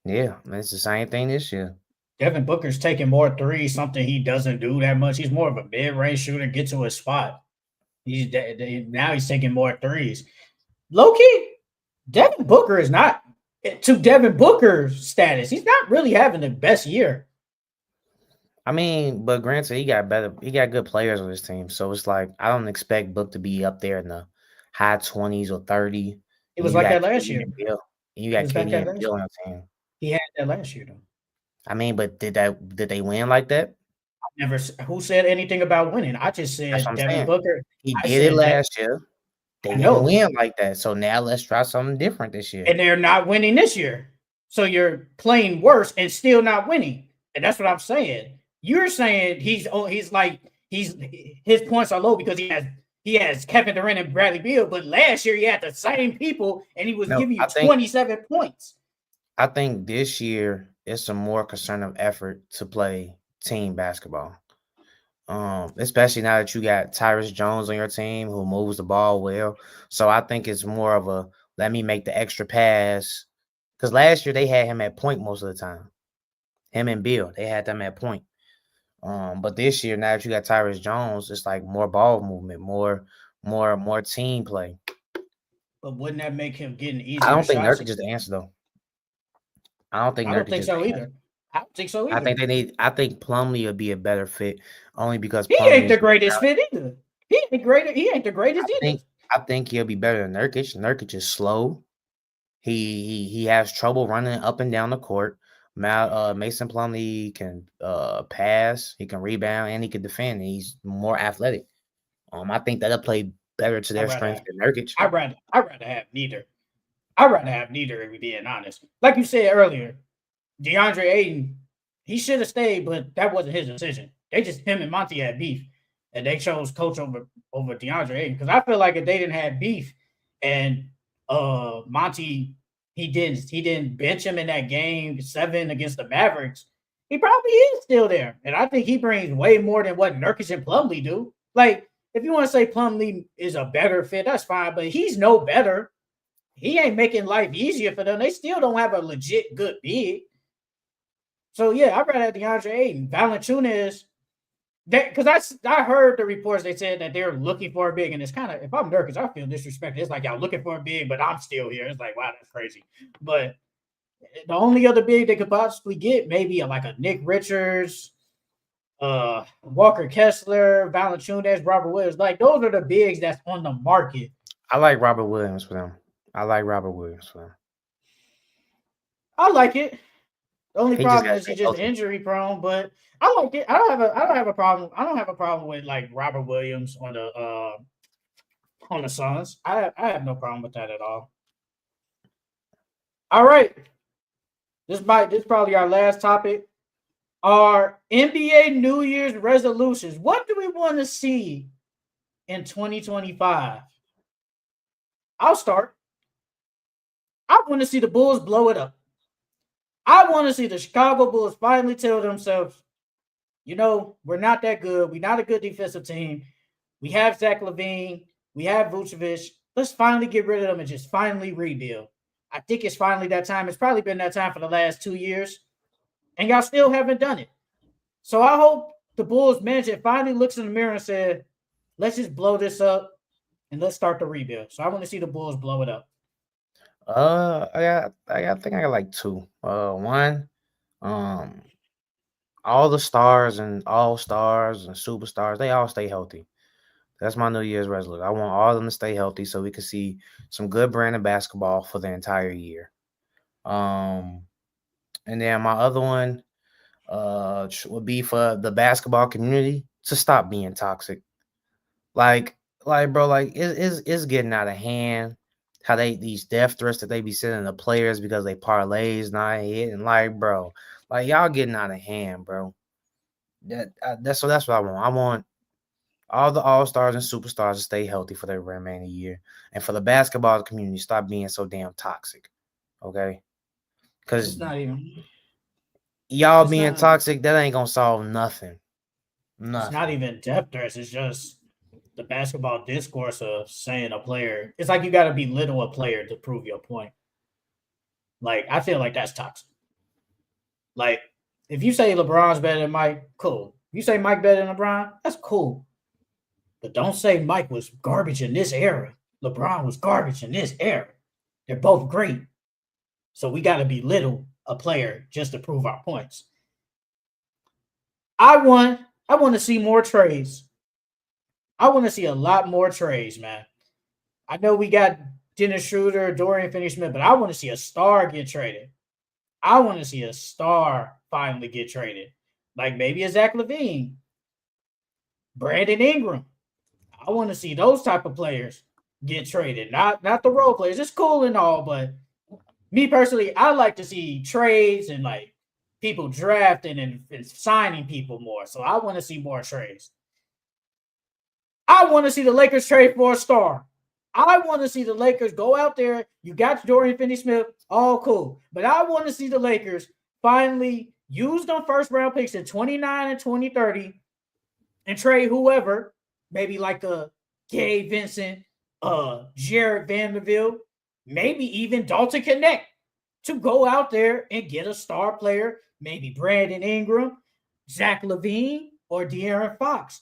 Yeah, it's the same thing this year. Devin Booker's taking more threes, something he doesn't do that much. He's more of a mid-range shooter, get to his spot. Now he's taking more threes. Low-key, Devin Booker is not to Devin Booker's status. He's not really having the best year. I mean, but granted, he got good players on his team. So it's like I don't expect Book to be up there in the high 20s or 30. It And was you like got that last KD year. and Bill. And you It got was back KD that and last Bill year. on your team. He had that last year though. I mean, but did they win like that? Never. Who said anything about winning? I just That's what said I'm Devin saying. Booker. He I did it said that. last year. They I didn't know, win like that. So now let's try something different this year. and they're not winning this year. So you're playing worse and still not winning, and that's what I'm saying. You're saying he's his points are low because he has Kevin Durant and Bradley Beal, but last year he had the same people and he was No, giving you 27 points. I think this year it's a more concerted effort to play team basketball. Especially now that you got Tyrus Jones on your team who moves the ball well. So I think it's more of a let me make the extra pass. Because last year they had him at point most of the time. Him and Bill, they had them at point. But this year, now that you got Tyrus Jones, it's like more ball movement, more team play. But wouldn't that make him getting I easier don't think shots? Nurkic is the answer though. I don't think I don't Nurkic think is the so answer. either. I don't think so either. I think Plumlee would be a better fit only because He Plumlee ain't is the greatest fit either. He ain't the I greatest either. think I think he'll be better than Nurkic. Nurkic is slow. He has trouble running up and down the court. Mason Plumlee can pass, he can rebound, and he can defend. He's more athletic. I think that'll play better to their strength than Nurkic. I'd rather have neither. I'd rather have neither, if we're being honest. Like you said earlier, DeAndre Ayton, he should have stayed, but that wasn't his decision. Him and Monty had beef, and they chose coach over DeAndre Ayton. Because I feel like if they didn't have beef, and Monty he didn't bench him in that game 7 against the Mavericks, he probably is still there. And I think he brings way more than what Nurkic and Plumlee do. Like, if you want to say Plumlee is a better fit, that's fine, but he's no better. He ain't making life easier for them. They still don't have a legit good big. So yeah, I'd rather have DeAndre Ayton. Valanciunas, because I heard the reports. They said that they're looking for a big, and it's kind of, if I'm Nurkic, I feel disrespected. It's like y'all looking for a big, but I'm still here. It's like, wow, that's crazy. But the only other big they could possibly get, maybe like a Nick Richards, Walker Kessler, Valanciunas, Robert Williams. Like those are the bigs that's on the market. I like Robert Williams for them. I like it. The only problem is he's just injury prone, but I like it. I don't have a problem. I don't have a problem with like Robert Williams on the Suns. I have no problem with that at all. All right. This is probably our last topic. Our NBA New Year's resolutions. What do we want to see in 2025? I'll start. I want to see the Bulls blow it up. I want to see the Chicago Bulls finally tell themselves, we're not that good. We're not a good defensive team. We have Zach LaVine. We have Vucevic. Let's finally get rid of them and just finally rebuild. I think it's finally that time. It's probably been that time for the last 2 years, and y'all still haven't done it. So I hope the Bulls management finally looks in the mirror and said, let's just blow this up and let's start the rebuild. So I want to see the Bulls blow it up. I think I got like 2. One, all the stars and all-stars and superstars, they all stay healthy. That's my New Year's resolution. I want all of them to stay healthy so we can see some good brand of basketball for the entire year. And then my other one would be for the basketball community to stop being toxic. Like bro, like it's getting out of hand. How these death threats that they be sending to players because they parlays not hitting. Like, bro, like y'all getting out of hand, bro. That's what I want. I want all the all-stars and superstars to stay healthy for the remaining year. And for the basketball community, stop being so damn toxic. Okay? Because y'all being toxic, that ain't gonna solve nothing. It's not even depth threats. It's just the basketball discourse of saying a player. It's like you got to belittle a player to prove your point. Like, I feel like that's toxic. Like, if you say LeBron's better than Mike, cool. If you say Mike better than LeBron, that's cool. But don't say Mike was garbage in this era. LeBron was garbage in this era. They're both great. So we got to belittle a player just to prove our points. I want to see more trades. I want to see a lot more trades, man. I know we got Dennis Schroeder, Dorian Finney-Smith, but I want to see a star get traded. I want to see a star finally get traded. Like maybe a Zach LaVine, Brandon Ingram. I want to see those type of players get traded. Not the role players. It's cool and all, but me personally, I like to see trades and like people drafting and signing people more. So I want to see more trades. I want to see the Lakers trade for a star. I want to see the Lakers go out there. You got Dorian Finney-Smith, all cool. But I want to see the Lakers finally use them first round picks in 29 and 2030 and trade whoever, maybe like a Gabe Vincent, Jared Vanderbilt, maybe even Dalton Connect to go out there and get a star player, maybe Brandon Ingram, Zach LaVine, or De'Aaron Fox.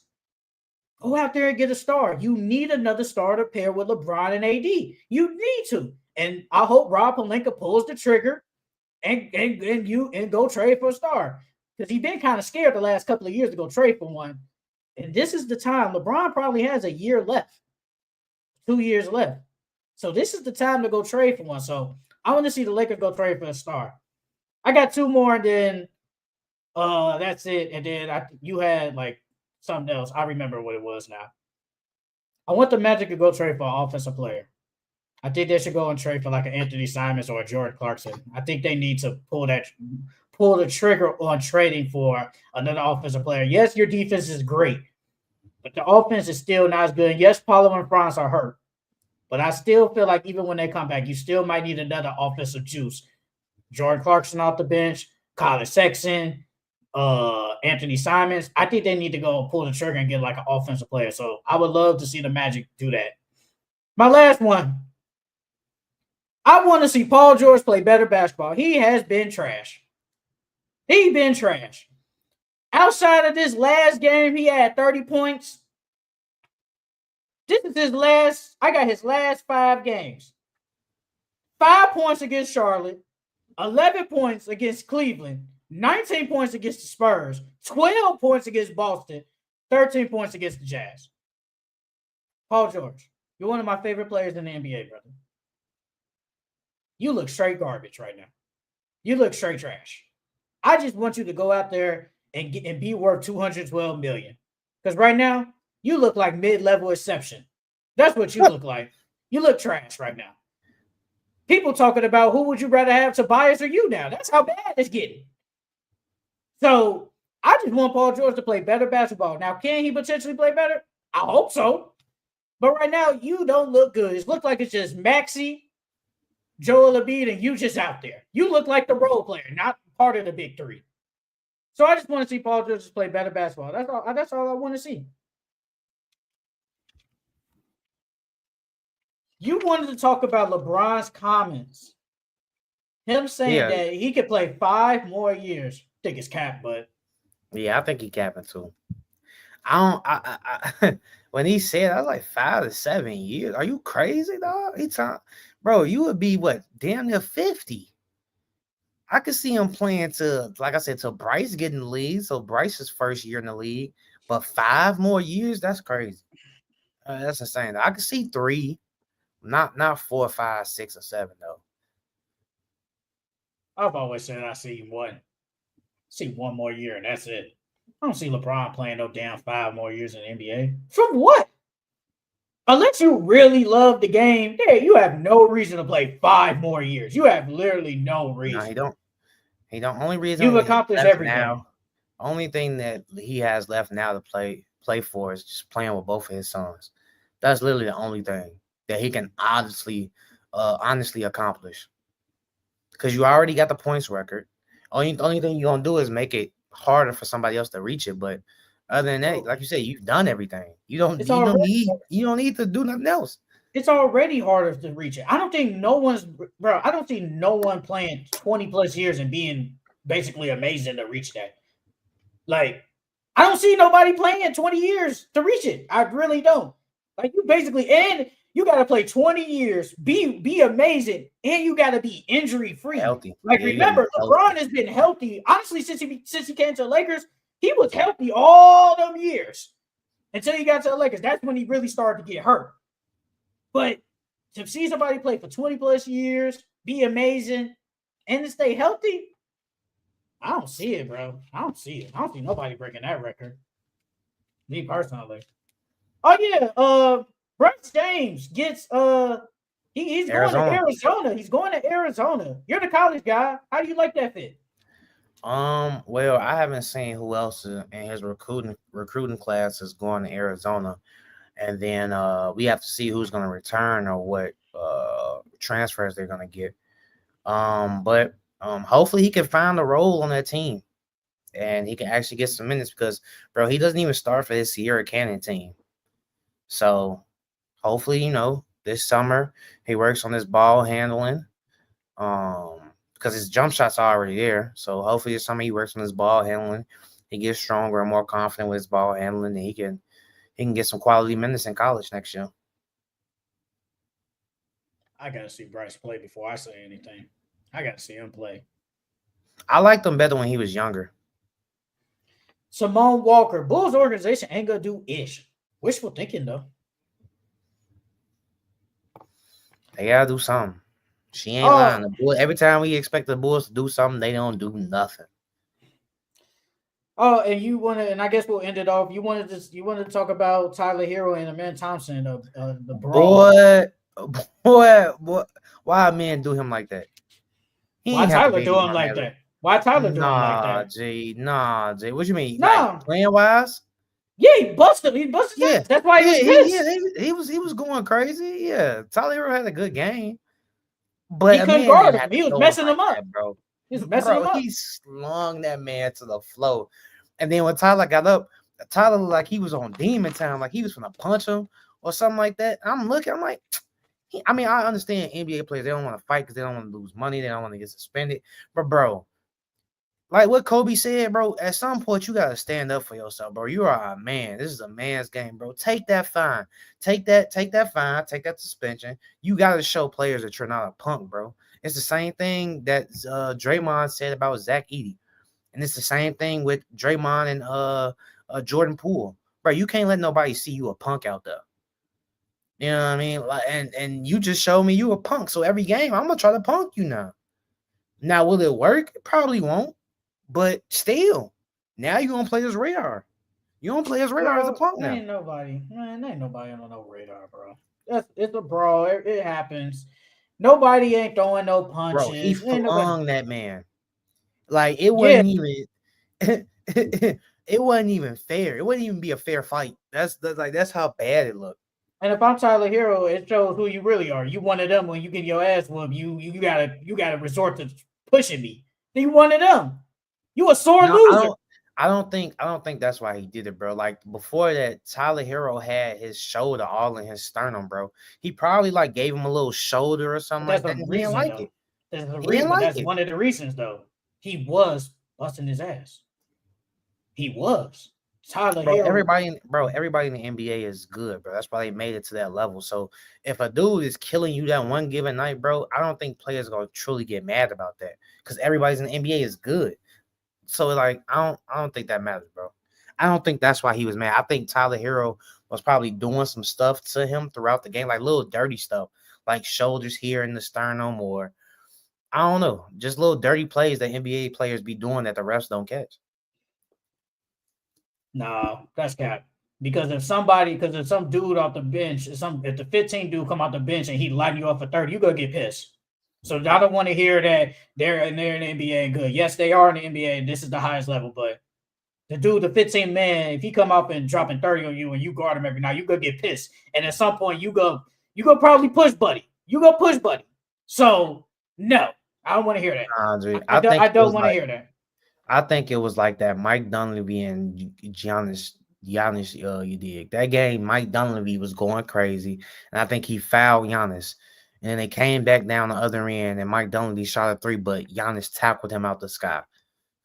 Go out there and get a star. You need another star to pair with LeBron and AD. You need to. And I hope Rob Pelinka pulls the trigger and go trade for a star. Because he's been kind of scared the last couple of years to go trade for one. And this is the time. LeBron probably has a year left, 2 years left. So this is the time to go trade for one. So I want to see the Lakers go trade for a star. I got two more, and then that's it. And then you had like something else. I remember what it was now. I want the Magic to go trade for an offensive player. I think they should go and trade for like an Anthony Simons or a Jordan Clarkson. I think they need to pull the trigger on trading for another offensive player. Yes, your defense is great, but the offense is still not as good. Yes, Paulo and Franz are hurt, but I still feel like even when they come back, you still might need another offensive juice. Jordan Clarkson off the bench, Colin Sexton, Anthony Simons. I think they need to go pull the trigger and get like an offensive player. So I would love to see the Magic do that. My last one. I want to see Paul George play better basketball. He has been trash. He's been trash. Outside of this last game, he had 30 points. This is his last. I got his last 5 games. 5 points against Charlotte, 11 points against Cleveland, 19 points against the Spurs, 12 points against Boston, 13 points against the Jazz. Paul George, you're one of my favorite players in the NBA, brother. You look straight garbage right now. You look straight trash. I just want you to go out there and be worth $212 million. Because right now, you look like mid-level exception. That's what you look like. You look trash right now. People talking about who would you rather have, Tobias or you now. That's how bad it's getting. So I just want Paul George to play better basketball. Now, can he potentially play better? I hope so. But right now, you don't look good. It looks like it's just Maxey, Joel Embiid, and you just out there. You look like the role player, not part of the big three. So I just want to see Paul George play better basketball. That's all I want to see. You wanted to talk about LeBron's comments. Him saying that he could play 5 more years. I think it's cap, but yeah, I think he capping too. I when he said, I was like 5 to 7 years. Are you crazy, dog? Bro, you would be what, damn near 50. I could see him playing to, like I said, to Bryce getting the league. So Bryce's first year in the league, but 5 more years, that's crazy. That's insane. I could see 3, not 4, 5, 6, or 7 though. I've always said I see one more year, and that's it. I don't see LeBron playing no damn 5 more years in the NBA. From what? Unless you really love the game, you have no reason to play 5 more years. You have literally no reason. No, he don't. Only reason you've accomplished everything. Now, only thing that he has left now to play for is just playing with both of his sons. That's literally the only thing that he can honestly accomplish. Because you already got the points record. Only thing you're gonna do is make it harder for somebody else to reach it. But other than that, like you said, you've done everything. You don't need to do nothing else. It's already harder to reach it. I don't see no one playing 20 plus years and being basically amazing to reach that. Like, I don't see nobody playing 20 years to reach it. I really don't. Like, you got to play 20 years, be amazing, and you got to be injury free. Healthy. Like, remember, LeBron has been healthy honestly since he came to the Lakers. He was healthy all them years until he got to the Lakers. That's when he really started to get hurt. But to see somebody play for 20 plus years, be amazing, and to stay healthy, I don't see it, bro. I don't see it. I don't see nobody breaking that record. Me personally. Oh yeah, Bryce James gets he's going to Arizona. He's going to Arizona. You're the college guy. How do you like that fit? Well, I haven't seen who else in his recruiting class is going to Arizona, and then we have to see who's going to return or what transfers they're going to get. But hopefully he can find a role on that team, and he can actually get some minutes because, bro, he doesn't even start for his Sierra Canyon team. So hopefully, this summer he works on his ball handling. Because his jump shot's already there. So hopefully this summer he works on his ball handling. He gets stronger and more confident with his ball handling, and he can get some quality minutes in college next year. I gotta see Bryce play before I say anything. I gotta see him play. I liked him better when he was younger. Simone Walker, Bulls organization ain't gonna do ish. Wishful thinking though. They gotta do something. She ain't lying. The Bulls, every time we expect the Bulls to do something, they don't do nothing. Oh, and I guess we'll end it off. You wanted to talk about Tyler Herro and Amen Thompson of the brawl. Boy, why a man do him like that? Why Tyler do him like that? Why Tyler do him like that? Nah, G. What you mean? Nah, like, playing wise? Yeah, he busted. Yeah, that's why he was pissed. Yeah, he was going crazy. Yeah, Tyler Herro had a good game, but he couldn't guard him. He was messing him up, bro. He was messing him up. He slung that man to the floor, and then when Tyler got up, Tyler looked like he was on demon time, like he was gonna punch him or something like that. I'm like, I understand NBA players, they don't want to fight because they don't want to lose money, they don't want to get suspended, but bro, like what Kobe said, bro, at some point you gotta stand up for yourself, bro. You are a man. This is a man's game, bro. Take that fine. Take that fine. Take that suspension. You gotta show players that you're not a punk, bro. It's the same thing that Draymond said about Zach Edey. And it's the same thing with Draymond and Jordan Poole. Bro, you can't let nobody see you a punk out there. You know what I mean? Like, and you just showed me you a punk. So every game, I'm gonna try to punk you now. Now, will it work? It probably won't. But still, now you're gonna play his radar. You don't play his radar as a punk now. Ain't nobody on no radar, bro. It's a brawl. It happens. Nobody ain't throwing no punches. Bro, he flung that man. Like it wasn't even. It wasn't even fair. It wouldn't even be a fair fight. That's how bad it looked. And if I'm Tyler Herro, it shows who you really are. You one of them when you get your ass whooped. You gotta resort to pushing me. You one of them. You a sore loser. I don't think that's why he did it, bro. Like before that, Tyler Herro had his shoulder all in his sternum, bro. He probably like gave him a little shoulder or something like that. He didn't like it. That's one of the reasons, though. He was busting his ass. He was. Tyler Herro. Everybody in the NBA is good, bro. That's why they made it to that level. So if a dude is killing you that one given night, bro, I don't think players are gonna truly get mad about that because everybody's in the NBA is good. So like I don't think that matters, bro. I don't think that's why he was mad. I think Tyler Herro was probably doing some stuff to him throughout the game, like little dirty stuff, like shoulders here in the sternum, or I don't know, just little dirty plays that NBA players be doing that the refs don't catch. No, that's cap. Because if some dude off the bench, if the 15 dude come off the bench and he light you up for 30, you gonna get pissed. So I don't want to hear that they're in the NBA good. Yes, they are in the NBA. This is the highest level, but the 15 man, if he come up and dropping 30 on you and you guard him every night, you gonna get pissed. And at some point, you go probably push buddy. So no, I don't want to hear that. I don't want to hear that. I think it was like that Mike Dunleavy and Giannis, you dig. That game, Mike Dunleavy was going crazy, and I think he fouled Giannis. And then they came back down the other end, and Mike Dunleavy shot a 3, but Giannis tackled him out the sky.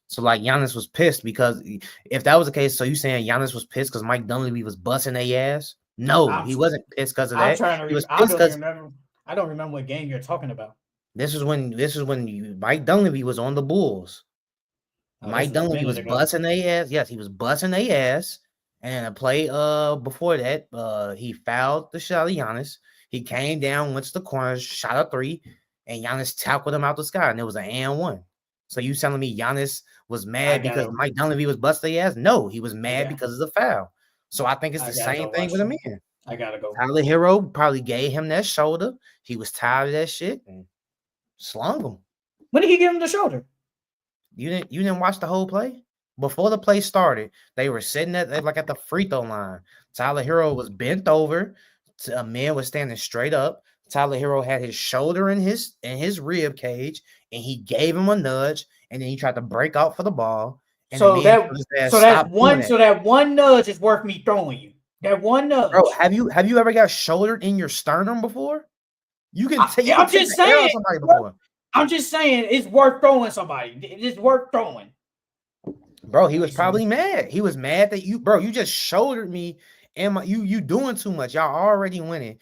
So, like, Giannis was pissed because if that was the case, so you saying Giannis was pissed because Mike Dunleavy was busting their ass? No, he wasn't pissed because of that. He was pissed because I don't remember what game you're talking about. This is when Mike Dunleavy was on the Bulls. Mike Dunleavy was busting their ass. Yes, he was busting their ass. And a play before that, he fouled the shot of Giannis. He came down, went to the corner, shot a three, and Giannis tackled him out the sky, and it was an and one. So you telling me Giannis was mad because Mike Dunleavy was busting their ass? No, he was mad because of the foul. So I think it's the same thing with a man. I gotta go. Tyler Herro probably gave him that shoulder. He was tired of that shit and slung him. When did he give him the shoulder? You didn't watch the whole play? Before the play started, they were sitting at the free throw line. Tyler Herro was bent over. A man was standing straight up. Tyler Herro had his shoulder in his rib cage, and he gave him a nudge, and then he tried to break out for the ball. And so that one nudge is worth me throwing you. That one nudge. Bro, have you ever got shouldered in your sternum before? You can take somebody before. I'm just saying it's worth throwing somebody. It's worth throwing. Bro, he was probably mad. He was mad that you just shouldered me and you doing too much. Y'all already winning.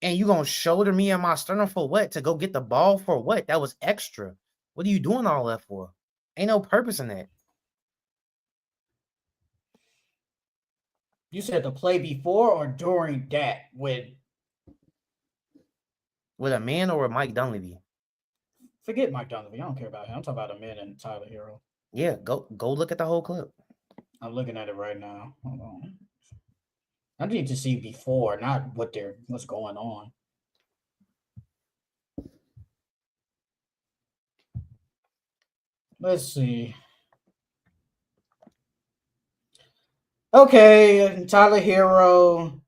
And you gonna shoulder me and my sternum for what? To go get the ball for what? That was extra. What are you doing all that for? Ain't no purpose in that. You said the play before or during that with a man or with Mike Dunleavy? Forget Mike Dunleavy. I don't care about him. I'm talking about a man and Tyler Herro. Yeah, go look at the whole clip. I'm looking at it right now. Hold on. I need to see before, not what's going on. Let's see. Okay, Tyler Herro.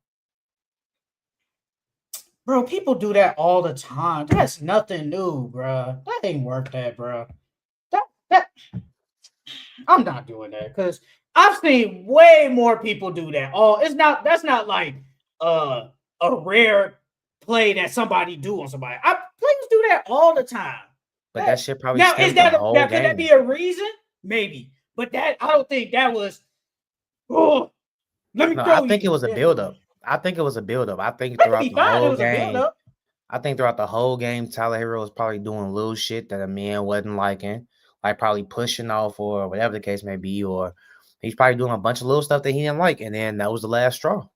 Bro, people do that all the time. That's nothing new, bro. That ain't worth that, bro. That I'm not doing that because I've seen way more people do that. That's not like a rare play that somebody do on somebody. Players do that all the time. But that shit probably now is that could that be a reason? Maybe, but that I don't think that was. Oh, let me. No, I think it was a buildup. I think it was a buildup. I think throughout the whole game. I think throughout the whole game, Tyler Herro was probably doing little shit that a man wasn't liking, like probably pushing off or whatever the case may be, or he's probably doing a bunch of little stuff that he didn't like, and then that was the last straw.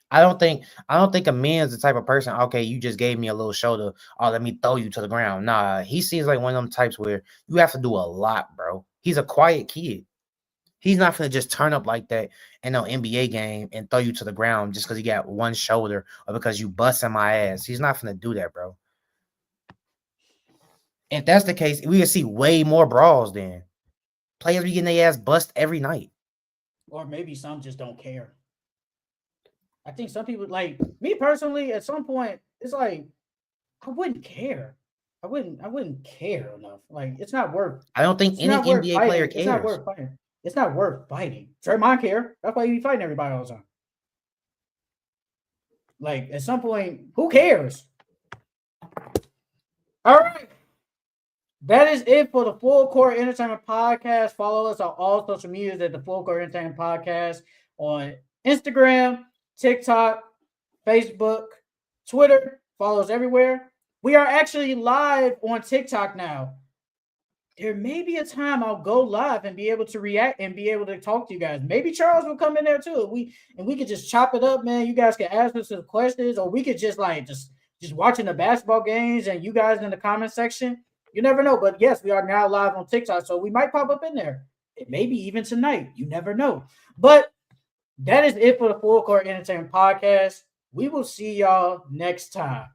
I don't think a man's the type of person, okay, you just gave me a little shoulder, oh, let me throw you to the ground. Nah, he seems like one of them types where you have to do a lot, bro. He's a quiet kid. He's not going to just turn up like that in an NBA game and throw you to the ground just because he got one shoulder or because you busting my ass. He's not going to do that, bro. If that's the case, we can see way more brawls then. Players be getting their ass bust every night. Or maybe some just don't care. I think some people, like me personally, at some point, it's like, I wouldn't care. I wouldn't care enough. Like, it's not worth. I don't think any NBA player cares. It's not worth fighting. It's not worth fighting. Draymond care. That's why he be fighting everybody all the time. Like, at some point, who cares? All right. That is it for the Full Court Entertainment Podcast. Follow us on all social medias at the Full Court Entertainment Podcast on Instagram, TikTok, Facebook, Twitter. Follow us everywhere. We are actually live on TikTok now. There may be a time I'll go live and be able to react and be able to talk to you guys. Maybe Charles will come in there too. We could just chop it up, man. You guys can ask us some questions, or we could just watching the basketball games and you guys in the comment section. You never know. But yes, we are now live on TikTok, so we might pop up in there. Maybe even tonight. You never know. But that is it for the Full Court Entertainment Podcast. We will see y'all next time.